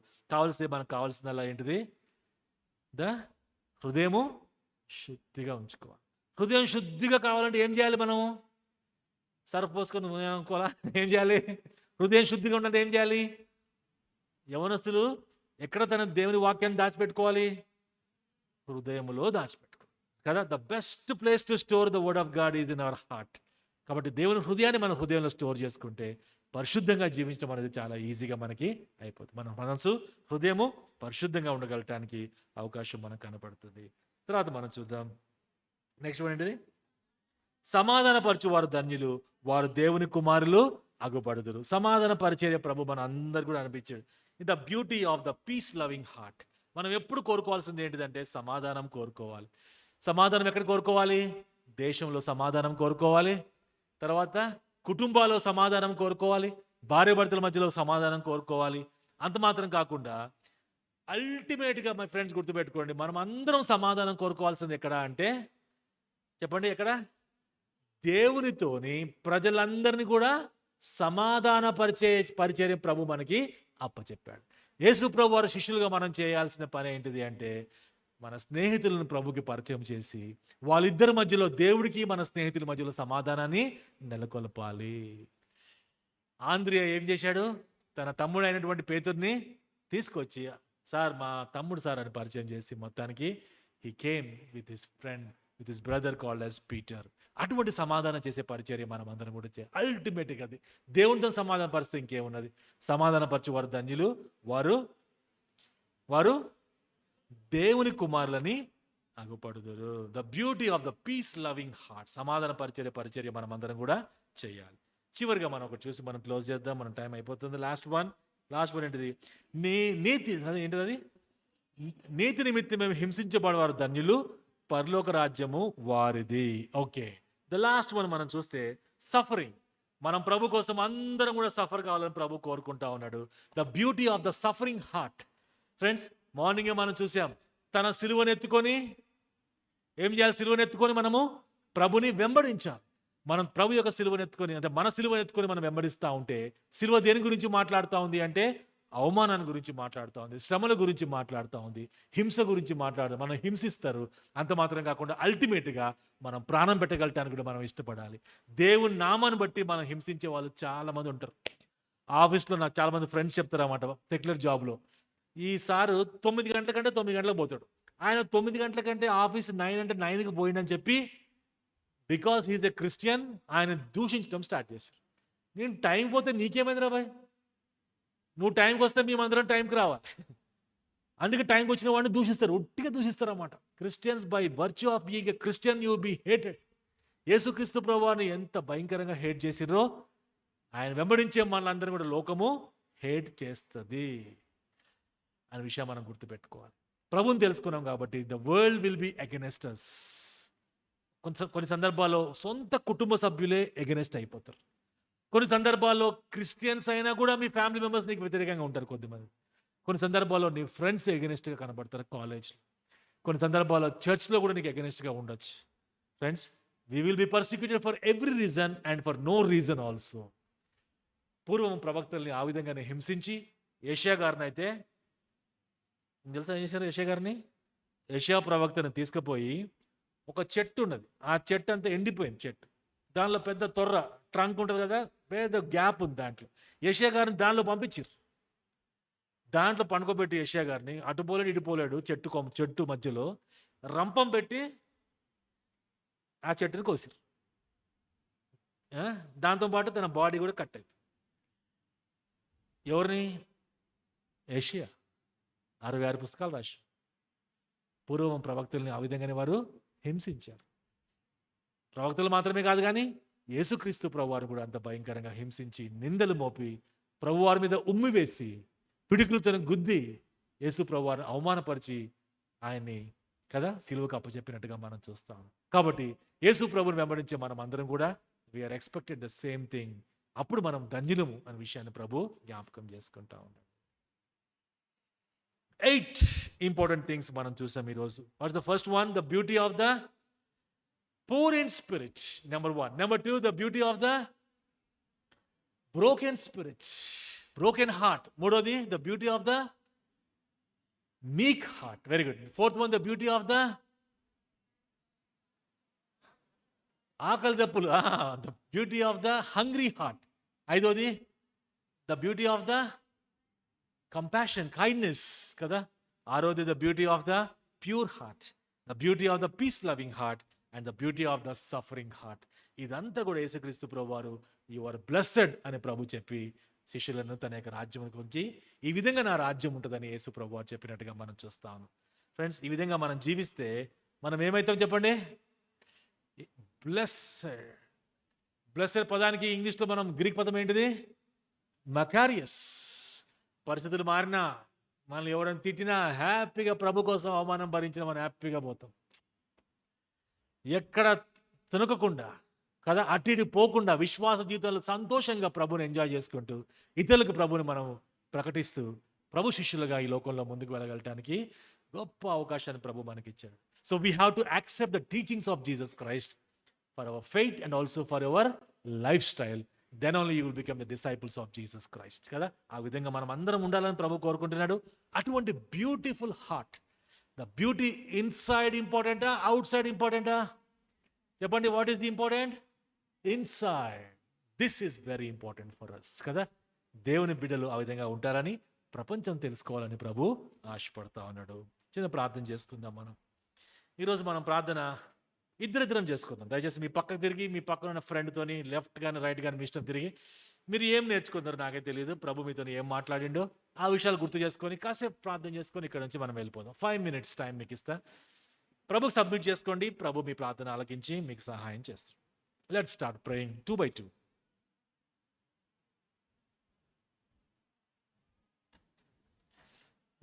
Speaker 1: మనకు కావాల్సిందల్లా ఏంటిది? ద హృదయము శుద్ధిగా ఉంచుకోవాలి. హృదయం శుద్ధిగా కావాలంటే ఏం చేయాలి? మనము సర్ఫ్ పోసుకొని అనుకోవాలా? ఏం చేయాలి? హృదయం శుద్ధిగా ఉండాలంటే ఏం చేయాలి? యవనస్తులు ఎక్కడ తన దేవుని వాక్యాన్ని దాచిపెట్టుకోవాలి? హృదయములో దాచిపెట్టుకోవాలి కదా. The best place to store the word of God is in our heart. కాబట్టి దేవుని హృదయాన్ని మన హృదయంలో స్టోర్ చేసుకుంటే పరిశుద్ధంగా జీవించడం అనేది చాలా ఈజీగా మనకి అయిపోతుంది. మన మనసు, హృదయము పరిశుద్ధంగా ఉండగలటానికి అవకాశం మనకు కనపడుతుంది. తర్వాత మనం చూద్దాం నెక్స్ట్ వన్ ఏంటిది? సమాధానపరచు వారు ధన్యులు, వారు దేవుని కుమారులు అగుపడుదురు. సమాధాన పరిచర్య ప్రభు మన అందరు కూడా అనిపించాడు. The beauty of the peace loving heart. మనం ఎప్పుడు కోరుకోవాల్సింది ఏంటిదంటే సమాధానం కోరుకోవాలి. సమాధానం ఎక్కడ కోరుకోవాలి? దేశంలో సమాధానం కోరుకోవాలి. తర్వాత కుటుంబాల్లో సమాధానం కోరుకోవాలి. భార్యాభర్తల మధ్యలో సమాధానం కోరుకోవాలి. అంత మాత్రం కాకుండా అల్టిమేట్గా మై ఫ్రెండ్స్ గుర్తుపెట్టుకోండి, మనం అందరం సమాధానం కోరుకోవాల్సింది ఎక్కడ అంటే, చెప్పండి ఎక్కడ? దేవునితోని ప్రజలందరినీ కూడా సమాధాన పరిచర్య ప్రభు మనకి అప్పచెప్పాడు. యేసు ప్రభు వారి శిష్యులుగా మనం చేయాల్సిన పని ఏంటిది అంటే, మన స్నేహితులను ప్రభుకి పరిచయం చేసి వాళ్ళిద్దరి మధ్యలో, దేవుడికి మన స్నేహితుల మధ్యలో సమాధానాన్ని నెలకొల్పాలి. ఆంద్రియా ఏం చేశాడు? తన తమ్ముడు అయినటువంటి పేతుర్ని తీసుకొచ్చి, సార్ మా తమ్ముడు సార్ అని పరిచయం చేసి మొత్తానికి he came with his friend, with his brother called as Peter. అటువంటి సమాధానం చేసే పరిచర్య మనం అందరం కూడా చేయాలి. అల్టిమేట్గా అది దేవునితో సమాధాన పరిస్థితి ఇంకేమున్నది? సమాధాన పరచు వారు ధన్యులు, వారు దేవుని కుమారులని అగుపడుదురు. The beauty of the peace loving heart. సమాధాన పరిచర్య మనం అందరం కూడా చేయాలి. చివరిగా మనం ఒకటి చూసి మనం క్లోజ్ చేద్దాం, మన టైం అయిపోతుంది. లాస్ట్ వన్ ఏంటిది? నీతి. ఏంటిది అది? నీతి నిమిత్తం మేము హింసించబడేవారు ధన్యులు, పరలోక రాజ్యము వారిది. ఓకే, ద లాస్ట్ వన్ మనం చూస్తే సఫరింగ్. మనం ప్రభు కోసం అందరం కూడా సఫర్ కావాలని ప్రభు కోరుకుంటా ఉన్నాడు. The beauty of the suffering heart. Friends, మార్నింగే మనం చూసాం, తన సిలువను ఎత్తుకొని ఏం చేయాలి? సిలువను ఎత్తుకొని మనము ప్రభుని వెంబడించాలి. మనం ప్రభు యొక్క సిలువను ఎత్తుకొని, అంటే మన సిలువను ఎత్తుకొని మనం వెంబడిస్తూ ఉంటే, సిలువ దేని గురించి మాట్లాడుతూ ఉంది అంటే అవమానాన్ని గురించి మాట్లాడుతూ ఉంది, శ్రమల గురించి మాట్లాడుతూ ఉంది, హింస గురించి మాట్లాడుతూ, మనం హింసిస్తారు. అంత మాత్రం కాకుండా అల్టిమేట్గా మనం ప్రాణం పెట్టగలటానికి కూడా మనం ఇష్టపడాలి. దేవుని నామాన్ని బట్టి మనం హింసించే వాళ్ళు చాలామంది ఉంటారు. ఆఫీస్లో నాకు చాలామంది ఫ్రెండ్స్ చెప్తారు అన్నమాట, సెక్యులర్ జాబ్లో. ఈ సారు 9 గంటల కంటే 9 గంటలకు పోతాడు. ఆయన 9 గంటల కంటే ఆఫీస్ 9 అంటే 9కి పోయిందని చెప్పి, బికాస్ హీఈస్ ఎ క్రిస్టియన్, ఆయన దూషించడం స్టార్ట్ చేశారు. నేను టైం పోతే నీకేమైందిరా బాయ్? నువ్వు టైంకి వస్తే మేమందరం టైంకి రావాలి. అందుకే టైంకి వచ్చిన వాడిని దూషిస్తారు, ఒట్టిగా దూషిస్తారు అన్నమాట. Christians by virtue of being a Christian you be hated. యేసుక్రీస్తు ప్రభువుని ఎంత భయంకరంగా హేట్ చేసిర్రో, ఆయన వెంబడించే మనలందరూ కూడా లోకము హేట్ చేస్తుంది అనే విషయం మనం గుర్తుపెట్టుకోవాలి. ప్రభుని తెలుసుకున్నాం కాబట్టి the world will be against us. కొన్ని సందర్భాల్లో సొంత కుటుంబ సభ్యులే అగెనెస్ట్ అయిపోతారు. కొన్ని సందర్భాల్లో క్రిస్టియన్స్ అయినా కూడా మీ ఫ్యామిలీ మెంబర్స్ నీకు వ్యతిరేకంగా ఉంటారు కొద్దిమంది. కొన్ని సందర్భాల్లో నీ ఫ్రెండ్స్ ఎగెనెస్ట్గా కనబడతారు కాలేజ్లో. కొన్ని సందర్భాల్లో చర్చ్లో కూడా నీకు ఎగెనెస్ట్గా ఉండొచ్చు. Friends, we will be persecuted for every reason and for no reason also. పూర్వం ప్రవక్తల్ని ఆ విధంగానే హింసించి, యెషయా గారిని అయితే తెలుసా ఏం చేశారు? యెషయా గారిని, యెషయా ప్రవక్తను తీసుకుపోయి ఒక చెట్టు ఉన్నది, ఆ చెట్టు అంతా ఎండిపోయింది చెట్టు, దానిలో పెద్ద తొర్ర ట్రంక్ ఉంటుంది కదా, పెద్ద గ్యాప్ ఉంది దాంట్లో. యెషయా గారిని దానిలో పంపించారు. దాంట్లో పండుకోబెట్టి యెషయా గారిని అటు పోలేడు ఇటు పోలేడు, చెట్టు మధ్యలో రంపం పెట్టి ఆ చెట్టుని కోసారు. దాంతోపాటు తన బాడీ కూడా కట్ అయిపోయింది. ఎవరిని? యెషయా 66 పుస్తకాలు రాశారు. పూర్వం ప్రవక్తల్ని ఆ విధంగానే వారు హింసించారు. ప్రవక్తలు మాత్రమే కాదు కానీ యేసుక్రీస్తు ప్రభువారు కూడా అంత భయంకరంగా హింసించి, నిందలు మోపి, ప్రభువారి మీద ఉమ్మి వేసి, పిడికులతో గుద్ది యేసు ప్రభువారిని అవమానపరిచి ఆయన్ని కదా సిలువకు అప్పచెప్పినట్టుగా మనం చూస్తాం. కాబట్టి యేసు ప్రభుని వెంబడించే మనం అందరం కూడా we are expected the same thing. అప్పుడు మనం ధన్యులము అనే విషయాన్ని ప్రభు జ్ఞాపకం చేసుకుంటా ఉన్నాం. 8 ఇంపార్టెంట్ థింగ్స్ మనం చూసాం ఈరోజు. What's the first one? The beauty of the poor in spirit, number 1. Number 2, the beauty of the broken spirit, broken heart. మూడోది, the beauty of the meek heart. Very good. Fourth one, the beauty of the ఆకలి దప్పులు, the beauty of the hungry heart. ఐదోది, the beauty of the compassion, kindness కదా. ఆరోది, the beauty of the pure heart, the beauty of the peace loving heart and the beauty of the suffering heart. ఇదంతా కూడా యేసుక్రీస్తు ప్రభు వారు you are blessed అని ప్రభు చెప్పి శిష్యులను తన యొక్క రాజ్యంకి, ఈ విధంగా నా రాజ్యం ఉంటుందని యేసు ప్రభు వారు చెప్పినట్టుగా మనం చూస్తాము. ఫ్రెండ్స్, ఈ విధంగా మనం జీవిస్తే మనం ఏమవుతాం చెప్పండి? బ్లెస్సెడ్. బ్లెస్సెడ్ పదానికి ఇంగ్లీష్లో మనం గ్రీక్ పదం ఏంటిది? మకారియస్. పరిస్థితులు మారినా, మనల్ని ఎవరైనా తిట్టినా హ్యాపీగా ప్రభు కోసం అవమానం భరించిన మనం హ్యాపీగా పోతాం. ఎక్కడ తినకకుండా కదా, అటు ఇటు పోకుండా విశ్వాస జీవితంలో సంతోషంగా ప్రభుని ఎంజాయ్ చేసుకుంటూ ఇతరులకు ప్రభుని మనం ప్రకటిస్తూ ప్రభు శిష్యులుగా ఈ లోకంలో ముందుకు వెళ్ళగలటానికి గొప్ప అవకాశాన్ని ప్రభు మనకి ఇచ్చాడు. So we have to accept the teachings of Jesus Christ for our faith and also for our life style. Then only you will become the disciples of Jesus Christ కదా. ఆ విధంగా మనం అందరం ఉండాలని ప్రభు కోరుకుంటున్నాడు. అటువంటి beautiful heart, the beauty inside ఇంపార్టెంటా, అవుట్ సైడ్ ఇంపార్టెంటా? చెప్పండి, what is important? Inside. This is very important for us కదా. దేవుని బిడ్డలు ఆ విధంగా ఉంటారని ప్రపంచం తెలుసుకోవాలని ప్రభు ఆశపడతా ఉన్నాడు. చిన్న ప్రార్థన చేసుకుందాం మనం. ఈరోజు మనం ప్రార్థన ఇద్దరిద్దరం చేసుకుందాం. దయచేసి మీ పక్కకు తిరిగి, మీ పక్కన ఉన్న ఫ్రెండ్తోని లెఫ్ట్ కానీ రైట్ కానీ మీ ఇష్టం తిరిగి, మీరు ఏం నేర్చుకుంటారో నాకే తెలియదు, ప్రభు మీతో ఏం మాట్లాడిండో ఆ విషయాలు గుర్తు చేసుకొని కాసేపు ప్రార్థన చేసుకొని ఇక్కడ నుంచి మనం వెళ్ళిపోదాం. 5 minutes టైం మీకు ఇస్తా. ప్రభుకి సబ్మిట్ చేసుకోండి. ప్రభు మీ ప్రార్థన ఆలకించి మీకు సహాయం చేస్తాడు. Let's start praying 2 by 2.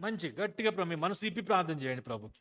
Speaker 1: మంచి గట్టిగా మీ మనసు ఇప్పి ప్రార్థన చేయండి ప్రభుకి.